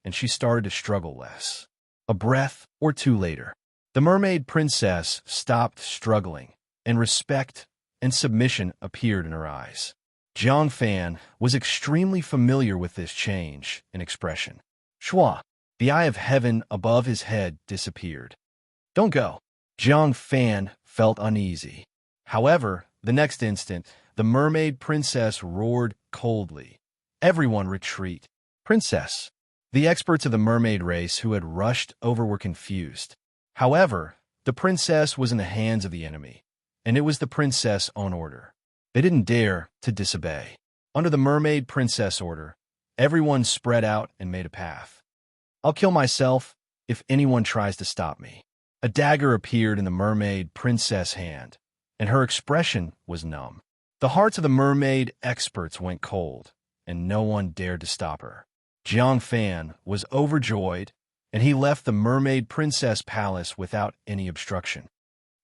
and she started to struggle less. A breath or two later, the mermaid princess stopped struggling, and respect and submission appeared in her eyes. Jiang Fan was extremely familiar with this change in expression. Shua, the eye of heaven above his head disappeared. Don't go. Jiang Fan felt uneasy. However, the next instant, the mermaid princess roared coldly. Everyone retreat. Princess. The experts of the mermaid race who had rushed over were confused. However, the princess was in the hands of the enemy, and it was the princess' own order. They didn't dare to disobey. Under the mermaid princess order, everyone spread out and made a path. I'll kill myself if anyone tries to stop me. A dagger appeared in the mermaid princess' hand, and her expression was numb. The hearts of the mermaid experts went cold, and no one dared to stop her. Jiang Fan was overjoyed, and he left the mermaid princess palace without any obstruction.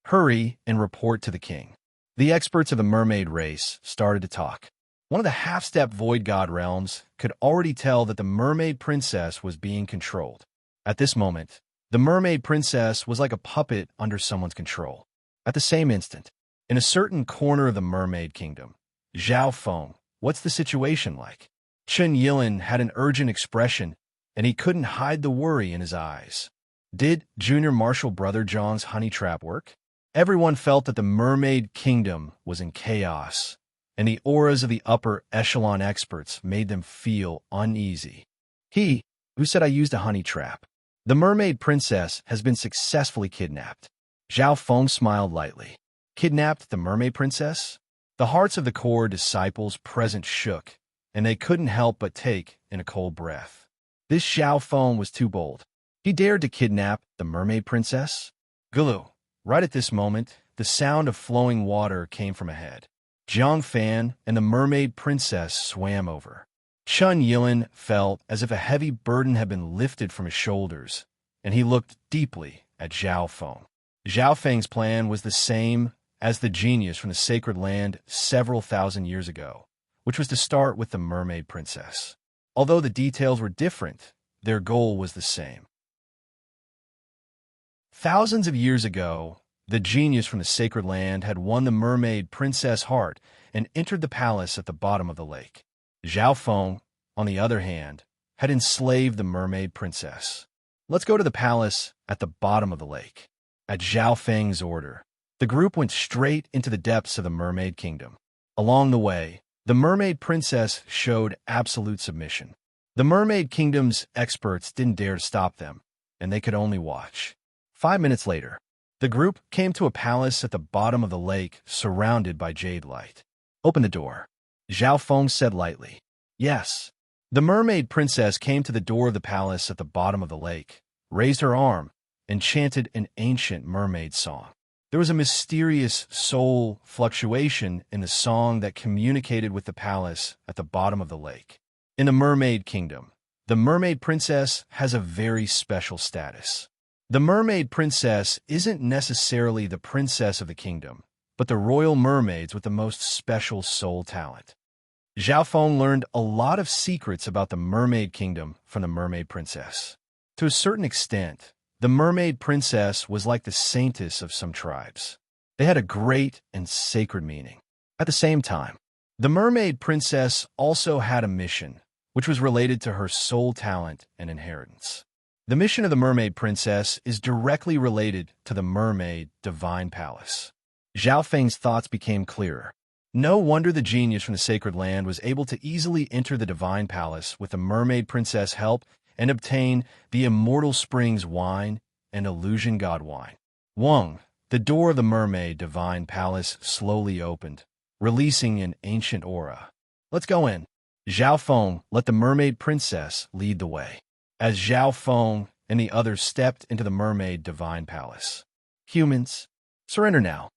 Hurry and report to the king. The experts of the mermaid race started to talk. One of the half-step void god realms could already tell that the mermaid princess was being controlled. At this moment, the mermaid princess was like a puppet under someone's control. At the same instant, in a certain corner of the mermaid kingdom, Zhao Feng, what's the situation like? Chen Yilin had an urgent expression, and he couldn't hide the worry in his eyes. Did Junior Marshal Brother Zhang's honey trap work? Everyone felt that the mermaid kingdom was in chaos, and the auras of the upper echelon experts made them feel uneasy. Who said I used a honey trap? The mermaid princess has been successfully kidnapped. Zhao Feng smiled lightly. Kidnapped the mermaid princess? The hearts of the core disciples present shook, and they couldn't help but take in a cold breath. This Zhao Feng was too bold. He dared to kidnap the mermaid princess? Gulu. Right at this moment, the sound of flowing water came from ahead. Jiang Fan and the mermaid princess swam over. Chen Yilin felt as if a heavy burden had been lifted from his shoulders, and he looked deeply at Zhao Feng. Zhao Feng's plan was the same as the genius from the sacred land several thousand years ago, which was to start with the mermaid princess. Although the details were different, their goal was the same. Thousands of years ago, the genius from the sacred land had won the mermaid princess' heart and entered the palace at the bottom of the lake. Zhao Feng, on the other hand, had enslaved the mermaid princess. Let's go to the palace at the bottom of the lake. At Zhao Feng's order, the group went straight into the depths of the mermaid kingdom. Along the way, the mermaid princess showed absolute submission. The mermaid kingdom's experts didn't dare to stop them, and they could only watch. 5 minutes later, The group came to a palace at the bottom of the lake, surrounded by jade light. "Open the door," Zhao Feng said lightly. "Yes." The mermaid princess came to the door of the palace at the bottom of the lake, raised her arm, and chanted an ancient mermaid song. There was a mysterious soul fluctuation in the song that communicated with the palace at the bottom of the lake. In the mermaid kingdom, the mermaid princess has a very special status. The mermaid princess isn't necessarily the princess of the kingdom, but the royal mermaids with the most special soul talent. Zhao Feng learned a lot of secrets about the mermaid kingdom from the mermaid princess. To a certain extent, the mermaid princess was like the saintess of some tribes. They had a great and sacred meaning. At the same time, the mermaid princess also had a mission, which was related to her soul talent and inheritance. The mission of the mermaid princess is directly related to the mermaid divine palace. Zhao Feng's thoughts became clearer. No wonder the genius from the sacred land was able to easily enter the divine palace with the mermaid princess' help and obtain the immortal springs wine and illusion god wine. Wang, the door of the mermaid divine palace slowly opened, releasing an ancient aura. "Let's go in." Zhao Feng let the mermaid princess lead the way. As Zhao Feng and the others stepped into the mermaid divine palace. "Humans, surrender now."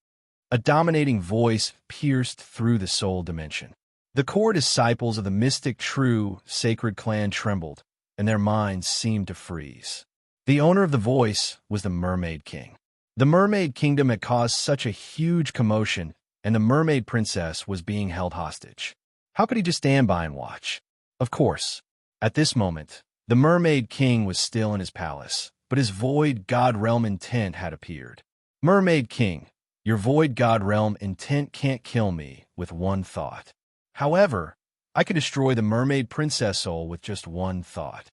A dominating voice pierced through the soul dimension. The core disciples of the mystic true sacred clan trembled, and their minds seemed to freeze. The owner of the voice was the Mermaid King. The Mermaid Kingdom had caused such a huge commotion, and the Mermaid Princess was being held hostage. How could he just stand by and watch? Of course, at this moment, the Mermaid King was still in his palace, but his void god realm intent had appeared. "Mermaid King, your void god realm intent can't kill me with one thought. However, I could destroy the mermaid princess soul with just one thought."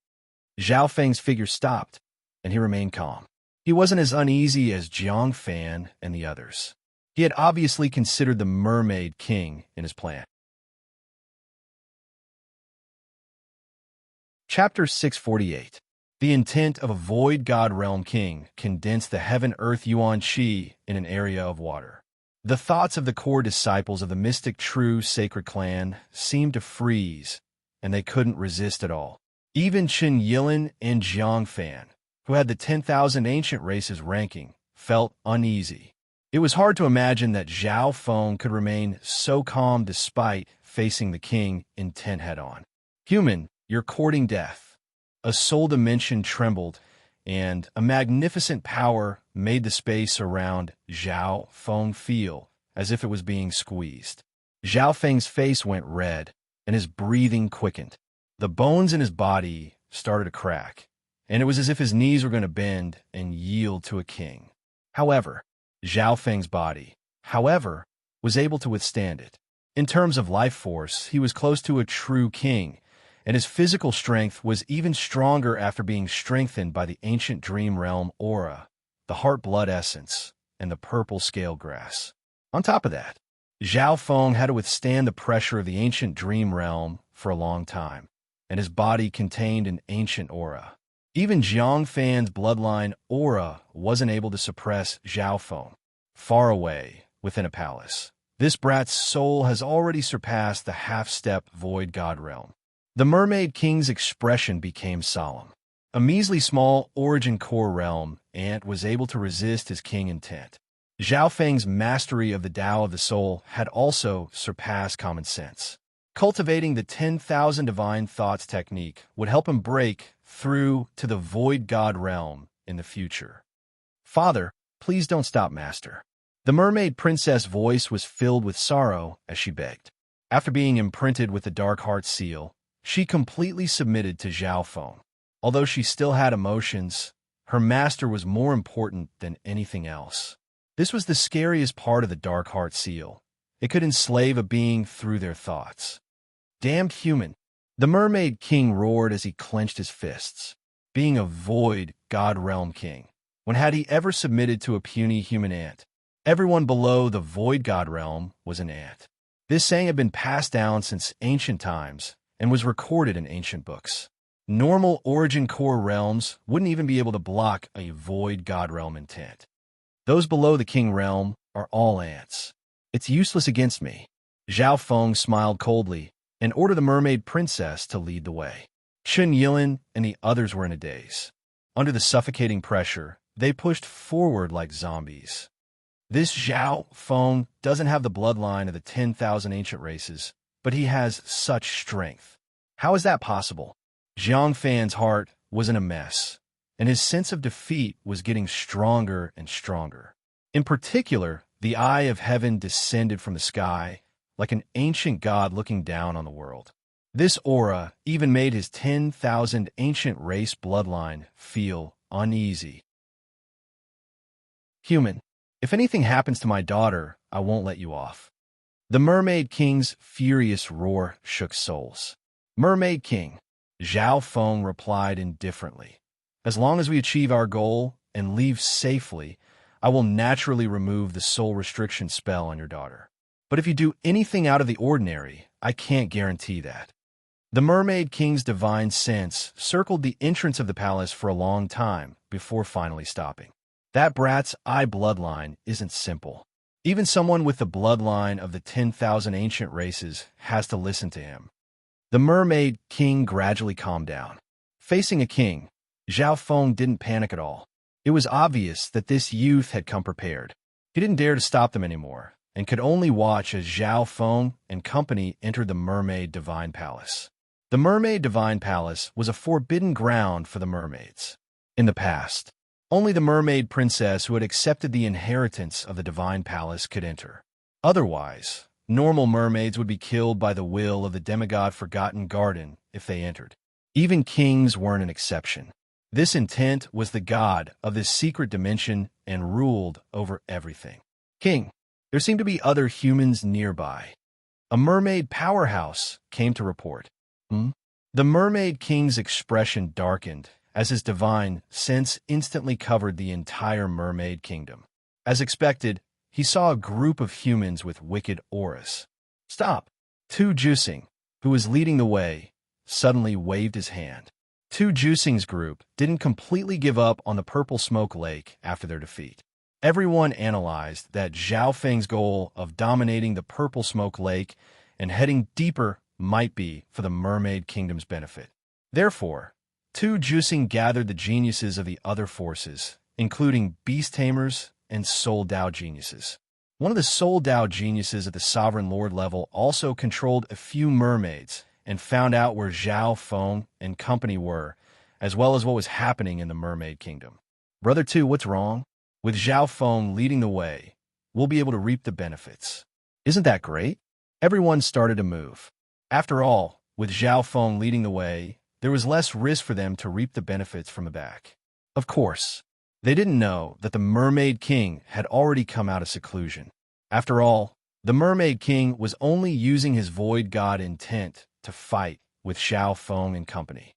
Zhao Feng's figure stopped, and he remained calm. He wasn't as uneasy as Jiang Fan and the others. He had obviously considered the Mermaid King in his plan. Chapter 648. The intent of a void god realm king condensed the heaven-earth yuan qi in an area of water. The thoughts of the core disciples of the mystic true sacred clan seemed to freeze, and they couldn't resist at all. Even Chen Yilin and Jiang Fan, who had the 10,000 ancient races ranking, felt uneasy. It was hard to imagine that Zhao Feng could remain so calm despite facing the king intent head-on. "Human, you're courting death." A soul dimension trembled, and a magnificent power made the space around Zhao Feng feel as if it was being squeezed. Zhao Feng's face went red, and his breathing quickened. The bones in his body started to crack, and it was as if his knees were going to bend and yield to a king. However, Zhao Feng's body, was able to withstand it. In terms of life force, he was close to a true king, and his physical strength was even stronger after being strengthened by the ancient dream realm aura, the heart blood essence, and the purple scale grass. On top of that, Zhao Feng had to withstand the pressure of the ancient dream realm for a long time, and his body contained an ancient aura. Even Jiang Fan's bloodline aura wasn't able to suppress Zhao Feng. Far away, within a palace, this brat's soul has already surpassed the half-step void god realm. The Mermaid King's expression became solemn. A measly small origin core realm ant was able to resist his king intent. Zhao Feng's mastery of the Tao of the soul had also surpassed common sense. Cultivating the 10,000 divine thoughts technique would help him break through to the void god realm in the future. "Father, please don't stop, Master." The mermaid princess' voice was filled with sorrow as she begged. After being imprinted with the dark heart seal, she completely submitted to Zhao Feng. Although she still had emotions, her master was more important than anything else. This was the scariest part of the dark heart seal. It could enslave a being through their thoughts. "Damned human!" The Mermaid King roared as he clenched his fists. Being a void god realm king, when had he ever submitted to a puny human ant? Everyone below the void god realm was an ant. This saying had been passed down since ancient times and was recorded in ancient books. Normal origin core realms wouldn't even be able to block a void god realm intent. Those below the king realm are all ants. It's useless against me. Zhao Feng smiled coldly and ordered the mermaid princess to lead the way. Chen Yilin and the others were in a daze. Under the suffocating pressure, they pushed forward like zombies. This Zhao Feng doesn't have the bloodline of the 10,000 ancient races, but he has such strength. How is that possible? Jiang Fan's heart was in a mess, and his sense of defeat was getting stronger and stronger. In particular, the eye of heaven descended from the sky, like an ancient god looking down on the world. This aura even made his 10,000 ancient race bloodline feel uneasy. Human, if anything happens to my daughter, I won't let you off. The Mermaid King's furious roar shook souls. Mermaid King, Zhao Feng replied indifferently. As long as we achieve our goal and leave safely, I will naturally remove the soul restriction spell on your daughter. But if you do anything out of the ordinary, I can't guarantee that. The Mermaid King's divine sense circled the entrance of the palace for a long time before finally stopping. That brat's eye bloodline isn't simple. Even someone with the bloodline of the 10,000 ancient races has to listen to him. The Mermaid King gradually calmed down. Facing a king, Zhao Feng didn't panic at all. It was obvious that this youth had come prepared. He didn't dare to stop them anymore, and could only watch as Zhao Feng and company entered the Mermaid Divine Palace. The Mermaid Divine Palace was a forbidden ground for the mermaids. In the past, only the mermaid princess who had accepted the inheritance of the Divine Palace could enter. Otherwise, normal mermaids would be killed by the will of the demigod Forgotten Garden if they entered. Even kings weren't an exception. This intent was the god of this secret dimension and ruled over everything. King, there seemed to be other humans nearby. A mermaid powerhouse came to report. The Mermaid King's expression darkened as his divine sense instantly covered the entire mermaid kingdom. As expected, he saw a group of humans with wicked auras. Stop! Tu Juicing, who was leading the way, suddenly waved his hand. Tu Juicing's group didn't completely give up on the Purple Smoke Lake after their defeat. Everyone analyzed that Zhao Feng's goal of dominating the Purple Smoke Lake and heading deeper might be for the Mermaid Kingdom's benefit. Therefore, Tu Juicing gathered the geniuses of the other forces, including beast tamers and soul Dao geniuses. One of the soul Dao geniuses at the Sovereign Lord level also controlled a few mermaids and found out where Zhao Feng and company were, as well as what was happening in the Mermaid Kingdom. Brother Tu, what's wrong? With Zhao Feng leading the way, we'll be able to reap the benefits. Isn't that great? Everyone started to move. After all, with Zhao Feng leading the way, there was less risk for them to reap the benefits from the back. Of course, they didn't know that the Mermaid King had already come out of seclusion. After all, the Mermaid King was only using his void god intent to fight with Zhao Feng and company.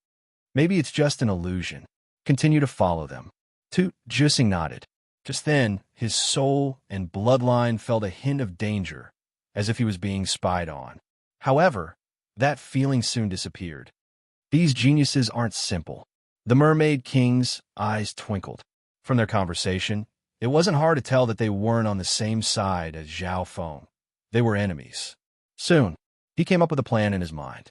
Maybe it's just an illusion. Continue to follow them. Tu Juicing nodded. Just then, his soul and bloodline felt a hint of danger, as if he was being spied on. However, that feeling soon disappeared. These geniuses aren't simple. The Mermaid King's eyes twinkled. From their conversation, it wasn't hard to tell that they weren't on the same side as Zhao Feng. They were enemies. Soon, he came up with a plan in his mind.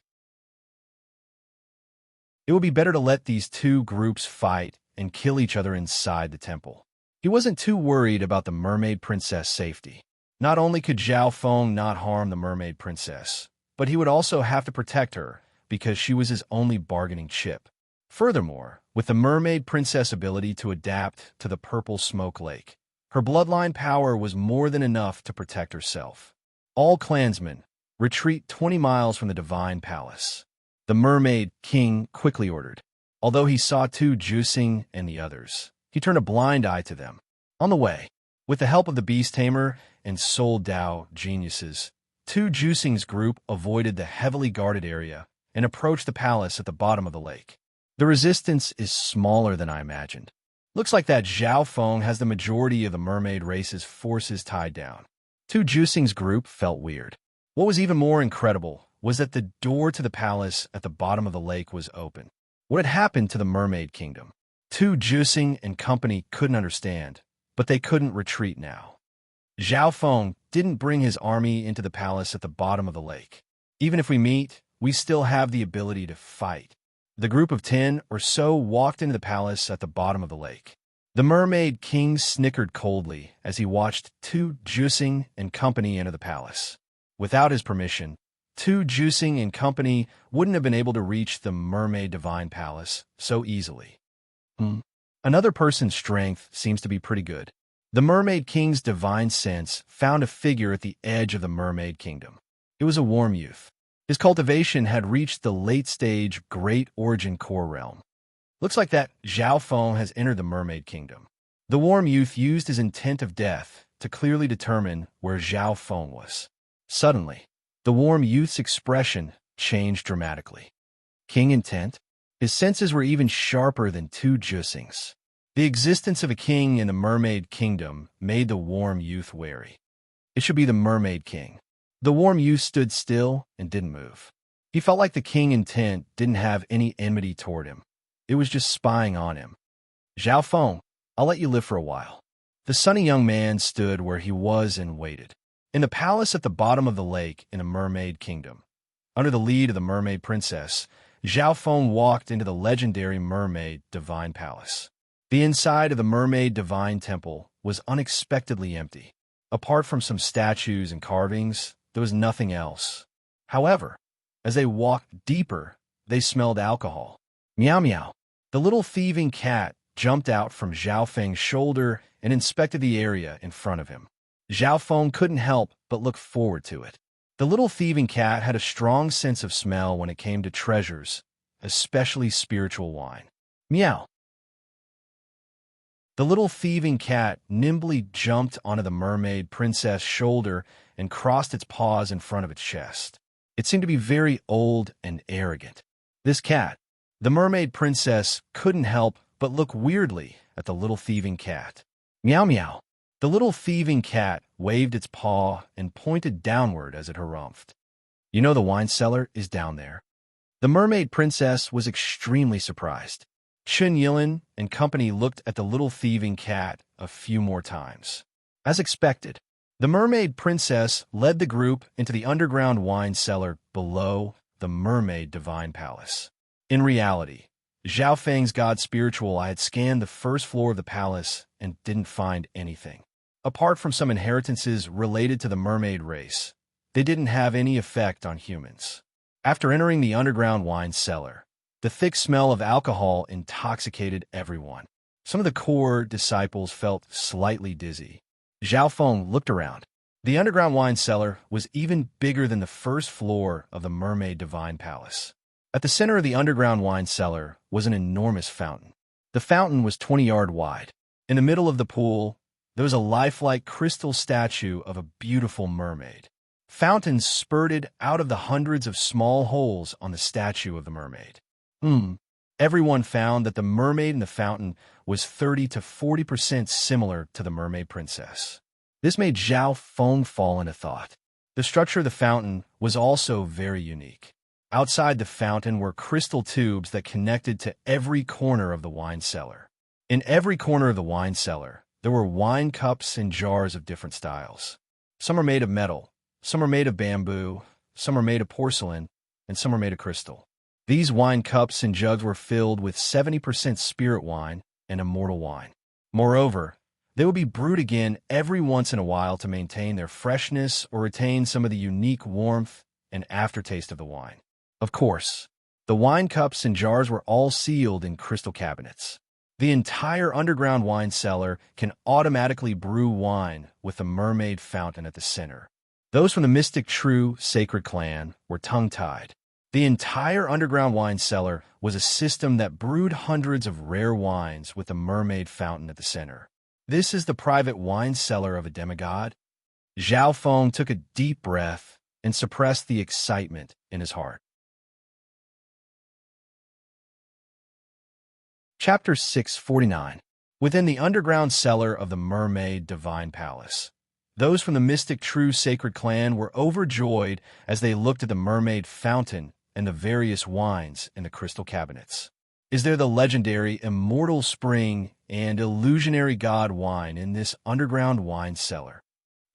It would be better to let these two groups fight and kill each other inside the temple. He wasn't too worried about the Mermaid Princess' safety. Not only could Zhao Feng not harm the Mermaid Princess, but he would also have to protect her because she was his only bargaining chip. Furthermore, with the Mermaid Princess' ability to adapt to the Purple Smoke Lake, her bloodline power was more than enough to protect herself. All clansmen, retreat 20 miles from the Divine Palace. The Mermaid King quickly ordered. Although he saw Tu Juicing and the others, he turned a blind eye to them. On the way, with the help of the Beast Tamer and Soul Dao geniuses, Tu Juicing's group avoided the heavily guarded area and approached the palace at the bottom of the lake. The resistance is smaller than I imagined. Looks like that Zhao Feng has the majority of the mermaid race's forces tied down. Tu Juicing's group felt weird. What was even more incredible was that the door to the palace at the bottom of the lake was open. What had happened to the Mermaid Kingdom? Tu Juicing and company couldn't understand, but they couldn't retreat now. Zhao Feng didn't bring his army into the palace at the bottom of the lake. Even if we meet, we still have the ability to fight. The group of 10 or so walked into the palace at the bottom of the lake. The Mermaid King snickered coldly as he watched Tu Juicing and company enter the palace. Without his permission, Tu Juicing and company wouldn't have been able to reach the Mermaid Divine Palace so easily. Another person's strength seems to be pretty good. The Mermaid King's divine sense found a figure at the edge of the Mermaid Kingdom. It was a warm youth. His cultivation had reached the late-stage Great Origin Core realm. Looks like that Zhao Feng has entered the Mermaid Kingdom. The warm youth used his intent of death to clearly determine where Zhao Feng was. Suddenly, the warm youth's expression changed dramatically. King intent? His senses were even sharper than Tu Juicing's. The existence of a king in the Mermaid Kingdom made the warm youth wary. It should be the Mermaid King. The warm youth stood still and didn't move. He felt like the king intent didn't have any enmity toward him. It was just spying on him. Zhao Feng, I'll let you live for a while. The sunny young man stood where he was and waited. In the palace at the bottom of the lake in the Mermaid Kingdom, under the lead of the Mermaid Princess, Zhao Feng walked into the legendary Mermaid Divine Palace. The inside of the Mermaid Divine Temple was unexpectedly empty. Apart from some statues and carvings, there was nothing else. However, as they walked deeper, they smelled alcohol. Meow meow. The little thieving cat jumped out from Zhao Feng's shoulder and inspected the area in front of him. Zhao Feng couldn't help but look forward to it. The little thieving cat had a strong sense of smell when it came to treasures, especially spiritual wine. Meow. The little thieving cat nimbly jumped onto the Mermaid Princess' shoulder and crossed its paws in front of its chest. It seemed to be very old and arrogant. This cat, the Mermaid Princess, couldn't help but look weirdly at the little thieving cat. Meow meow. The little thieving cat waved its paw and pointed downward as it harumphed. You know the wine cellar is down there. The Mermaid Princess was extremely surprised. Chun Yilin and company looked at the little thieving cat a few more times. As expected, the Mermaid Princess led the group into the underground wine cellar below the Mermaid Divine Palace. In reality, Zhao Feng's god spiritual eye had scanned the first floor of the palace and didn't find anything. Apart from some inheritances related to the mermaid race, they didn't have any effect on humans. After entering the underground wine cellar, the thick smell of alcohol intoxicated everyone. Some of the core disciples felt slightly dizzy. Zhao Feng looked around. The underground wine cellar was even bigger than the first floor of the Mermaid Divine Palace. At the center of the underground wine cellar was an enormous fountain. The fountain was 20 yards wide. In the middle of the pool, there was a lifelike crystal statue of a beautiful mermaid. Fountains spurted out of the hundreds of small holes on the statue of the mermaid. Everyone found that the mermaid in the fountain was 30 to 40% similar to the Mermaid Princess. This made Zhao Feng fall into thought. The structure of the fountain was also very unique. Outside the fountain were crystal tubes that connected to every corner of the wine cellar. In every corner of the wine cellar, there were wine cups and jars of different styles. Some are made of metal, some are made of bamboo, some are made of porcelain, and some are made of crystal. These wine cups and jugs were filled with 70% spirit wine and immortal wine. Moreover, they would be brewed again every once in a while to maintain their freshness or retain some of the unique warmth and aftertaste of the wine. Of course, the wine cups and jars were all sealed in crystal cabinets. The entire underground wine cellar can automatically brew wine with the mermaid fountain at the center. Those from the mystic true sacred clan were tongue-tied. The entire underground wine cellar was a system that brewed hundreds of rare wines with the mermaid fountain at the center. This is the private wine cellar of a demigod? Zhao Feng took a deep breath and suppressed the excitement in his heart. Chapter 649. Within the underground cellar of the Mermaid Divine Palace, those from the mystic true sacred clan were overjoyed as they looked at the mermaid fountain and the various wines in the crystal cabinets. Is there the legendary immortal spring and illusionary god wine in this underground wine cellar?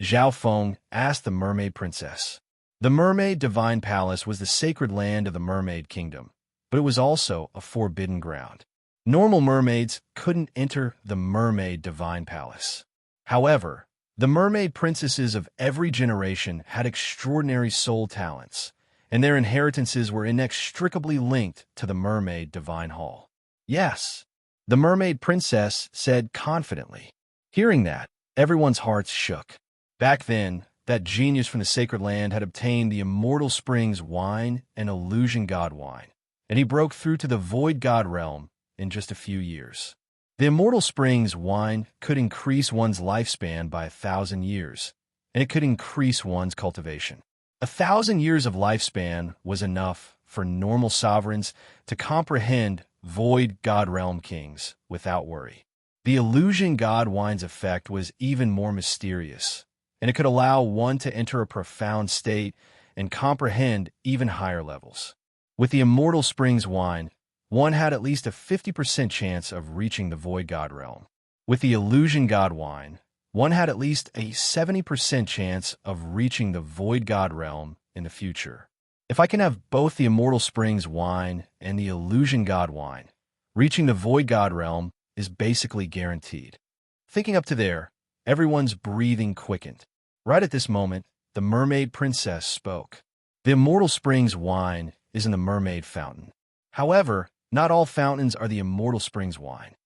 Zhao Feng asked the mermaid princess. The mermaid divine palace was the sacred land of the mermaid kingdom, but it was also a forbidden ground. Normal mermaids couldn't enter the mermaid divine palace. However, the mermaid princesses of every generation had extraordinary soul talents, and their inheritances were inextricably linked to the mermaid divine hall. Yes, the mermaid princess said confidently. Hearing that, everyone's hearts shook. Back then, that genius from the sacred land had obtained the immortal springs wine and illusion god wine, and he broke through to the void god realm in just a few years. The immortal springs wine could increase one's lifespan by 1,000 years, and it could increase one's cultivation. 1,000 years of lifespan was enough for normal sovereigns to comprehend void god realm kings without worry. The illusion god wine's effect was even more mysterious, and it could allow one to enter a profound state and comprehend even higher levels. With the immortal springs wine, one had at least a 50% chance of reaching the void god realm. With the illusion god wine, one had at least a 70% chance of reaching the void god realm in the future. If I can have both the immortal springs wine and the illusion god wine, reaching the void god realm is basically guaranteed. Thinking up to there, everyone's breathing quickened. Right at this moment, the mermaid princess spoke. The immortal springs wine is in the mermaid fountain. However, not all fountains are the immortal springs wine.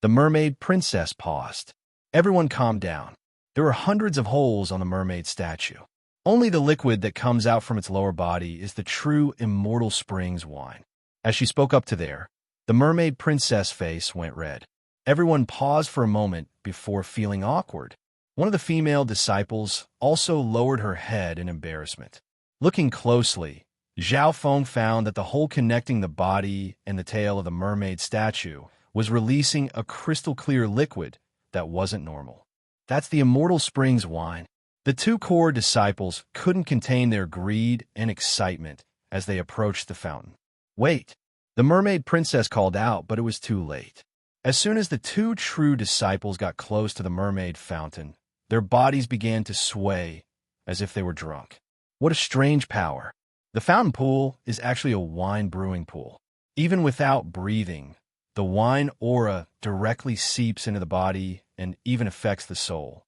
The mermaid princess paused. Everyone calmed down. There were hundreds of holes on the mermaid statue. Only the liquid that comes out from its lower body is the true immortal springs wine. As she spoke up to there, the mermaid princess face went red. Everyone paused for a moment before feeling awkward. One of the female disciples also lowered her head in embarrassment. Looking closely, Zhao Feng found that the hole connecting the body and the tail of the mermaid statue was releasing a crystal-clear liquid that wasn't normal. That's the immortal springs wine. The two core disciples couldn't contain their greed and excitement as they approached the fountain. Wait! The mermaid princess called out, but it was too late. As soon as the two true disciples got close to the mermaid fountain, their bodies began to sway as if they were drunk. What a strange power! The fountain pool is actually a wine brewing pool. Even without breathing, the wine aura directly seeps into the body and even affects the soul.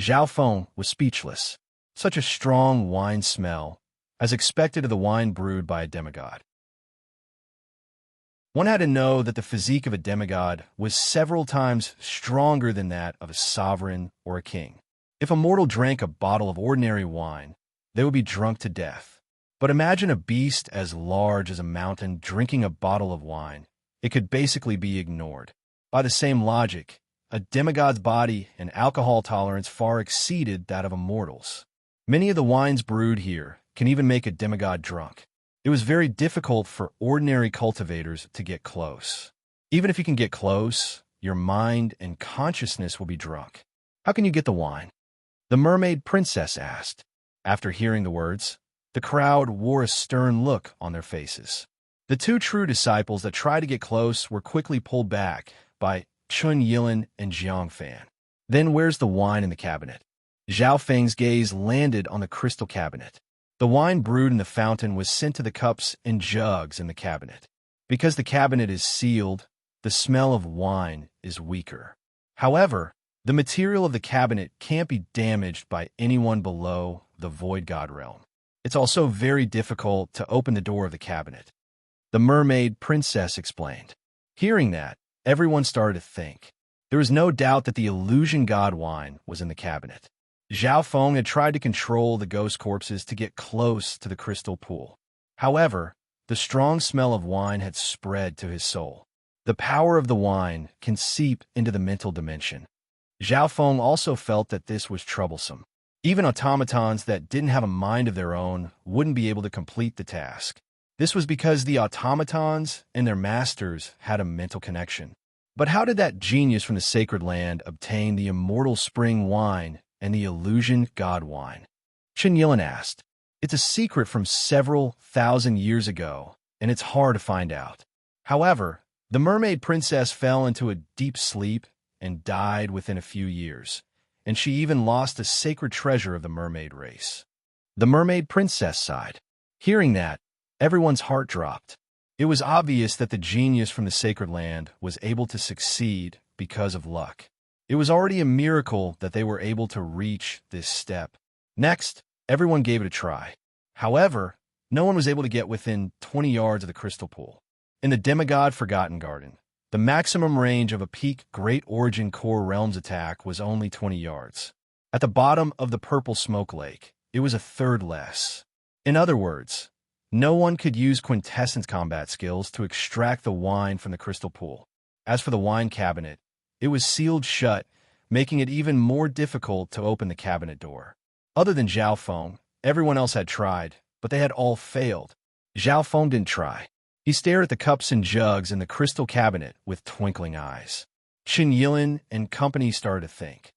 Zhao Feng was speechless. Such a strong wine smell, as expected of the wine brewed by a demigod. One had to know that the physique of a demigod was several times stronger than that of a sovereign or a king. If a mortal drank a bottle of ordinary wine, they would be drunk to death. But imagine a beast as large as a mountain drinking a bottle of wine. It could basically be ignored. By the same logic, a demigod's body and alcohol tolerance far exceeded that of a mortal's. Many of the wines brewed here can even make a demigod drunk. It was very difficult for ordinary cultivators to get close. Even if you can get close, your mind and consciousness will be drunk. How can you get the wine? The mermaid princess asked. After hearing the words, the crowd wore a stern look on their faces. The two true disciples that tried to get close were quickly pulled back by Chun Yilin and Jiang Fan. Then where's the wine in the cabinet? Zhao Feng's gaze landed on the crystal cabinet. The wine brewed in the fountain was sent to the cups and jugs in the cabinet. Because the cabinet is sealed, the smell of wine is weaker. However, the material of the cabinet can't be damaged by anyone below the void god realm. It's also very difficult to open the door of the cabinet. The mermaid princess explained. Hearing that, everyone started to think. There was no doubt that the illusion god wine was in the cabinet. Zhao Feng had tried to control the ghost corpses to get close to the crystal pool. However, the strong smell of wine had spread to his soul. The power of the wine can seep into the mental dimension. Zhao Feng also felt that this was troublesome. Even automatons that didn't have a mind of their own wouldn't be able to complete the task. This was because the automatons and their masters had a mental connection. But how did that genius from the sacred land obtain the immortal spring wine and the illusion god wine? Chen Yilin asked. It's a secret from several thousand years ago, and it's hard to find out. However, The mermaid princess fell into a deep sleep and died within a few years, and she even lost a sacred treasure of the mermaid race. The mermaid princess sighed. Hearing that, everyone's heart dropped. It was obvious that the genius from the sacred land was able to succeed because of luck. It was already a miracle that they were able to reach this step. Next, everyone gave it a try. However, no one was able to get within 20 yards of the crystal pool. In the demigod Forgotten Garden, the maximum range of a peak Great Origin Core Realms attack was only 20 yards. At the bottom of the purple smoke lake, it was a third less. In other words, no one could use quintessence combat skills to extract the wine from the crystal pool. As for the wine cabinet, it was sealed shut, making it even more difficult to open the cabinet door. Other than Zhao Feng, everyone else had tried, but they had all failed. Zhao Feng didn't try. He stared at the cups and jugs in the crystal cabinet with twinkling eyes. Qin Yilin and company started to think.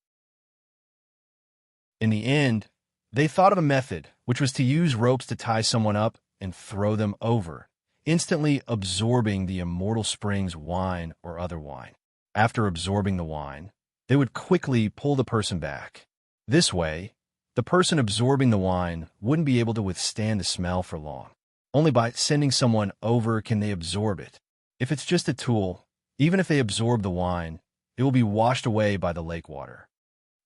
In the end, they thought of a method, which was to use ropes to tie someone up and throw them over, instantly absorbing the immortal spring's wine or other wine. After absorbing the wine, they would quickly pull the person back. This way, the person absorbing the wine wouldn't be able to withstand the smell for long. Only by sending someone over can they absorb it. If it's just a tool, even if they absorb the wine, it will be washed away by the lake water.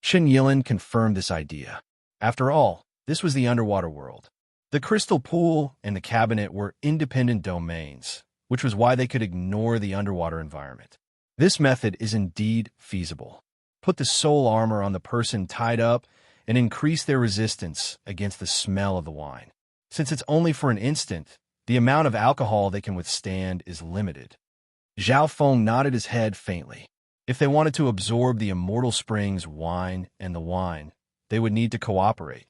Qin Yilin confirmed this idea. After all, this was the underwater world. The crystal pool and the cabinet were independent domains, which was why they could ignore the underwater environment. This method is indeed feasible. Put the soul armor on the person tied up and increase their resistance against the smell of the wine. Since it's only for an instant, the amount of alcohol they can withstand is limited. Zhao Feng nodded his head faintly. If they wanted to absorb the immortal spring's wine and the wine, they would need to cooperate.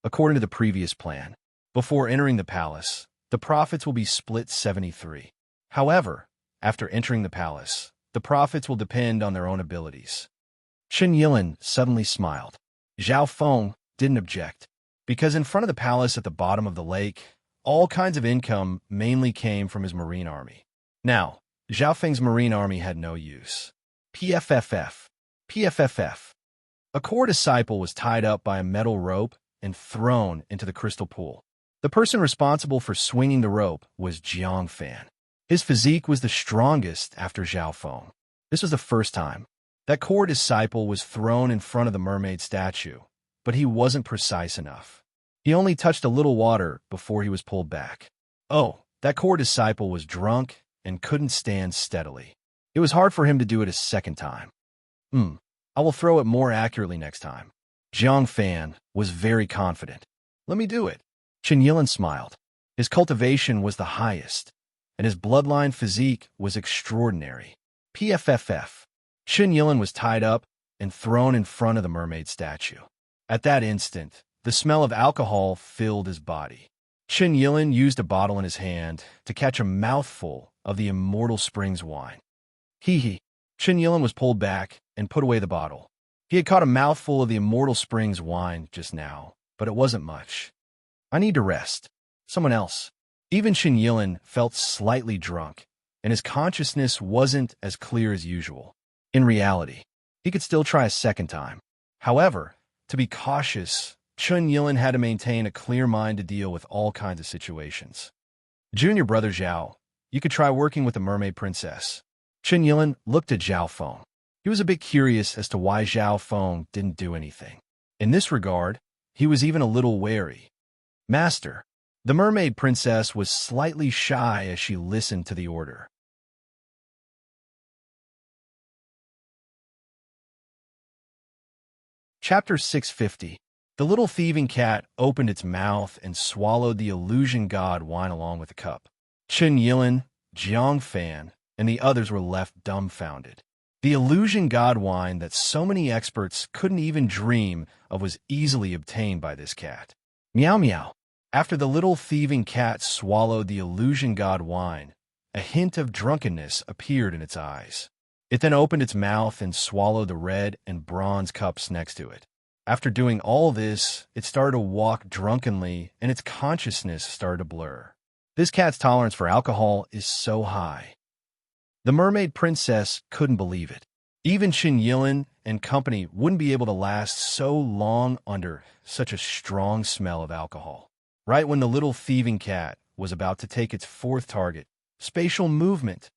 According to the previous plan, before entering the palace, the profits will be split 73. However, after entering the palace, the profits will depend on their own abilities. Qin Yilin suddenly smiled. Zhao Feng didn't object, because in front of the palace at the bottom of the lake, all kinds of income mainly came from his marine army. Now, Zhao Feng's marine army had no use. PFFF. A core disciple was tied up by a metal rope and thrown into the crystal pool. The person responsible for swinging the rope was Jiang Fan. His physique was the strongest after Zhao Feng. This was the first time that core disciple was thrown in front of the mermaid statue, but he wasn't precise enough. He only touched a little water before he was pulled back. Oh, that core disciple was drunk and couldn't stand steadily. It was hard for him to do it a second time. I will throw it more accurately next time. Jiang Fan was very confident. Let me do it. Qin Yilin smiled. His cultivation was the highest, and his bloodline physique was extraordinary. PFFF. Qin Yilin was tied up and thrown in front of the mermaid statue. At that instant, the smell of alcohol filled his body. Qin Yilin used a bottle in his hand to catch a mouthful of the immortal spring's wine. Qin Yilin was pulled back and put away the bottle. He had caught a mouthful of the immortal spring's wine just now, but it wasn't much. I need to rest. Someone else. Even Qin Yilin felt slightly drunk, and his consciousness wasn't as clear as usual. In reality, he could still try a second time. However, to be cautious, Qin Yilin had to maintain a clear mind to deal with all kinds of situations. Junior brother Zhao, you could try working with the mermaid princess. Qin Yilin looked at Zhao Feng. He was a bit curious as to why Zhao Feng didn't do anything. In this regard, he was even a little wary. Master, the mermaid princess was slightly shy as she listened to the order. Chapter 650. The little thieving cat opened its mouth and swallowed the illusion god wine along with the cup. Qin Yilin, Jiang Fan, and the others were left dumbfounded. The illusion god wine that so many experts couldn't even dream of was easily obtained by this cat. Meow meow. After the little thieving cat swallowed the illusion god wine, a hint of drunkenness appeared in its eyes. It then opened its mouth and swallowed the red and bronze cups next to it. After doing all this, it started to walk drunkenly and its consciousness started to blur. This cat's tolerance for alcohol is so high. The mermaid princess couldn't believe it. Even Chen Yilin and company wouldn't be able to last so long under such a strong smell of alcohol. Right when the little thieving cat was about to take its fourth target, spatial movement,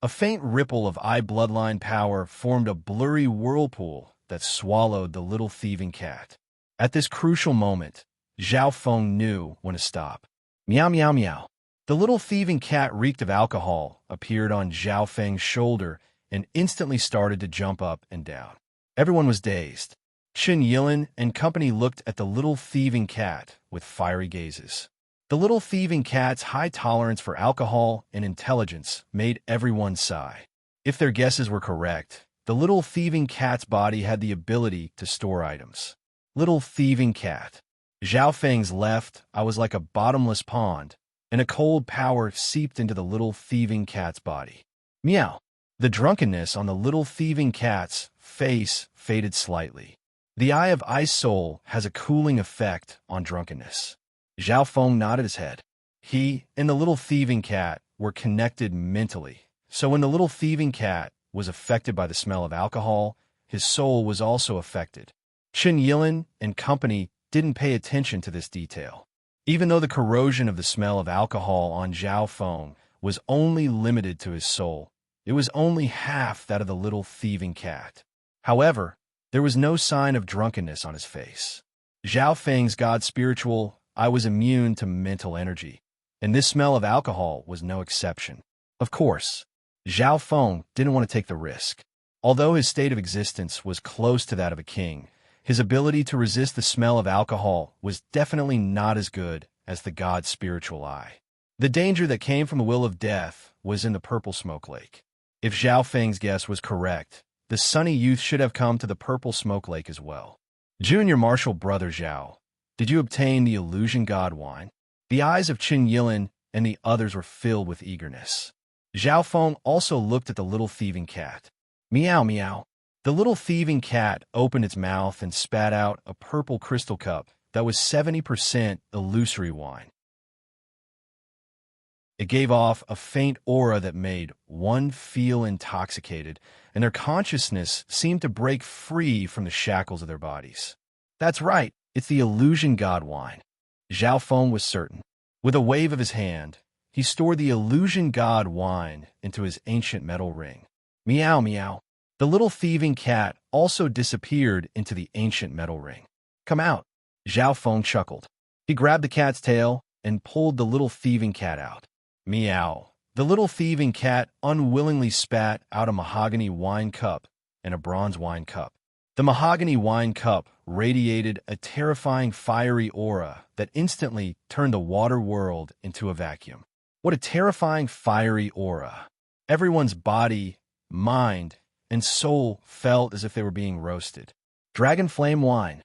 a faint ripple of eye bloodline power formed a blurry whirlpool that swallowed the little thieving cat. At this crucial moment, Zhao Feng knew when to stop. Meow meow meow. The little thieving cat reeked of alcohol, appeared on Zhao Feng's shoulder, and instantly started to jump up and down. Everyone was dazed. Chen Yilin and company looked at the little thieving cat with fiery gazes. The little thieving cat's high tolerance for alcohol and intelligence made everyone sigh. If their guesses were correct, the little thieving cat's body had the ability to store items. Little thieving cat. Zhao Feng's left, I was like a bottomless pond, and a cold power seeped into the little thieving cat's body. Meow. The drunkenness on the little thieving cat's face faded slightly. The Eye of Ice Soul has a cooling effect on drunkenness. Zhao Feng nodded his head. He and the little thieving cat were connected mentally, so when the little thieving cat was affected by the smell of alcohol, his soul was also affected. Chen Yilin and company didn't pay attention to this detail. Even though the corrosion of the smell of alcohol on Zhao Feng was only limited to his soul, it was only half that of the little thieving cat. However, there was no sign of drunkenness on his face. Zhao Feng's god spiritual, I was immune to mental energy, and this smell of alcohol was no exception. Of course, Zhao Feng didn't want to take the risk. Although his state of existence was close to that of a king, his ability to resist the smell of alcohol was definitely not as good as the god's spiritual eye. The danger that came from the will of death was in the purple smoke lake. If Zhao Feng's guess was correct, the sunny youth should have come to the purple smoke lake as well. Junior Marshal Brother Zhao, did you obtain the illusion god wine? The eyes of Chen Yilin and the others were filled with eagerness. Zhao Feng also looked at the little thieving cat. Meow meow. The little thieving cat opened its mouth and spat out a purple crystal cup that was 70% illusory wine. It gave off a faint aura that made one feel intoxicated, and their consciousness seemed to break free from the shackles of their bodies. That's right, it's the illusion god wine. Zhao Feng was certain. With a wave of his hand, he stored the illusion god wine into his ancient metal ring. Meow meow. The little thieving cat also disappeared into the ancient metal ring. Come out. Zhao Feng chuckled. He grabbed the cat's tail and pulled the little thieving cat out. Meow. The little thieving cat unwillingly spat out a mahogany wine cup and a bronze wine cup. The mahogany wine cup radiated a terrifying fiery aura that instantly turned the water world into a vacuum. What a terrifying fiery aura. Everyone's body, mind, and soul felt as if they were being roasted. Dragon flame wine.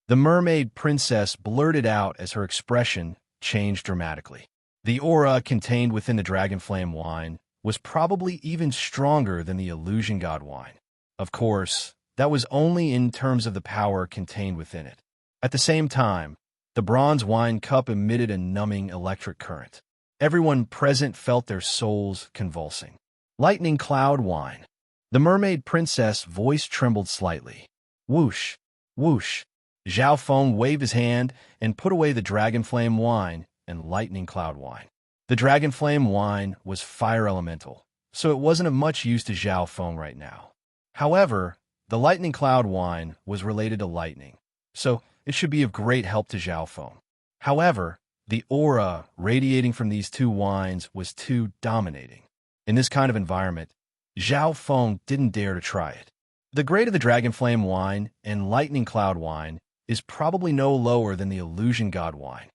The mermaid princess blurted out as her expression changed dramatically. The aura contained within the dragon flame wine was probably even stronger than the illusion god wine. Of course, that was only in terms of the power contained within it. At the same time, the bronze wine cup emitted a numbing electric current. Everyone present felt their souls convulsing. Lightning cloud wine. The mermaid princess' voice trembled slightly. Whoosh, whoosh. Zhao Feng waved his hand and put away the dragon flame wine and lightning cloud wine. The dragon flame wine was fire elemental, so it wasn't of much use to Zhao Feng right now. However, the lightning cloud wine was related to lightning, so it should be of great help to Zhao Feng. However, the aura radiating from these two wines was too dominating. In this kind of environment, Zhao Feng didn't dare to try it. The grade of the dragon flame wine and lightning cloud wine is probably no lower than the illusion god wine.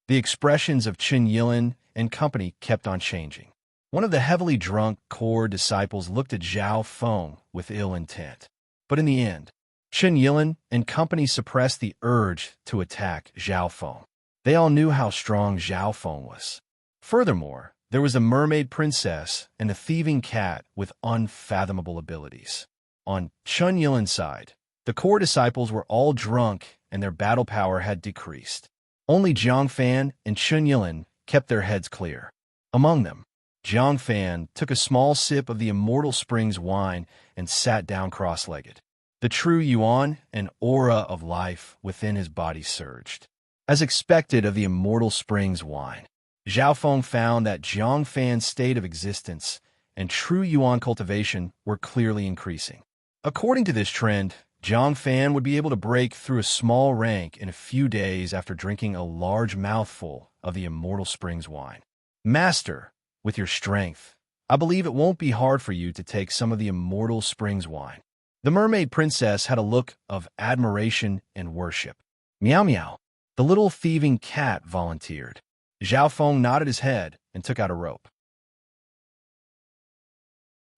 The expressions of Chen Yilin and company kept on changing. One of the heavily drunk core disciples looked at Zhao Feng with ill intent. But in the end, Chen Yilin and company suppressed the urge to attack Zhao Feng. They all knew how strong Zhao Feng was. Furthermore, there was a mermaid princess and a thieving cat with unfathomable abilities. On Chen Yilin's side, the core disciples were all drunk and their battle power had decreased. Only Jiang Fan and Chen Yilin kept their heads clear. Among them, Jiang Fan took a small sip of the Immortal Springs wine and sat down cross-legged. The true yuan and aura of life within his body surged. As expected of the Immortal Springs wine, Zhao Feng found that Jiang Fan's state of existence and true yuan cultivation were clearly increasing. According to this trend, Jiang Fan would be able to break through a small rank in a few days after drinking a large mouthful of the Immortal Springs wine. Master, with your strength, I believe it won't be hard for you to take some of the Immortal Springs wine. The mermaid princess had a look of admiration and worship. Meow meow. The little thieving cat volunteered. Zhao Feng nodded his head and took out a rope.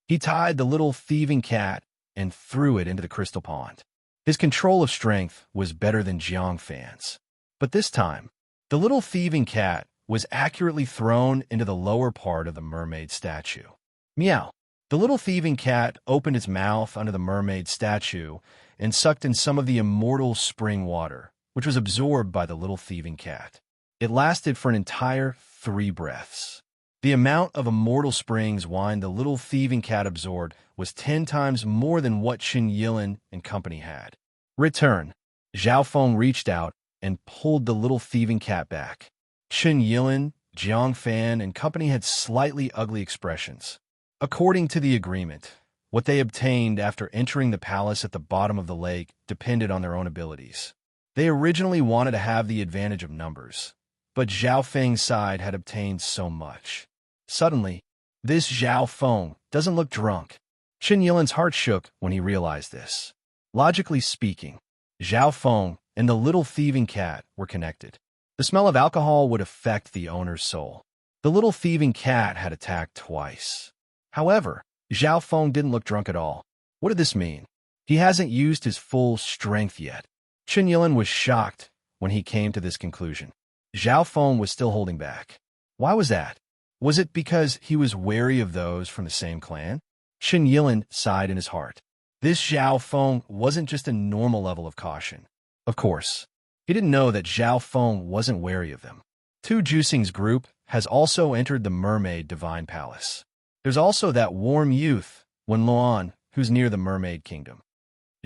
He tied the little thieving cat and threw it into the crystal pond. His control of strength was better than Jiang Fan's. But this time, the little thieving cat was accurately thrown into the lower part of the mermaid statue. Meow. The little thieving cat opened its mouth under the mermaid statue and sucked in some of the immortal spring water, which was absorbed by the little thieving cat. It lasted for an entire 3 breaths. The amount of Immortal Springs wine the little thieving cat absorbed was 10 times more than what Qin Yilin and company had. Return. Zhao Feng reached out and pulled the little thieving cat back. Qin Yilin, Jiang Fan, and company had slightly ugly expressions. According to the agreement, what they obtained after entering the palace at the bottom of the lake depended on their own abilities. They originally wanted to have the advantage of numbers, but Zhao Feng's side had obtained so much. Suddenly, this Zhao Feng doesn't look drunk. Qin Yilin's heart shook when he realized this. Logically speaking, Zhao Feng and the little thieving cat were connected. The smell of alcohol would affect the owner's soul. The little thieving cat had attacked twice. However, Zhao Feng didn't look drunk at all. What did this mean? He hasn't used his full strength yet. Qin Yilin was shocked when he came to this conclusion. Zhao Feng was still holding back. Why was that? Was it because he was wary of those from the same clan? Qin Yilin sighed in his heart. This Zhao Feng wasn't just a normal level of caution. Of course, he didn't know that Zhao Feng wasn't wary of them. Tu Juxing's group has also entered the Mermaid Divine Palace. There's also that warm youth, Wen Luan, who's near the Mermaid Kingdom.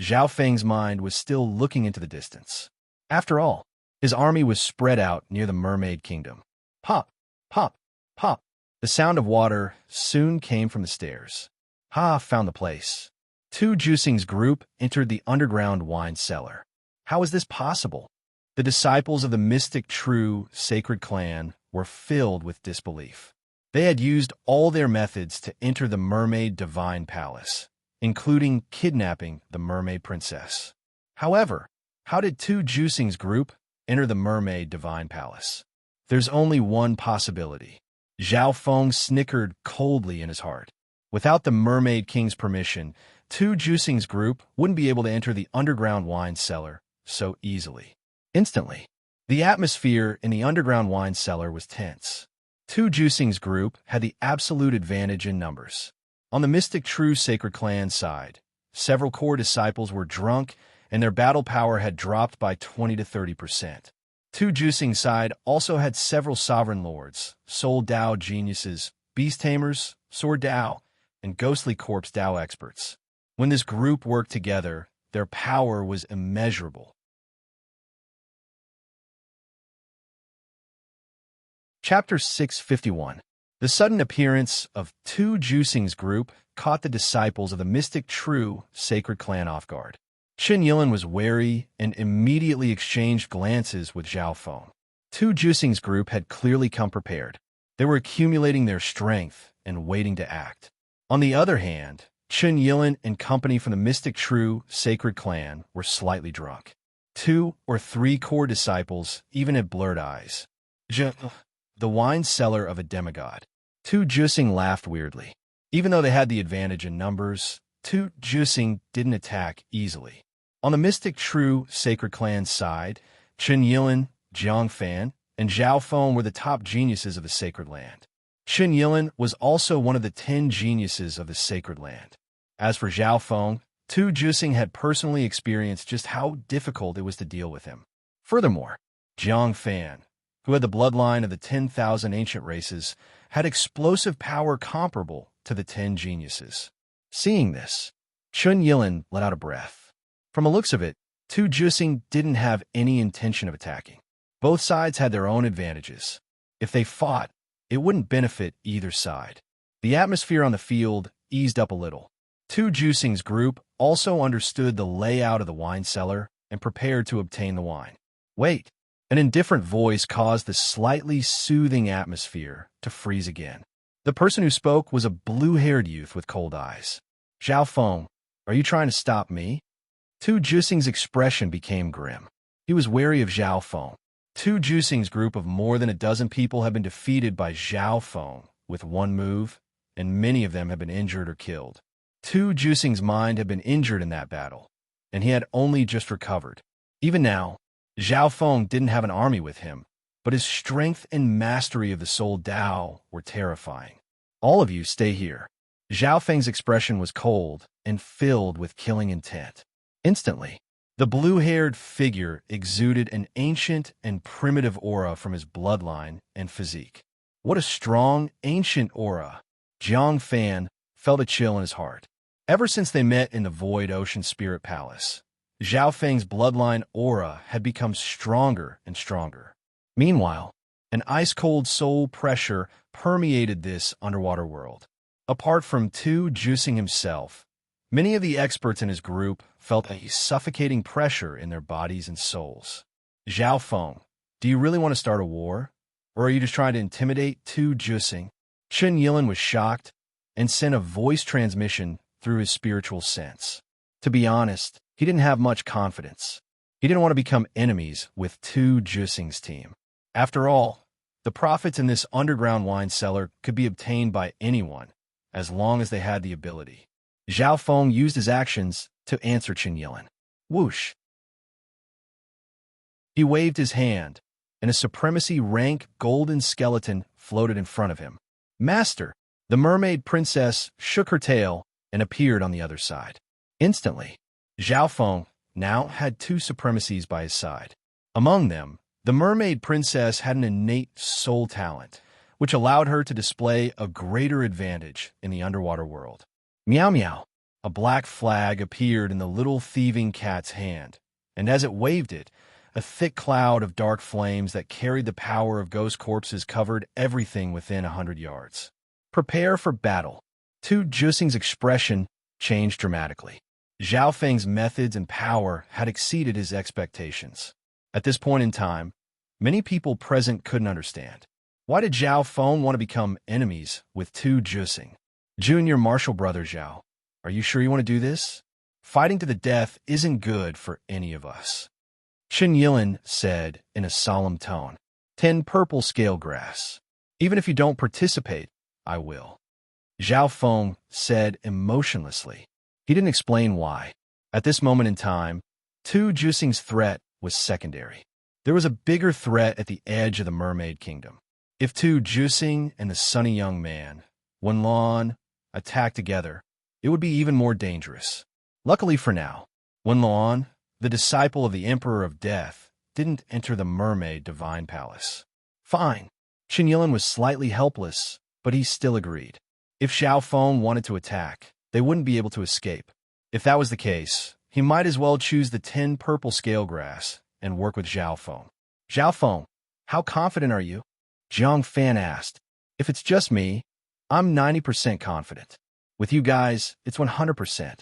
Zhao Feng's mind was still looking into the distance. After all, his army was spread out near the Mermaid Kingdom. Pop, pop, pop. The sound of water soon came from the stairs. Ha found the place. Tu Juxing's group entered the underground wine cellar. How is this possible? The disciples of the mystic true sacred clan were filled with disbelief. They had used all their methods to enter the Mermaid Divine Palace, including kidnapping the mermaid princess. However, how did Tu Juxing's group enter the Mermaid Divine Palace? There's only one possibility. Zhao Feng snickered coldly in his heart. Without the Mermaid King's permission, Tu Juxing's group wouldn't be able to enter the underground wine cellar so easily. Instantly, the atmosphere in the underground wine cellar was tense. Tu Juxing's group had the absolute advantage in numbers. On the Mystic True Sacred Clan side, several core disciples were drunk and their battle power had dropped by 20 to 30%. Tu Juxing's side also had several sovereign lords, soul Dao geniuses, beast tamers, sword Dao, and ghostly corpse Dao experts. When this group worked together, their power was immeasurable. Chapter 651. The sudden appearance of Tu Juxing's group caught the disciples of the Mystic True Sacred Clan off guard. Qin Yilin was wary and immediately exchanged glances with Zhao Feng. Tu Juxing's group had clearly come prepared. They were accumulating their strength and waiting to act. On the other hand, Qin Yilin and company from the Mystic True Sacred Clan were slightly drunk. 2 or 3 core disciples even had blurred eyes. The wine cellar of a demigod. Tu Juxing laughed weirdly. Even though they had the advantage in numbers, Tu Juxing didn't attack easily. On the Mystic True Sacred Clan side, Qin Yilin, Jiang Fan, and Zhao Feng were the top geniuses of the Sacred Land. Qin Yilin was also one of the 10 geniuses of the Sacred Land. As for Zhao Feng, Tu Juxing had personally experienced just how difficult it was to deal with him. Furthermore, Jiang Fan, who had the bloodline of the 10,000 ancient races, had explosive power comparable to the 10 geniuses. Seeing this, Chun Yilin let out a breath. From the looks of it, two Jusing didn't have any intention of attacking. Both sides had their own advantages. If they fought, it wouldn't benefit either side. The atmosphere on the field eased up a little. Two Jusing's group also understood the layout of the wine cellar and prepared to obtain the wine. Wait, an indifferent voice caused the slightly soothing atmosphere to freeze again. The person who spoke was a blue-haired youth with cold eyes. Zhao Feng, are you trying to stop me? Tu Jusing's expression became grim. He was wary of Zhao Feng. Tu Jusing's group of more than a dozen people had been defeated by Zhao Feng with one move, and many of them had been injured or killed. Tu Jusing's mind had been injured in that battle, and he had only just recovered. Even now, Zhao Feng didn't have an army with him, but his strength and mastery of the Soul Dao were terrifying. All of you stay here. Zhao Feng's expression was cold and filled with killing intent. Instantly, the blue-haired figure exuded an ancient and primitive aura from his bloodline and physique. What a strong, ancient aura! Jiang Fan felt a chill in his heart. Ever since they met in the Void Ocean Spirit Palace, Zhao Feng's bloodline aura had become stronger and stronger. Meanwhile, an ice-cold soul pressure permeated this underwater world. Apart from Tu Jusing himself, many of the experts in his group felt a suffocating pressure in their bodies and souls. Zhao Feng, do you really want to start a war? Or are you just trying to intimidate Tu Jusing? Chun Yilin was shocked and sent a voice transmission through his spiritual sense. To be honest, he didn't have much confidence. He didn't want to become enemies with Tu Jusing's team. After all, the profits in this underground wine cellar could be obtained by anyone, as long as they had the ability. Zhao Feng used his actions to answer Chun Yilin. Whoosh! He waved his hand, and a supremacy rank golden skeleton floated in front of him. Master! The mermaid princess shook her tail and appeared on the other side. Instantly, Zhao Feng now had two supremacies by his side. Among them, the mermaid princess had an innate soul talent, which allowed her to display a greater advantage in the underwater world. Meow meow! A black flag appeared in the little thieving cat's hand, and as it waved it, a thick cloud of dark flames that carried the power of ghost corpses covered everything within 100 yards. Prepare for battle. Tu Jusing's expression changed dramatically. Zhao Feng's methods and power had exceeded his expectations. At this point in time, many people present couldn't understand. Why did Zhao Feng want to become enemies with Tu Jusing? Junior martial brother Zhao, are you sure you want to do this? Fighting to the death isn't good for any of us. Chun Yilin said in a solemn tone, 10 purple scale grass. Even if you don't participate, I will. Zhao Feng said emotionlessly. He didn't explain why. At this moment in time, Tu Jusing's threat was secondary. There was a bigger threat at the edge of the Mermaid Kingdom. If Tu Jusing and the sunny young man, Wenlan, attacked together, it would be even more dangerous. Luckily for now, Wenlan, the disciple of the Emperor of Death, didn't enter the Mermaid Divine Palace. Fine. Chun Yilin was slightly helpless, but he still agreed. If Zhao Feng wanted to attack, they wouldn't be able to escape. If that was the case, he might as well choose the 10 purple scale grass and work with Zhao Feng. Zhao Feng, how confident are you? Jiang Fan asked. If it's just me, I'm 90% confident. With you guys, it's 100%.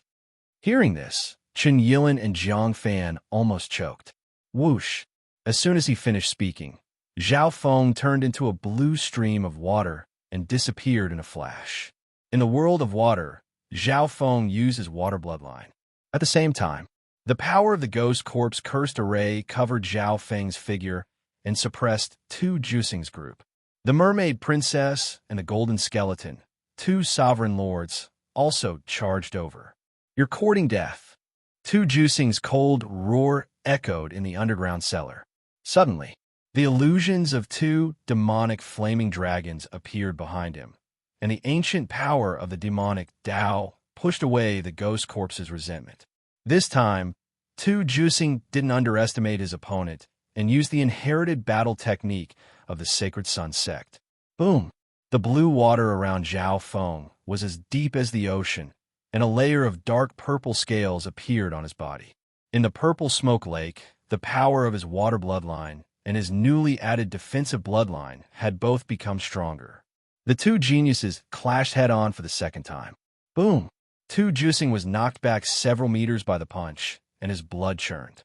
Hearing this, Chun Yilin and Jiang Fan almost choked. Whoosh! As soon as he finished speaking, Zhao Feng turned into a blue stream of water and disappeared in a flash. In the world of water, Zhao Feng used his water bloodline. At the same time, the power of the Ghost Corpse cursed array covered Zhao Feng's figure and suppressed Tu Jusing's group. The Mermaid Princess and the Golden Skeleton, two sovereign lords, also charged over. You're courting death. Tu Jusing's cold roar echoed in the underground cellar. Suddenly, the illusions of two demonic flaming dragons appeared behind him, and the ancient power of the demonic Dao pushed away the Ghost Corpse's resentment. This time, Tu Jusing didn't underestimate his opponent and used the inherited battle technique of the Sacred Sun sect. Boom! The blue water around Zhao Feng was as deep as the ocean, and a layer of dark purple scales appeared on his body. In the purple smoke lake, the power of his water bloodline and his newly added defensive bloodline had both become stronger. The two geniuses clashed head-on for the second time. Boom! Tu Juicing was knocked back several meters by the punch, and his blood churned.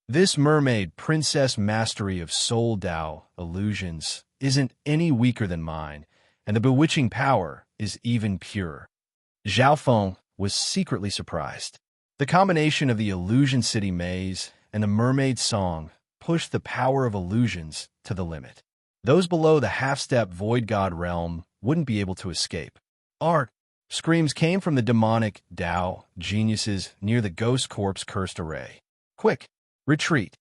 This mermaid princess mastery of soul Dao illusions isn't any weaker than mine, and the bewitching power is even purer. Zhao Feng was secretly surprised. The combination of the Illusion City maze and the mermaid song pushed the power of illusions to the limit. Those below the half-step void god realm wouldn't be able to escape. Art! Screams came from the demonic Dao geniuses near the ghost corpse cursed array. Quick! Retreat!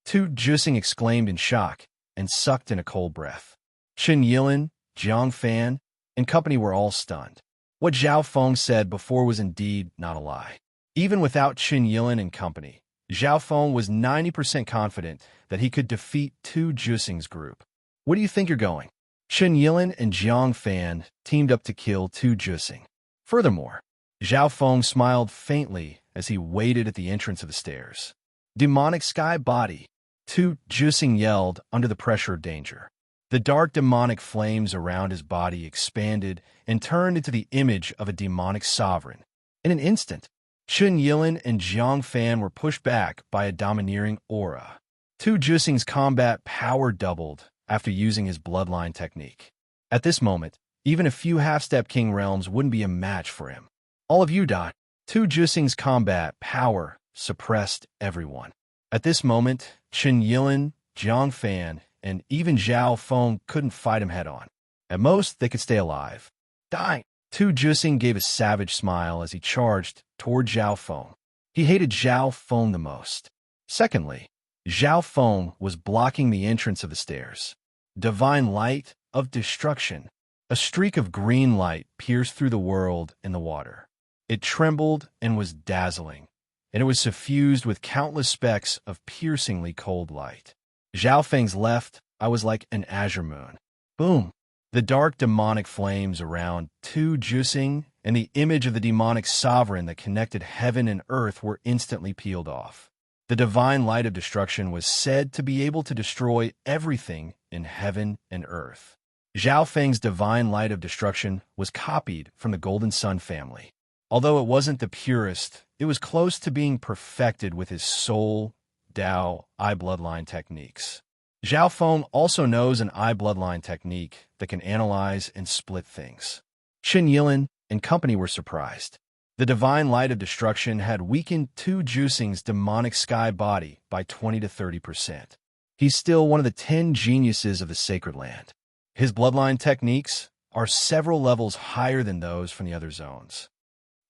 Tu Juicing exclaimed in shock and sucked in a cold breath. Chen Yilin, Jiang Fan, and company were all stunned. What Zhao Feng said before was indeed not a lie. Even without Chen Yilin and company, Zhao Feng was 90% confident that he could defeat Tu Juicing's group. Where do you think you're going? Chen Yilin and Jiang Fan teamed up to kill Tu Juicing. Furthermore, Zhao Feng smiled faintly as he waited at the entrance of the stairs. Demonic sky body, Tu Juicing yelled under the pressure of danger. The dark demonic flames around his body expanded and turned into the image of a demonic sovereign. In an instant, Chen Yilin and Jiang Fan were pushed back by a domineering aura. Tu Juicing's combat power doubled after using his bloodline technique. At this moment, even a few half-step king realms wouldn't be a match for him. All of you died. Tu Juicing's combat power suppressed everyone. At this moment, Chen Yilin, Jiang Fan, and even Zhao Feng couldn't fight him head-on. At most, they could stay alive. Die! Tu Juicing gave a savage smile as he charged toward Zhao Feng. He hated Zhao Feng the most. Secondly, Zhao Feng was blocking the entrance of the stairs. Divine light of destruction. A streak of green light pierced through the world in the water. It trembled and was dazzling, and it was suffused with countless specks of piercingly cold light. Zhao Feng's left, I was like an azure moon. Boom! The dark demonic flames around Tu Juicing and the image of the demonic sovereign that connected heaven and earth were instantly peeled off. The divine light of destruction was said to be able to destroy everything in heaven and earth. Zhao Feng's divine light of destruction was copied from the Golden Sun family. Although it wasn't the purest, it was close to being perfected with his soul, Dao, eye bloodline techniques. Zhao Feng also knows an eye bloodline technique that can analyze and split things. Chen Yilin and company were surprised. The divine light of destruction had weakened Tu Juicing's demonic sky body by 20 to 30%. He's still one of the 10 geniuses of the Sacred Land. His bloodline techniques are several levels higher than those from the other zones.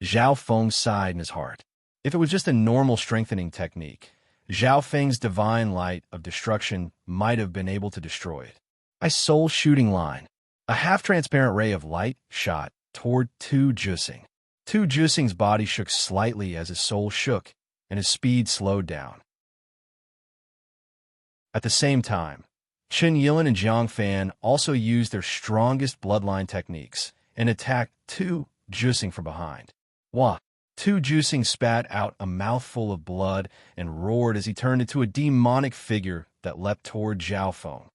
Zhao Feng sighed in his heart. If it was just a normal strengthening technique, Zhao Feng's divine light of destruction might have been able to destroy it. A soul shooting line. A half-transparent ray of light shot toward Tu Juicing. Tu Juicing's body shook slightly as his soul shook, and his speed slowed down. At the same time, Chen Yilin and Jiang Fan also used their strongest bloodline techniques and attacked Tu Juicing from behind. Wah! Tu Juicing spat out a mouthful of blood and roared as he turned into a demonic figure that leapt toward Zhao Feng.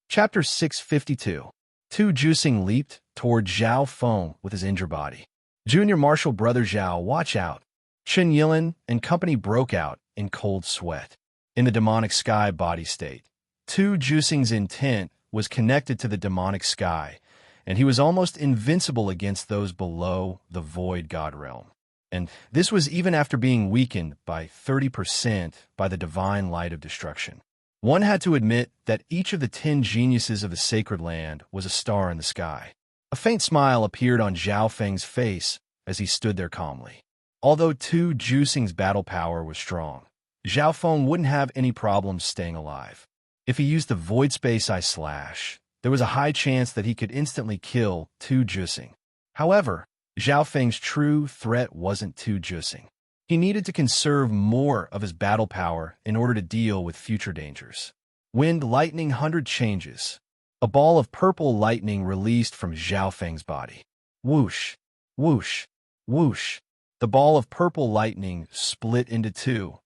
Chapter 652. Tu Juicing leaped toward Zhao Feng with his injured body. Junior Marshal Brother Zhao, watch out! Chen Yilin and company broke out in cold sweat. In the demonic sky body state, Tu Juicing's intent was connected to the demonic sky, and he was almost invincible against those below the void god realm. And this was even after being weakened by 30% by the divine light of destruction. One had to admit that each of the 10 geniuses of the Sacred Land was a star in the sky. A faint smile appeared on Zhao Feng's face as he stood there calmly. Although Tu Juicing's battle power was strong, Zhao Feng wouldn't have any problems staying alive. If he used the Void Space Eye Slash, there was a high chance that he could instantly kill Tu Juicing. However, Zhao Feng's true threat wasn't Tu Juicing. He needed to conserve more of his battle power in order to deal with future dangers. Wind lightning 100 changes. A ball of purple lightning released from Zhao Feng's body. Whoosh, whoosh, whoosh. The ball of purple lightning split into 2,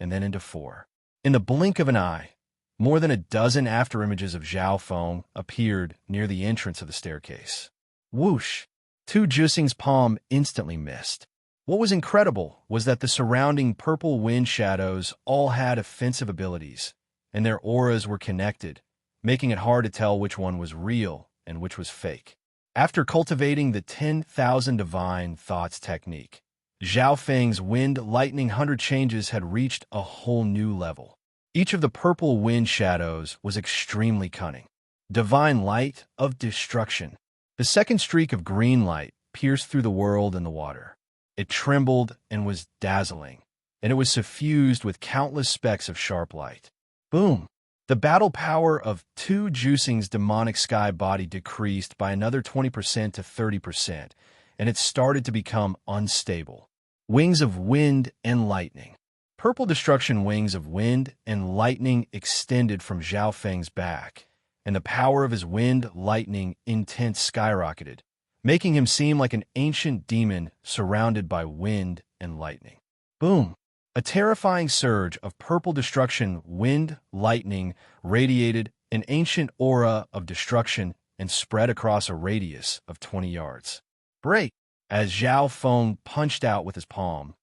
and then into 4. In the blink of an eye, more than a dozen afterimages of Zhao Feng appeared near the entrance of the staircase. Whoosh! Tu Jusing's palm instantly missed. What was incredible was that the surrounding purple wind shadows all had offensive abilities, and their auras were connected, making it hard to tell which one was real and which was fake. After cultivating the 10,000 divine thoughts technique, Zhao Feng's wind lightning 100 changes had reached a whole new level. Each of the purple wind shadows was extremely cunning. Divine light of destruction. The second streak of green light pierced through the world and the water. It trembled and was dazzling, and it was suffused with countless specks of sharp light. Boom! The battle power of Tu Jusing's demonic sky body decreased by another 20% to 30%, and it started to become unstable. Wings of wind and lightning. Purple destruction wings of wind and lightning extended from Zhao Feng's back, and the power of his wind lightning intense skyrocketed, making him seem like an ancient demon surrounded by wind and lightning. Boom! A terrifying surge of purple destruction wind lightning radiated an ancient aura of destruction and spread across a radius of 20 yards. Break! As Zhao Feng punched out with his palm,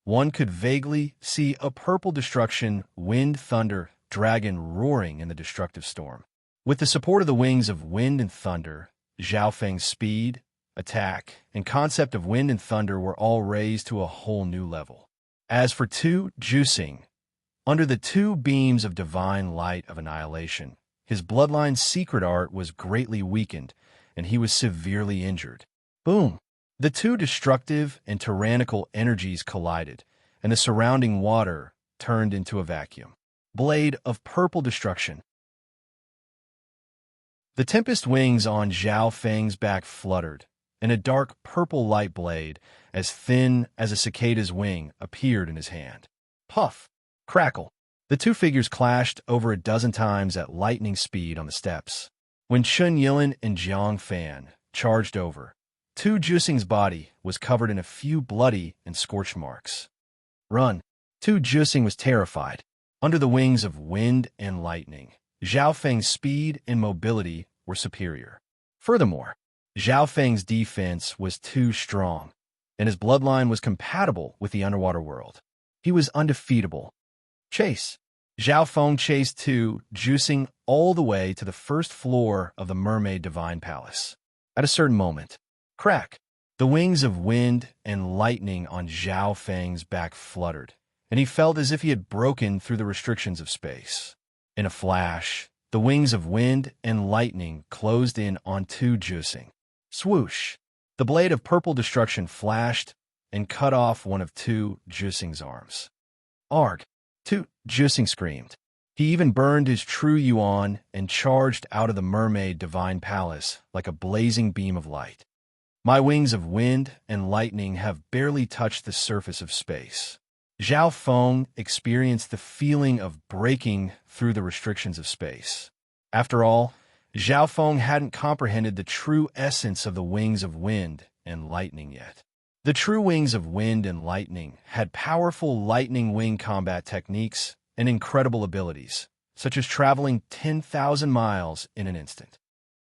one could vaguely see a purple destruction wind thunder dragon roaring in the destructive storm. With the support of the wings of wind and thunder, Zhao Feng's speed, attack, and concept of wind and thunder were all raised to a whole new level. As for Tu Jusing, under the 2 beams of divine light of annihilation, his bloodline's secret art was greatly weakened, and he was severely injured. Boom! The 2 destructive and tyrannical energies collided, and the surrounding water turned into a vacuum. Blade of purple destruction. The tempest wings on Zhao Feng's back fluttered, and a dark purple light blade, as thin as a cicada's wing, appeared in his hand. Puff! Crackle! The 2 figures clashed over a dozen times at lightning speed on the steps. When Chun Yilin and Jiang Fan charged over, Tu Jusing's body was covered in a few bloody and scorched marks. Run! Tu Jusing was terrified. Under the wings of wind and lightning, Zhao Feng's speed and mobility were superior. Furthermore, Zhao Feng's defense was too strong, and his bloodline was compatible with the underwater world. He was undefeatable. Chase! Zhao Feng chased Tu Jusing all the way to the first floor of the Mermaid Divine Palace. At a certain moment, crack! The wings of wind and lightning on Zhao Feng's back fluttered, and he felt as if he had broken through the restrictions of space. In a flash, the wings of wind and lightning closed in on Tu Jusing. Swoosh! The blade of purple destruction flashed and cut off one of Tu Jusing's arms. Arg! Tu Jusing screamed. He even burned his true yuan and charged out of the Mermaid Divine Palace like a blazing beam of light. My wings of wind and lightning have barely touched the surface of space. Zhao Feng experienced the feeling of breaking through the restrictions of space. After all, Zhao Feng hadn't comprehended the true essence of the wings of wind and lightning yet. The true wings of wind and lightning had powerful lightning wing combat techniques and incredible abilities, such as traveling 10,000 miles in an instant.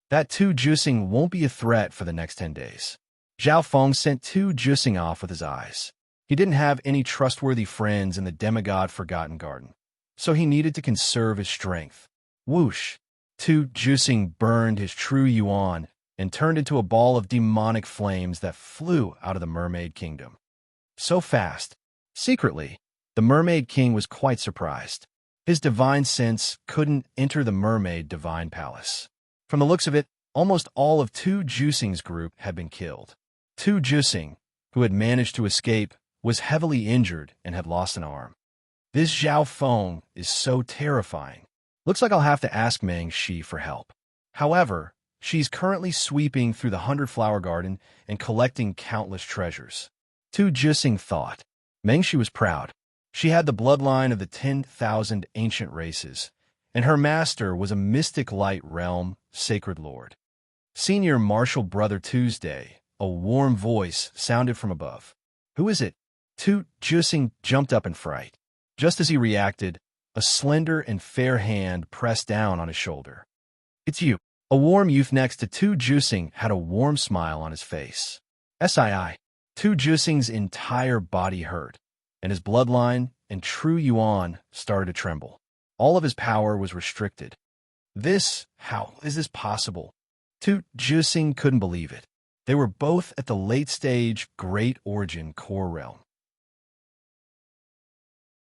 That Tu Jusing won't be a threat for the next 10 days. Zhao Feng sent Tu Jusing off with his eyes. He didn't have any trustworthy friends in the demigod Forgotten Garden, so he needed to conserve his strength. Whoosh! Tu Jusing burned his true yuan and turned into a ball of demonic flames that flew out of the Mermaid Kingdom. So fast. Secretly, the Mermaid King was quite surprised. His divine sense couldn't enter the Mermaid Divine Palace. From the looks of it, almost all of Tu Jusing's group had been killed. Tu Jusing, who had managed to escape, was heavily injured and had lost an arm. This Zhao Feng is so terrifying. Looks like I'll have to ask Meng Shi for help. However, she's currently sweeping through the 100-flower garden and collecting countless treasures. Tu Jusing thought. Mengshi was proud. She had the bloodline of the 10,000 ancient races, and her master was a mystic light realm sacred lord. Senior Marshal Brother Tuesday, a warm voice sounded from above. "Who is it?" Tu Jusing jumped up in fright. Just as he reacted, a slender and fair hand pressed down on his shoulder. "It's you." A warm youth next to Tu Jusing had a warm smile on his face. "Sii." Tu Jusing's entire body hurt, and his bloodline and true yuan started to tremble. All of his power was restricted. How is this possible? Tu Jusing couldn't believe it. They were both at the late-stage Great Origin core realm.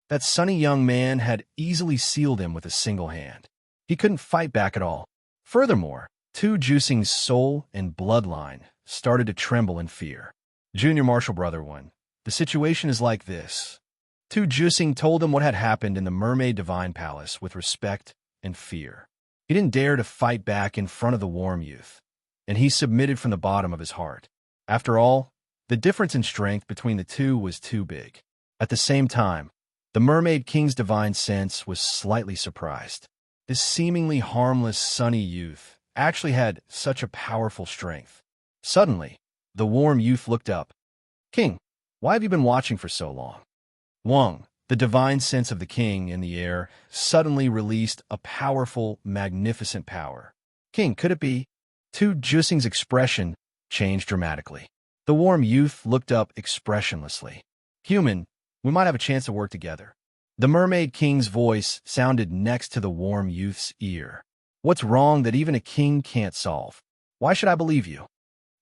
That sunny young man had easily sealed him with a single hand. He couldn't fight back at all. Furthermore, Tu Jusing's soul and bloodline started to tremble in fear. "Junior Marshal Brother 1, the situation is like this." Tu Jusing told him what had happened in the Mermaid Divine Palace with respect and fear. He didn't dare to fight back in front of the warm youth, and he submitted from the bottom of his heart. After all, the difference in strength between the two was too big. At the same time, the Mermaid King's divine sense was slightly surprised. This seemingly harmless, sunny youth actually had such a powerful strength. Suddenly, the warm youth looked up. "King, why have you been watching for so long?" Wang, the divine sense of the king in the air, suddenly released a powerful, magnificent power. "King, could it be?" Tu Jusing's expression changed dramatically. The warm youth looked up expressionlessly. "Human, we might have a chance to work together." The Mermaid King's voice sounded next to the warm youth's ear. "What's wrong that even a king can't solve? Why should I believe you?"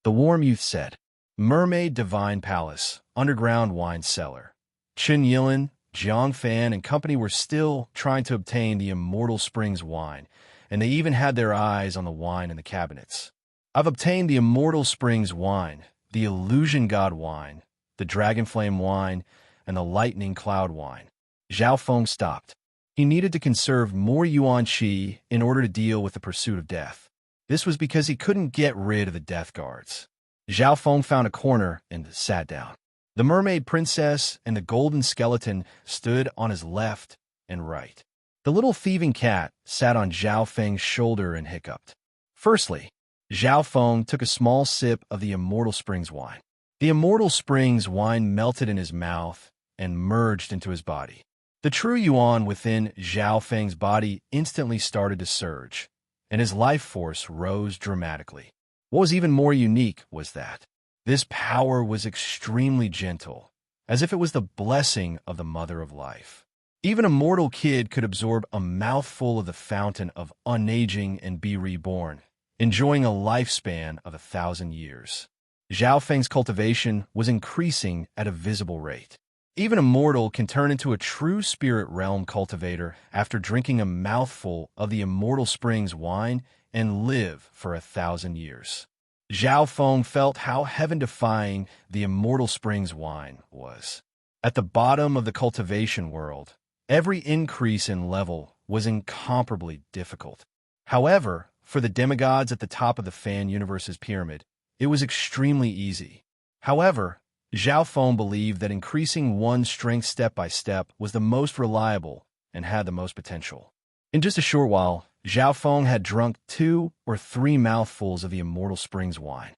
The warm youth said. Mermaid Divine Palace, underground wine cellar. Chen Yilin, Jiang Fan, and company were still trying to obtain the Immortal Springs wine, and they even had their eyes on the wine in the cabinets. "I've obtained the Immortal Springs wine, the Illusion God wine, the Dragon Flame wine, and the Lightning Cloud wine." Zhao Feng stopped. He needed to conserve more yuan qi in order to deal with the pursuit of death. This was because he couldn't get rid of the death guards. Zhao Feng found a corner and sat down. The mermaid princess and the golden skeleton stood on his left and right. The little thieving cat sat on Zhao Feng's shoulder and hiccuped. Firstly, Zhao Feng took a small sip of the Immortal Springs wine. The Immortal Springs wine melted in his mouth and merged into his body. The true yuan within Zhao Feng's body instantly started to surge, and his life force rose dramatically. What was even more unique was that this power was extremely gentle, as if it was the blessing of the Mother of Life. Even a mortal kid could absorb a mouthful of the fountain of unaging and be reborn, enjoying a lifespan of 1,000 years. Zhao Feng's cultivation was increasing at a visible rate. Even a mortal can turn into a true spirit realm cultivator after drinking a mouthful of the Immortal Springs wine and live for 1,000 years. Zhao Feng felt how heaven-defying the Immortal Springs wine was. At the bottom of the cultivation world, every increase in level was incomparably difficult. However, for the demigods at the top of the Fan Universe's pyramid, it was extremely easy. However, Zhao Feng believed that increasing one's strength step by step was the most reliable and had the most potential. In just a short while, Zhao Feng had drunk 2 or 3 mouthfuls of the Immortal Springs wine.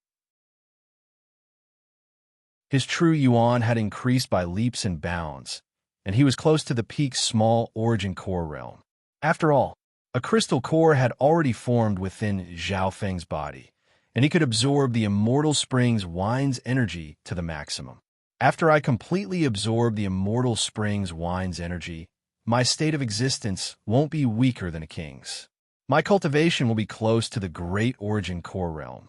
His true yuan had increased by leaps and bounds, and he was close to the peak small origin core realm. After all, a crystal core had already formed within Zhao Feng's body, and he could absorb the Immortal Springs wine's energy to the maximum. After I completely absorb the Immortal Springs wine's energy, my state of existence won't be weaker than a king's. My cultivation will be close to the Great Origin core realm.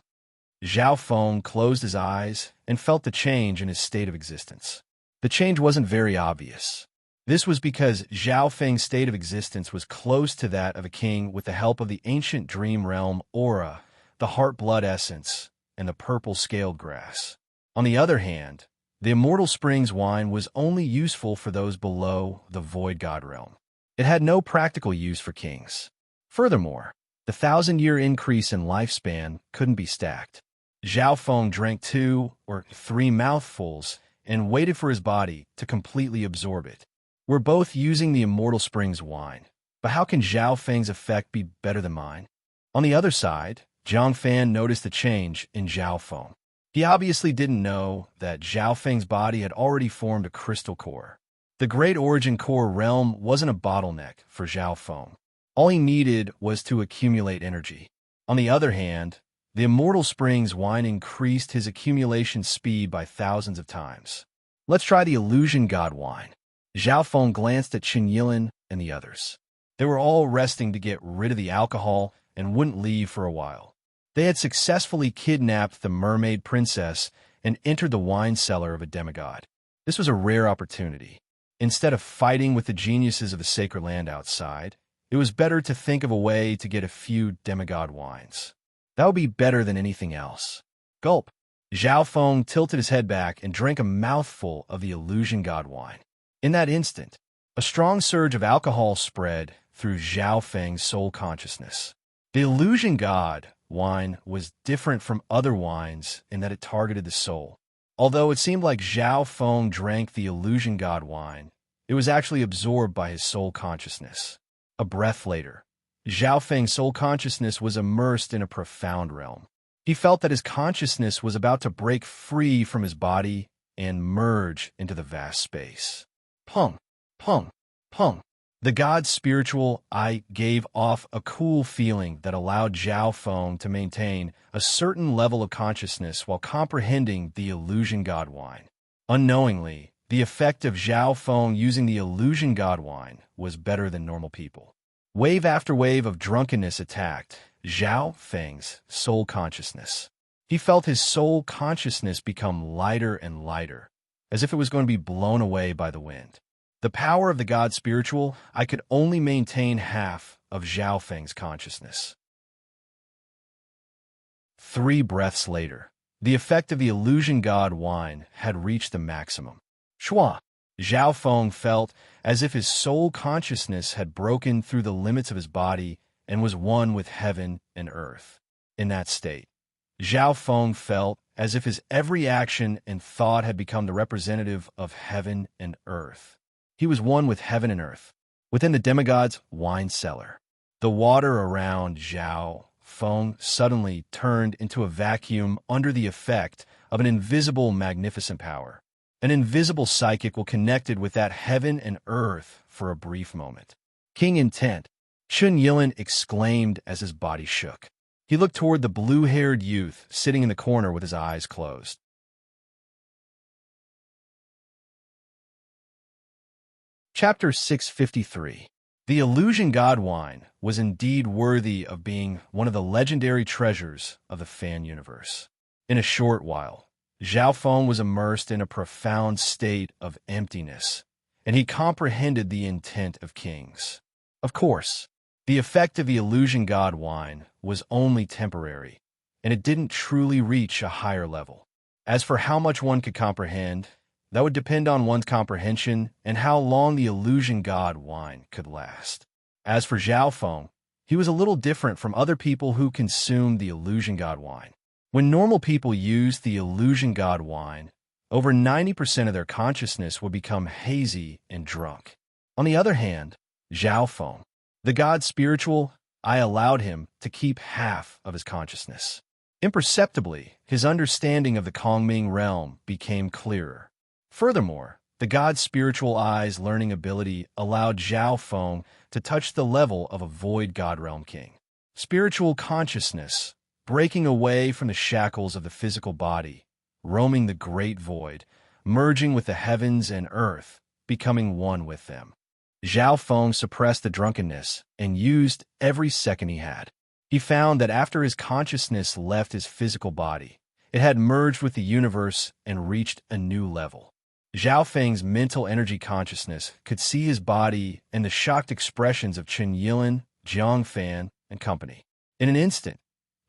Zhao Feng closed his eyes and felt the change in his state of existence. The change wasn't very obvious. This was because Zhao Feng's state of existence was close to that of a king with the help of the ancient dream realm aura, the heart blood essence, and the purple scaled grass. On the other hand, the Immortal Springs wine was only useful for those below the Void God realm. It had no practical use for kings. Furthermore, the 1,000-year increase in lifespan couldn't be stacked. Zhao Feng drank 2 or 3 mouthfuls and waited for his body to completely absorb it. We're both using the Immortal Springs wine, but how can Zhao Feng's effect be better than mine? On the other side, Zhang Fan noticed the change in Zhao Feng. He obviously didn't know that Zhao Feng's body had already formed a crystal core. The Great Origin Core realm wasn't a bottleneck for Zhao Feng. All he needed was to accumulate energy. On the other hand, the Immortal Springs wine increased his accumulation speed by thousands of times. Let's try the Illusion God wine. Zhao Feng glanced at Qin Yilin and the others. They were all resting to get rid of the alcohol and wouldn't leave for a while. They had successfully kidnapped the mermaid princess and entered the wine cellar of a demigod. This was a rare opportunity. Instead of fighting with the geniuses of the sacred land outside, it was better to think of a way to get a few demigod wines. That would be better than anything else. Gulp. Zhao Feng tilted his head back and drank a mouthful of the Illusion God wine. In that instant, a strong surge of alcohol spread through Zhao Feng's soul consciousness. The Illusion God wine was different from other wines in that it targeted the soul. Although it seemed like Zhao Feng drank the Illusion God wine, it was actually absorbed by his soul consciousness. A breath later, Zhao Feng's soul consciousness was immersed in a profound realm. He felt that his consciousness was about to break free from his body and merge into the vast space. Pung, pung, pung. The god's spiritual eye gave off a cool feeling that allowed Zhao Feng to maintain a certain level of consciousness while comprehending the Illusion God wine. Unknowingly, the effect of Zhao Feng using the Illusion God wine was better than normal people. Wave after wave of drunkenness attacked Zhao Feng's soul consciousness. He felt his soul consciousness become lighter and lighter, as if it was going to be blown away by the wind. The power of the god spiritual, I could only maintain half of Zhao Feng's consciousness. 3 breaths later, the effect of the Illusion God wine had reached the maximum. Shua! Zhao Feng felt as if his soul consciousness had broken through the limits of his body and was one with heaven and earth. In that state, Zhao Feng felt as if his every action and thought had become the representative of heaven and earth. He was one with heaven and earth, within the demigod's wine cellar. The water around Zhao Feng suddenly turned into a vacuum under the effect of an invisible, magnificent power. An invisible psychic will connected with that heaven and earth for a brief moment. King intent, Qin Yilin exclaimed as his body shook. He looked toward the blue-haired youth sitting in the corner with his eyes closed. Chapter 653. The Illusion God wine was indeed worthy of being one of the legendary treasures of the fan universe. In a short while, Zhao Feng was immersed in a profound state of emptiness, and he comprehended the intent of kings. Of course, the effect of the Illusion God wine was only temporary, and it didn't truly reach a higher level. As for how much one could comprehend, that would depend on one's comprehension and how long the Illusion God wine could last. As for Zhao Feng, he was a little different from other people who consumed the Illusion God wine. When normal people used the Illusion God wine, over 90% of their consciousness would become hazy and drunk. On the other hand, Zhao Feng, the god spiritual, I allowed him to keep half of his consciousness. Imperceptibly, his understanding of the Kongming realm became clearer. Furthermore, the god's spiritual eye's learning ability allowed Zhao Feng to touch the level of a void god realm king. Spiritual consciousness, breaking away from the shackles of the physical body, roaming the great void, merging with the heavens and earth, becoming one with them. Zhao Feng suppressed the drunkenness and used every second he had. He found that after his consciousness left his physical body, it had merged with the universe and reached a new level. Zhao Feng's mental energy consciousness could see his body and the shocked expressions of Qin Yilin, Jiang Fan, and company. In an instant,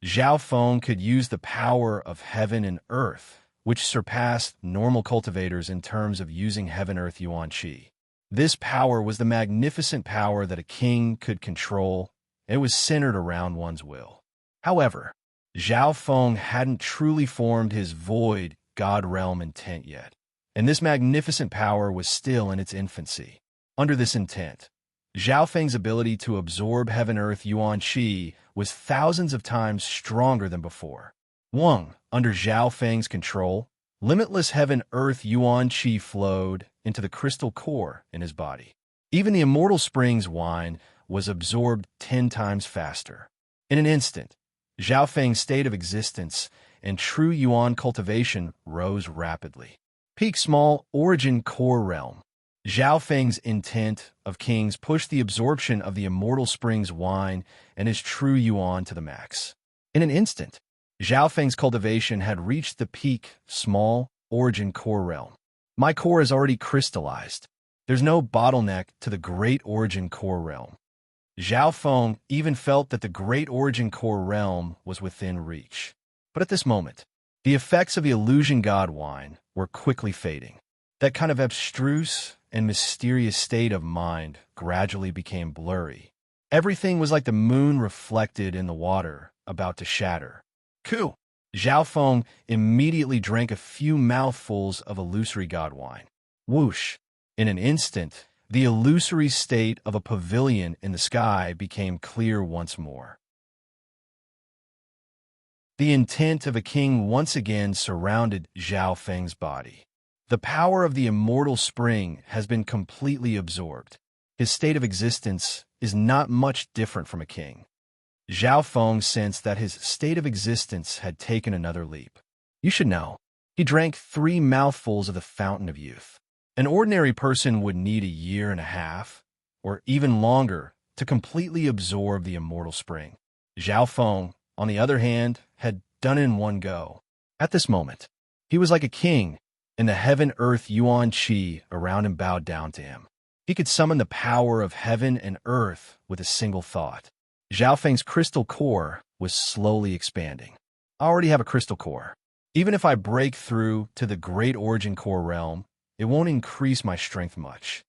Zhao Feng could use the power of heaven and earth, which surpassed normal cultivators in terms of using heaven-earth yuan qi. This power was the magnificent power that a king could control, and it was centered around one's will. However, Zhao Feng hadn't truly formed his void god realm intent yet. and this magnificent power was still in its infancy. Under this intent, Zhao Feng's ability to absorb heaven-earth yuan qi was thousands of times stronger than before. Under Zhao Feng's control, limitless heaven-earth yuan qi flowed into the crystal core in his body. Even the immortal spring's wine was absorbed 10 times faster. In an instant, Zhao Feng's state of existence and true yuan cultivation rose rapidly. Peak small origin core realm. Zhao Feng's intent of kings pushed the absorption of the immortal spring's wine and his true yuan to the max. In an instant, Zhao Feng's cultivation had reached the peak small origin core realm. My core is already crystallized. There's no bottleneck to the great origin core realm. Zhao Feng even felt that the great origin core realm was within reach. But at this moment, the effects of the illusion god wine were quickly fading. That kind of abstruse and mysterious state of mind gradually became blurry. Everything was like the moon reflected in the water, about to shatter. Zhao Feng immediately drank a few mouthfuls of illusory god wine. Whoosh! In an instant, the illusory state of a pavilion in the sky became clear once more. The intent of a king once again surrounded Zhao Feng's body. The power of the immortal spring has been completely absorbed. His state of existence is not much different from a king. Zhao Feng sensed that his state of existence had taken another leap. You should know, he drank 3 mouthfuls of the fountain of youth. An ordinary person would need a year and a half, or even longer, to completely absorb the immortal spring. Zhao Feng, on the other hand, had done it in one go. At this moment, he was like a king, and the heaven-earth yuan qi around him bowed down to him. He could summon the power of heaven and earth with a single thought. Zhao Feng's crystal core was slowly expanding. I already have a crystal core. Even if I break through to the great origin core realm, it won't increase my strength much.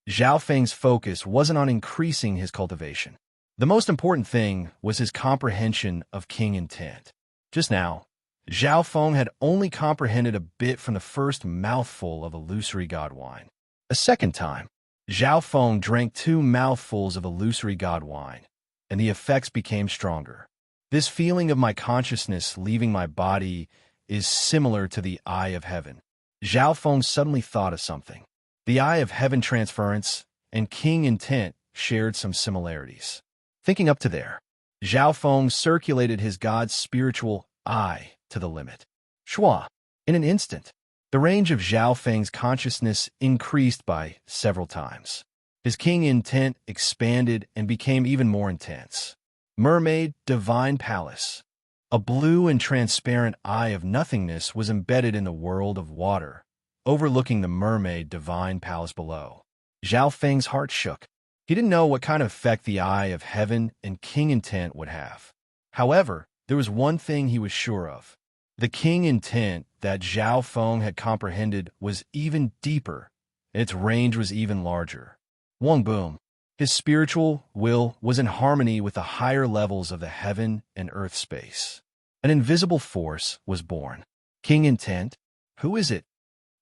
Zhao Feng's focus wasn't on increasing his cultivation. The most important thing was his comprehension of king intent. Just now, Zhao Feng had only comprehended a bit from the first mouthful of illusory god wine. A second time, Zhao Feng drank 2 mouthfuls of illusory god wine, and the effects became stronger. This feeling of my consciousness leaving my body is similar to the eye of heaven. Zhao Feng suddenly thought of something. The eye of heaven transference and king intent shared some similarities. Thinking up to there, Zhao Feng circulated his god's spiritual eye to the limit. Shua! In an instant, the range of Zhao Feng's consciousness increased by several times. His king intent expanded and became even more intense. Mermaid Divine Palace. A blue and transparent eye of nothingness was embedded in the world of water, overlooking the mermaid divine palace below. Zhao Feng's heart shook. He didn't know what kind of effect the eye of heaven and king intent would have. However, there was one thing he was sure of. The king intent that Zhao Feng had comprehended was even deeper, and its range was even larger. Wong Boom. His spiritual will was in harmony with the higher levels of the heaven and earth space. An invisible force was born. King intent? Who is it?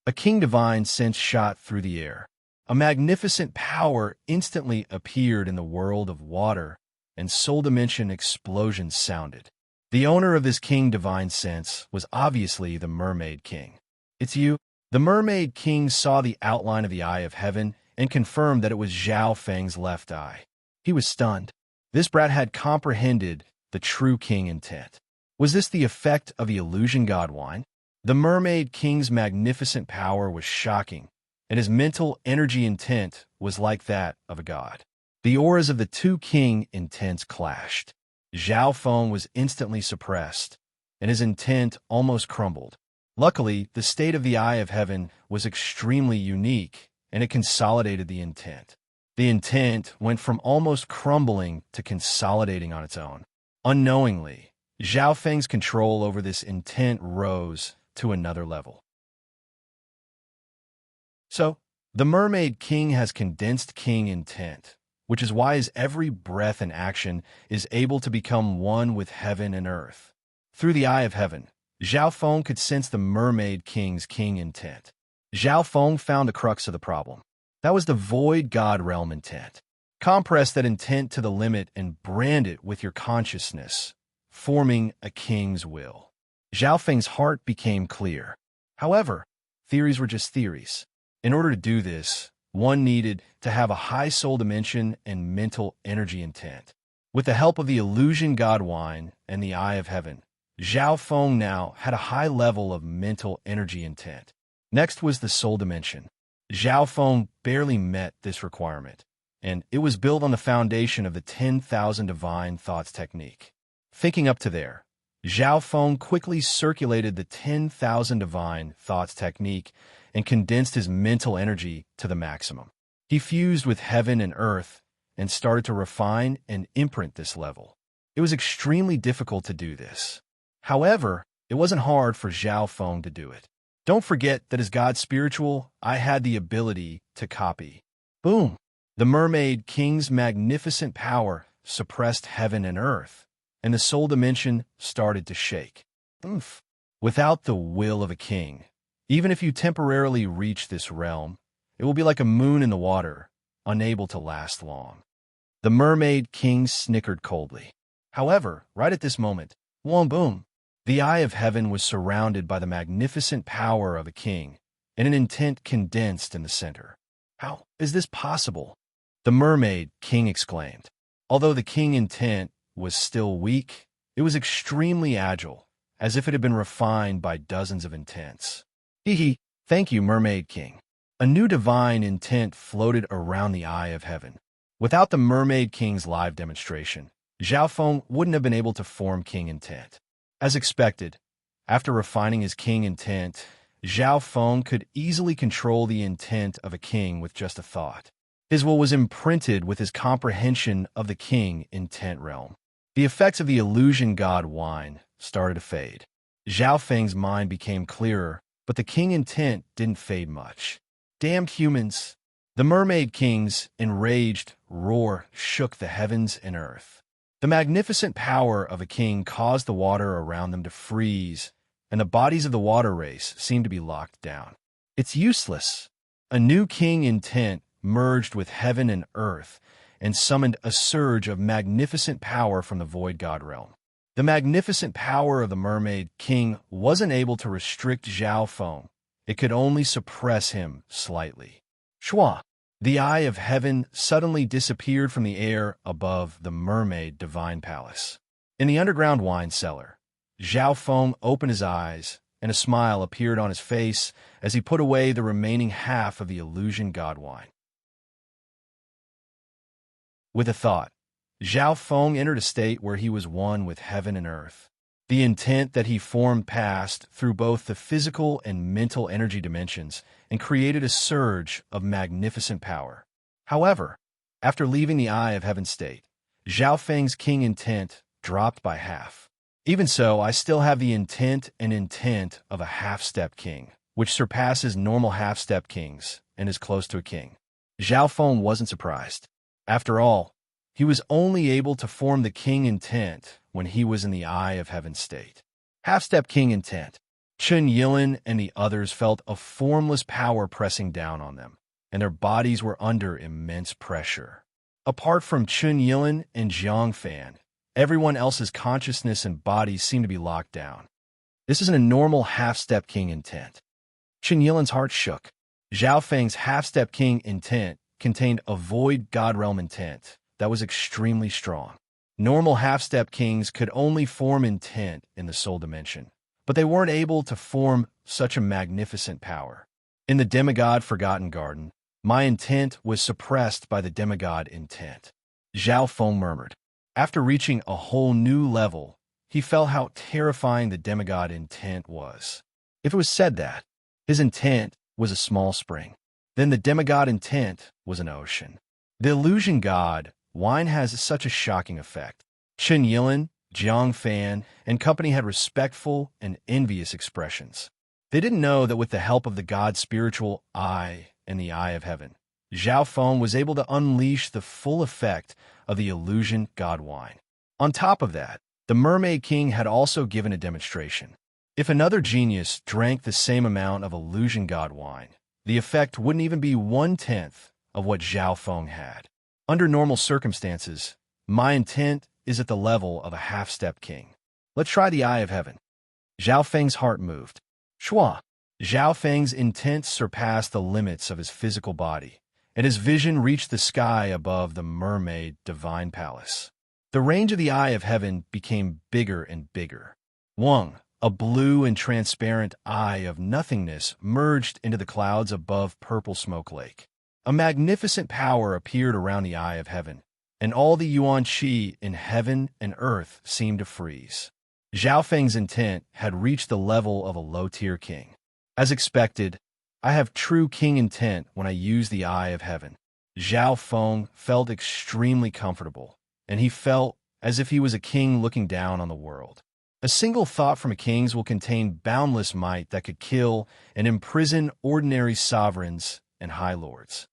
A king divine sense shot through the air. A magnificent power instantly appeared in the world of water, and soul dimension explosions sounded. The owner of this king divine sense was obviously the Mermaid King. It's you? The Mermaid King saw the outline of the eye of heaven and confirmed that it was Zhao Feng's left eye. He was stunned. This brat had comprehended the true king intent. Was this the effect of the illusion god wine? The Mermaid King's magnificent power was shocking, and his mental energy intent was like that of a god. The auras of the 2 king intents clashed. Zhao Feng was instantly suppressed, and his intent almost crumbled. Luckily, the state of the eye of heaven was extremely unique, and it consolidated the intent. The intent went from almost crumbling to consolidating on its own. Unknowingly, Zhao Feng's control over this intent rose to another level. So, the Mermaid King has condensed king intent, which is why his every breath and action is able to become one with heaven and earth. Through the eye of heaven, Zhao Feng could sense the Mermaid King's king intent. Zhao Feng found the crux of the problem. That was the void god realm intent. Compress that intent to the limit and brand it with your consciousness, forming a king's will. Zhao Feng's heart became clear. However, theories were just theories. In order to do this, one needed to have a high soul dimension and mental energy intent. With the help of the illusion god wine and the eye of heaven, Zhao Feng now had a high level of mental energy intent. Next was the soul dimension. Zhao Feng barely met this requirement, and it was built on the foundation of the 10,000 divine thoughts technique. Thinking up to there, Zhao Feng quickly circulated the 10,000 divine thoughts technique and condensed his mental energy to the maximum. He fused with heaven and earth and started to refine and imprint this level. It was extremely difficult to do this. However, it wasn't hard for Zhao Feng to do it. Don't forget that as God spiritual, I had the ability to copy. Boom! The Mermaid King's magnificent power suppressed heaven and earth, and the soul dimension started to shake. Oof. Without the will of a king, even if you temporarily reach this realm, it will be like a moon in the water, unable to last long. The Mermaid King snickered coldly. However, right at this moment, boom! The eye of heaven was surrounded by the magnificent power of a king, and an intent condensed in the center. How is this possible? The Mermaid King exclaimed. Although the king intent was still weak, it was extremely agile, as if it had been refined by dozens of intents. Hee. Thank you, Mermaid King. A new divine intent floated around the eye of heaven. Without the Mermaid King's live demonstration, Zhao Feng wouldn't have been able to form king intent. As expected, after refining his king intent, Zhao Feng could easily control the intent of a king with just a thought. His will was imprinted with his comprehension of the king intent realm. The effects of the illusion god wine started to fade. Zhao Feng's mind became clearer, but the king intent didn't fade much. Damned humans! The Mermaid King's enraged roar shook the heavens and earth. The magnificent power of a king caused the water around them to freeze, and the bodies of the water race seemed to be locked down. It's useless. A new king intent merged with heaven and earth and summoned a surge of magnificent power from the void god realm. The magnificent power of the Mermaid King wasn't able to restrict Zhao Feng. It could only suppress him slightly. Shua! The eye of heaven suddenly disappeared from the air above the mermaid divine palace. In the underground wine cellar, Zhao Feng opened his eyes, and a smile appeared on his face as he put away the remaining half of the illusion god wine. With a thought, Zhao Feng entered a state where he was one with heaven and earth. The intent that he formed passed through both the physical and mental energy dimensions and created a surge of magnificent power. However, after leaving the eye of heaven state, Zhao Feng's king intent dropped by half. Even so, I still have the intent of a half-step king, which surpasses normal half-step kings and is close to a king. Zhao Feng wasn't surprised. After all, he was only able to form the king intent when he was in the eye of heaven state. Half-step king intent. Chun Yilin and the others felt a formless power pressing down on them, and their bodies were under immense pressure. Apart from Chun Yilin and Jiang Fan, everyone else's consciousness and bodies seemed to be locked down. This isn't a normal half-step king intent. Chun Yilin's heart shook. Zhao Feng's half-step king intent contained a void god realm intent that was extremely strong. Normal half-step kings could only form intent in the soul dimension, but they weren't able to form such a magnificent power. In the demigod Forgotten Garden, my intent was suppressed by the demigod intent. Zhao Feng murmured. After reaching a whole new level, he felt how terrifying the demigod intent was. If it was said that his intent was a small spring, then the demigod intent was an ocean. The illusion god wine has such a shocking effect. Chun Yilin, Jiang Fan, and company had respectful and envious expressions. They didn't know that with the help of the god spiritual eye and the eye of heaven, Zhao Feng was able to unleash the full effect of the illusion god wine. On top of that, the Mermaid King had also given a demonstration. If another genius drank the same amount of illusion god wine, the effect wouldn't even be 1/10 of what Zhao Feng had. Under normal circumstances, my intent is at the level of a half-step king. Let's try the Eye of Heaven. Zhao Feng's heart moved. Shua. Zhao Feng's intent surpassed the limits of his physical body, and his vision reached the sky above the mermaid divine palace. The range of the Eye of Heaven became bigger and bigger. Wang, a blue and transparent eye of nothingness, merged into the clouds above Purple Smoke Lake. A magnificent power appeared around the Eye of Heaven, and all the Yuan Qi in heaven and earth seemed to freeze. Zhao Feng's intent had reached the level of a low-tier king. As expected, I have true king intent when I use the Eye of Heaven. Zhao Feng felt extremely comfortable, and he felt as if he was a king looking down on the world. A single thought from a king's will contain boundless might that could kill and imprison ordinary sovereigns and high lords.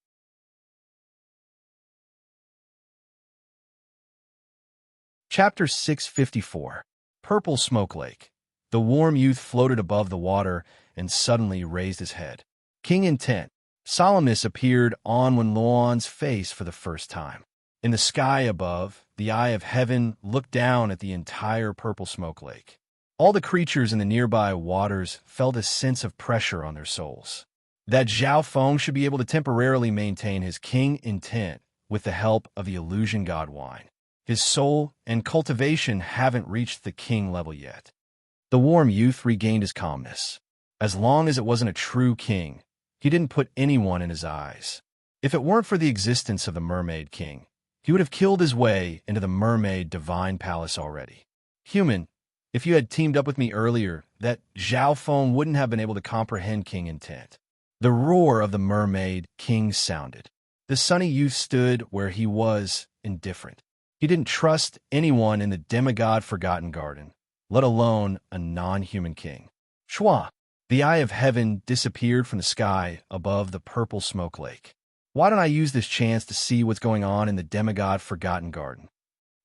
Chapter 654. Purple Smoke Lake. The warm youth floated above the water and suddenly raised his head. King intent. Solemnness appeared on Wen Luan's face for the first time. In the sky above, the Eye of Heaven looked down at the entire Purple Smoke Lake. All the creatures in the nearby waters felt a sense of pressure on their souls. That Zhao Feng should be able to temporarily maintain his king intent with the help of the illusion god wine. His soul and cultivation haven't reached the king level yet. The warm youth regained his calmness. As long as it wasn't a true king, he didn't put anyone in his eyes. If it weren't for the existence of the Mermaid King, he would have killed his way into the Mermaid Divine Palace already. Human, if you had teamed up with me earlier, that Zhao Feng wouldn't have been able to comprehend king intent. The roar of the Mermaid King sounded. The sunny youth stood where he was, indifferent. He didn't trust anyone in the demigod-forgotten garden, let alone a non-human king. Shua. The Eye of Heaven disappeared from the sky above the Purple Smoke Lake. Why don't I use this chance to see what's going on in the demigod-forgotten garden?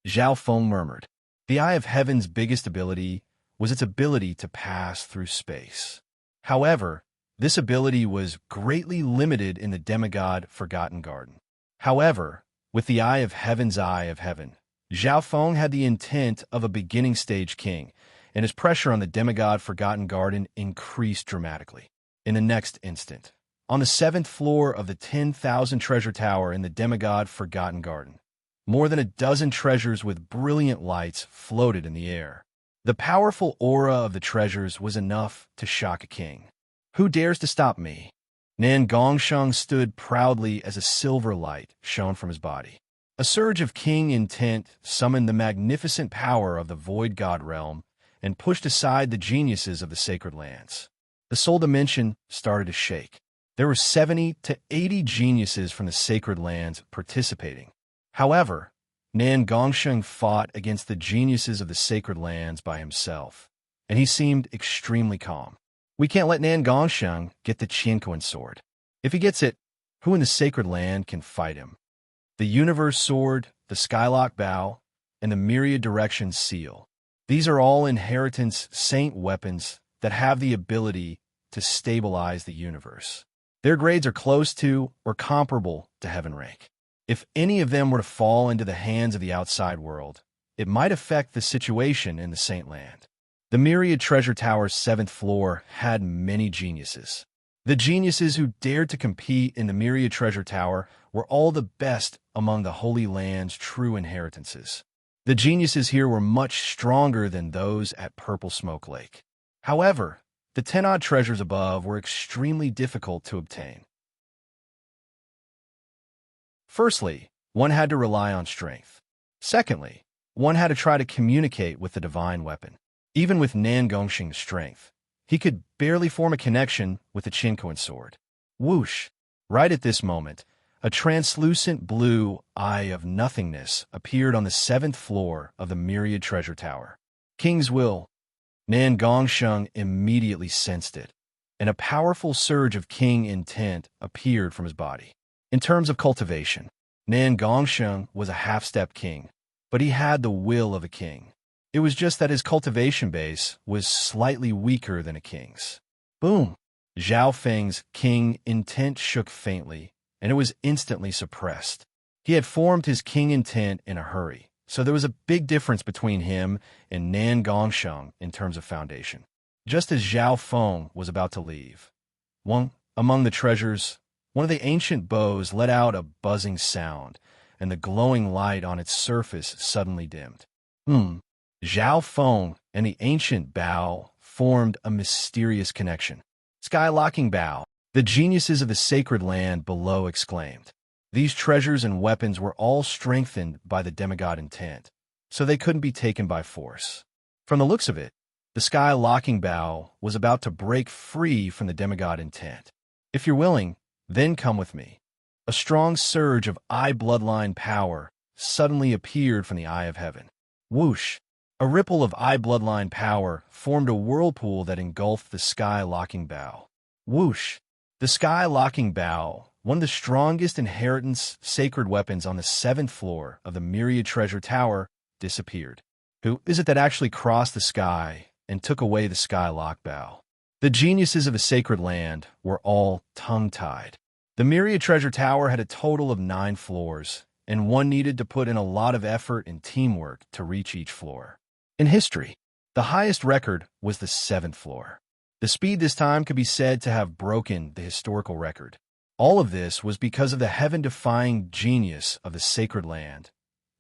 Zhao Feng murmured. The Eye of Heaven's biggest ability was its ability to pass through space. However, this ability was greatly limited in the demigod-forgotten garden. However, with the Eye of Heaven's Eye of Heaven, Zhao Feng had the intent of a beginning-stage king, and his pressure on the demigod-forgotten garden increased dramatically. In the next instant, on the 7th floor of the 10,000 treasure tower in the demigod-forgotten garden, more than a dozen treasures with brilliant lights floated in the air. The powerful aura of the treasures was enough to shock a king. Who dares to stop me? Nan Gongsheng stood proudly as a silver light shone from his body. A surge of king intent summoned the magnificent power of the void god realm and pushed aside the geniuses of the sacred lands. The soul dimension started to shake. There were 70 to 80 geniuses from the sacred lands participating. However, Nan Gongsheng fought against the geniuses of the sacred lands by himself, and he seemed extremely calm. We can't let Nan Gongsheng get the Qianquan sword. If he gets it, who in the sacred land can fight him? The Universe Sword, the Skylock Bow, and the Myriad Directions Seal. These are all inheritance saint weapons that have the ability to stabilize the universe. Their grades are close to or comparable to heaven rank. If any of them were to fall into the hands of the outside world, it might affect the situation in the Saint Land. The Myriad Treasure Tower's 7th floor had many geniuses. The geniuses who dared to compete in the Myriad Treasure Tower were all the best among the Holy Land's true inheritances. The geniuses here were much stronger than those at Purple Smoke Lake. However, the 10-odd treasures above were extremely difficult to obtain. Firstly, one had to rely on strength. Secondly, one had to try to communicate with the divine weapon. Even with Nan Gongsheng's strength, he could barely form a connection with the Qianquan sword. Whoosh! Right at this moment, a translucent blue eye of nothingness appeared on the 7th floor of the Myriad Treasure Tower. King's will. Nan Gongsheng immediately sensed it, and a powerful surge of king intent appeared from his body. In terms of cultivation, Nan Gongsheng was a half-step king, but he had the will of a king. It was just that his cultivation base was slightly weaker than a king's. Boom! Zhao Feng's king intent shook faintly, and it was instantly suppressed. He had formed his king intent in a hurry, so there was a big difference between him and Nan Gongsheng in terms of foundation. Just as Zhao Feng was about to leave, among the treasures, one of the ancient bows let out a buzzing sound, and the glowing light on its surface suddenly dimmed. Zhao Feng and the ancient bow formed a mysterious connection. Sky-locking bow, the geniuses of the sacred land below exclaimed. These treasures and weapons were all strengthened by the demigod intent, so they couldn't be taken by force. From the looks of it, the sky-locking bow was about to break free from the demigod intent. If you're willing, then come with me. A strong surge of eye bloodline power suddenly appeared from the eye of heaven. Whoosh! A ripple of eye bloodline power formed a whirlpool that engulfed the sky-locking bow. Whoosh! The sky-locking bow, one of the strongest inheritance sacred weapons on the 7th floor of the Myriad Treasure Tower, disappeared. Who is it that actually crossed the sky and took away the sky-lock bow? The geniuses of the sacred land were all tongue-tied. The Myriad Treasure Tower had a total of 9 floors, and one needed to put in a lot of effort and teamwork to reach each floor. In history, the highest record was the 7th floor. The speed this time could be said to have broken the historical record. All of this was because of the heaven-defying genius of the sacred land,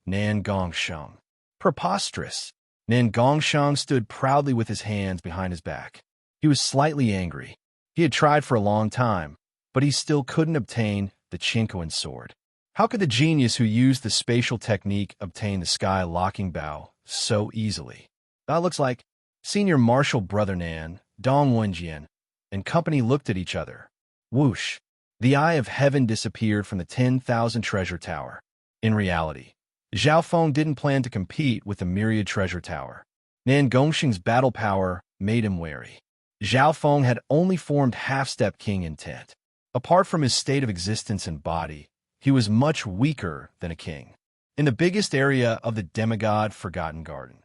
Nan Gongsheng. Preposterous! Nan Gongsheng stood proudly with his hands behind his back. He was slightly angry. He had tried for a long time, but he still couldn't obtain the Chinquan sword. How could the genius who used the spatial technique obtain the sky-locking bow so easily? That looks like Senior Marshal Brother Nan, Dong Wenjian, and company looked at each other. Whoosh! The eye of heaven disappeared from the 10,000 treasure tower. In reality, Zhao Feng didn't plan to compete with the Myriad Treasure Tower. Nan Gongsheng's battle power made him wary. Zhao Feng had only formed half-step king intent. Apart from his state of existence and body, he was much weaker than a king. In the biggest area of the demigod Forgotten Garden,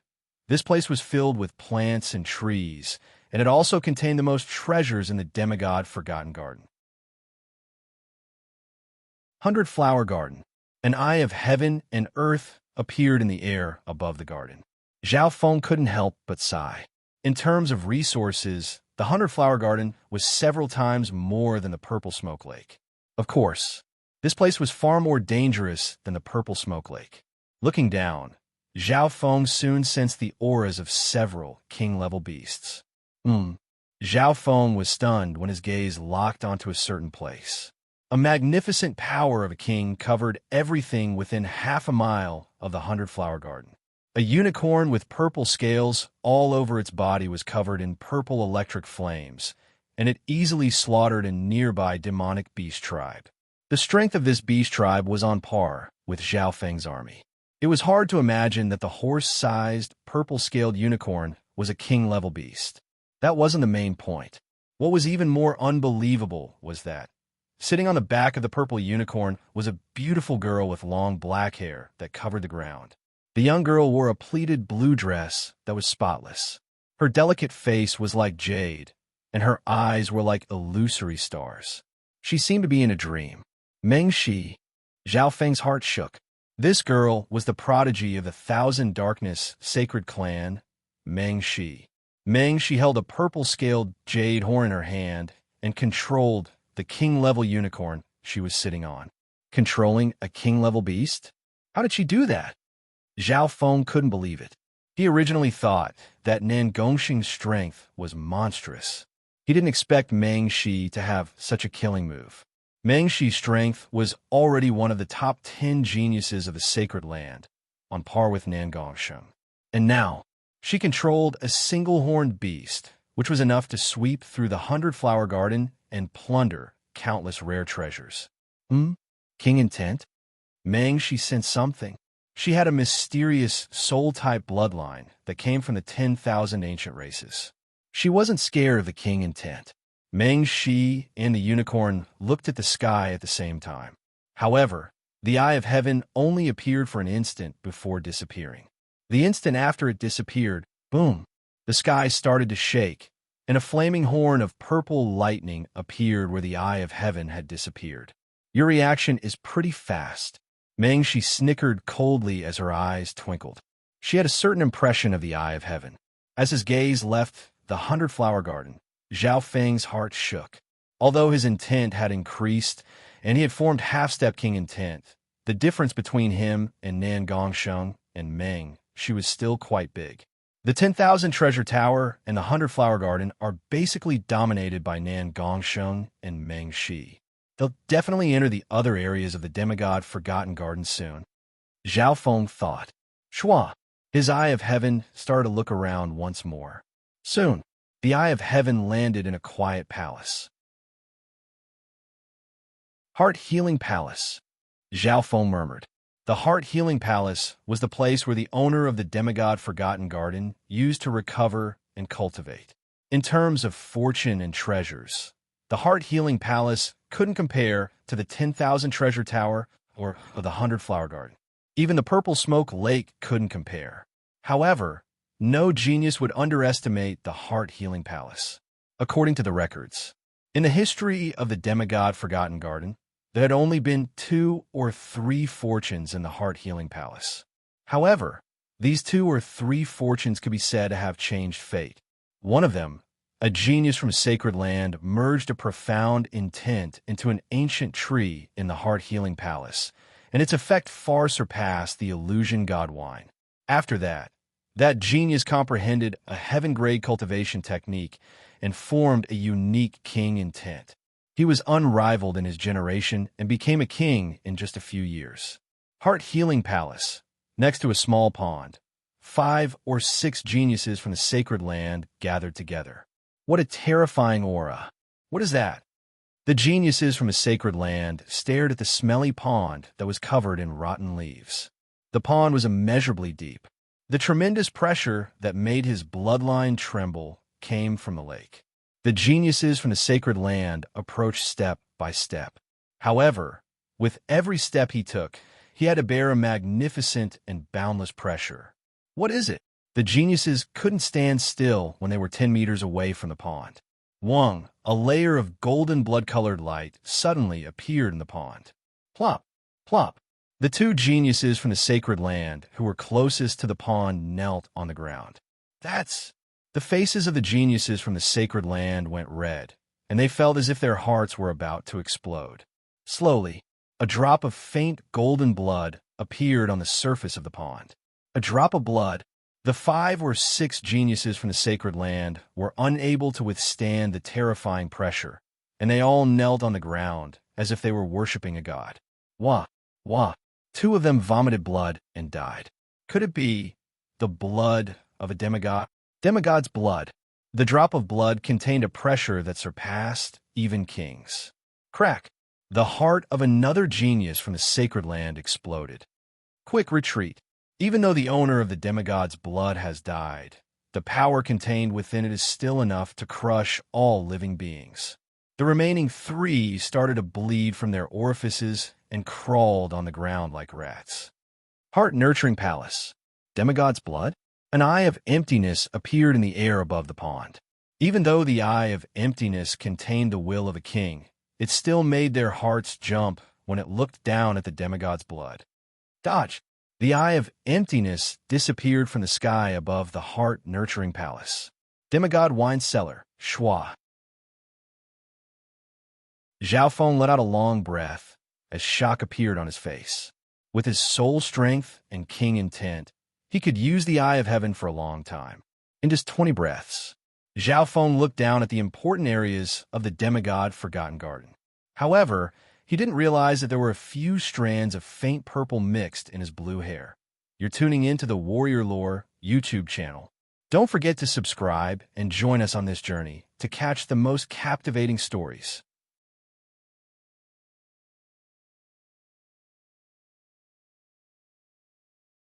this place was filled with plants and trees, and it also contained the most treasures in the demigod Forgotten Garden. 100 Flower Garden. An eye of heaven and earth appeared in the air above the garden. Zhao Feng couldn't help but sigh. In terms of resources, the 100 Flower Garden was several times more than the Purple Smoke Lake. Of course, this place was far more dangerous than the Purple Smoke Lake. Looking down, Zhao Feng soon sensed the auras of several king-level beasts. Zhao Feng was stunned when his gaze locked onto a certain place. A magnificent power of a king covered everything within half a mile of the 100 Flower Garden. A unicorn with purple scales all over its body was covered in purple electric flames, and it easily slaughtered a nearby demonic beast tribe. The strength of this beast tribe was on par with Zhao Feng's army. It was hard to imagine that the horse-sized, purple-scaled unicorn was a king-level beast. That wasn't the main point. What was even more unbelievable was that, sitting on the back of the purple unicorn was a beautiful girl with long black hair that covered the ground. The young girl wore a pleated blue dress that was spotless. Her delicate face was like jade, and her eyes were like illusory stars. She seemed to be in a dream. Meng Shi. Zhao Feng's heart shook. This girl was the prodigy of the Thousand Darkness sacred clan, Meng Shi. Meng Shi held a purple-scaled jade horn in her hand and controlled the king-level unicorn she was sitting on. Controlling a king-level beast? How did she do that? Zhao Feng couldn't believe it. He originally thought that Nan Gongsheng's strength was monstrous. He didn't expect Meng Shi to have such a killing move. Meng Shi's strength was already one of the top 10 geniuses of the sacred land, on par with Nan Gongsheng. And now, she controlled a single-horned beast, which was enough to sweep through the 100 Flower Garden and plunder countless rare treasures. King intent? Meng Shi sensed something. She had a mysterious soul-type bloodline that came from the 10,000 ancient races. She wasn't scared of the king intent. Meng Shi and the unicorn looked at the sky at the same time. However, the eye of heaven only appeared for an instant before disappearing. The instant after it disappeared, boom, the sky started to shake, and a flaming horn of purple lightning appeared where the eye of heaven had disappeared. Your reaction is pretty fast. Meng, she snickered coldly as her eyes twinkled. She had a certain impression of the eye of heaven. As his gaze left the 100-flower garden, Zhao Feng's heart shook. Although his intent had increased, and he had formed half-step king intent, the difference between him and Nan Gongsheng and Meng, she was still quite big. The 10,000 treasure tower and the 100-flower garden are basically dominated by Nan Gongsheng and Meng Shi. They'll definitely enter the other areas of the demigod Forgotten Garden soon. Zhao Feng thought. Shua. His eye of heaven started to look around once more. Soon, the eye of heaven landed in a quiet palace. Heart Healing Palace. Zhao Feng murmured. The Heart Healing Palace was the place where the owner of the demigod Forgotten Garden used to recover and cultivate. In terms of fortune and treasures, the Heart Healing Palace couldn't compare to the 10,000 treasure tower or the 100-flower garden. Even the purple smoke lake couldn't compare. However, no genius would underestimate the Heart Healing Palace. According to the records, in the history of the demigod Forgotten Garden, there had only been 2 or 3 fortunes in the Heart Healing Palace. However, these 2 or 3 fortunes could be said to have changed fate. One of them, a genius from sacred land, merged a profound intent into an ancient tree in the Heart Healing Palace, and its effect far surpassed the illusion god wine. After that genius comprehended a heaven-grade cultivation technique and formed a unique king intent. He was unrivaled in his generation and became a king in just a few years. Heart Healing Palace. Next to a small pond, 5 or 6 geniuses from the sacred land gathered together. What a terrifying aura. What is that? The geniuses from the sacred land stared at the smelly pond that was covered in rotten leaves. The pond was immeasurably deep. The tremendous pressure that made his bloodline tremble came from the lake. The geniuses from the sacred land approached step by step. However, with every step he took, he had to bear a magnificent and boundless pressure. What is it? The geniuses couldn't stand still when they were 10 meters away from the pond. Wang, a layer of golden blood-colored light, suddenly appeared in the pond. Plop, plop. The 2 geniuses from the sacred land who were closest to the pond knelt on the ground. The faces of the geniuses from the sacred land went red, and they felt as if their hearts were about to explode. Slowly, a drop of faint golden blood appeared on the surface of the pond. A drop of blood. The 5 or 6 geniuses from the sacred land were unable to withstand the terrifying pressure, and they all knelt on the ground as if they were worshipping a god. Wah, wah. 2 of them vomited blood and died. Could it be the blood of a demigod? Demigod's blood. The drop of blood contained a pressure that surpassed even kings. Crack! The heart of another genius from the sacred land exploded. Quick retreat. Even though the owner of the demigod's blood has died, the power contained within it is still enough to crush all living beings. The remaining 3 started to bleed from their orifices and crawled on the ground like rats. Heart Nurturing Palace. Demigod's blood? An eye of emptiness appeared in the air above the pond. Even though the eye of emptiness contained the will of a king, it still made their hearts jump when it looked down at the demigod's blood. Dodge! The eye of emptiness disappeared from the sky above the Heart Nurturing Palace. Demigod Wine Cellar. Schwa. Zhao Feng let out a long breath as shock appeared on his face. With his soul strength and king intent, he could use the eye of heaven for a long time. In just 20 breaths, Zhao Feng looked down at the important areas of the demigod Forgotten Garden. However, he didn't realize that there were a few strands of faint purple mixed in his blue hair. You're tuning into the Warrior Lore YouTube channel. Don't forget to subscribe and join us on this journey to catch the most captivating stories.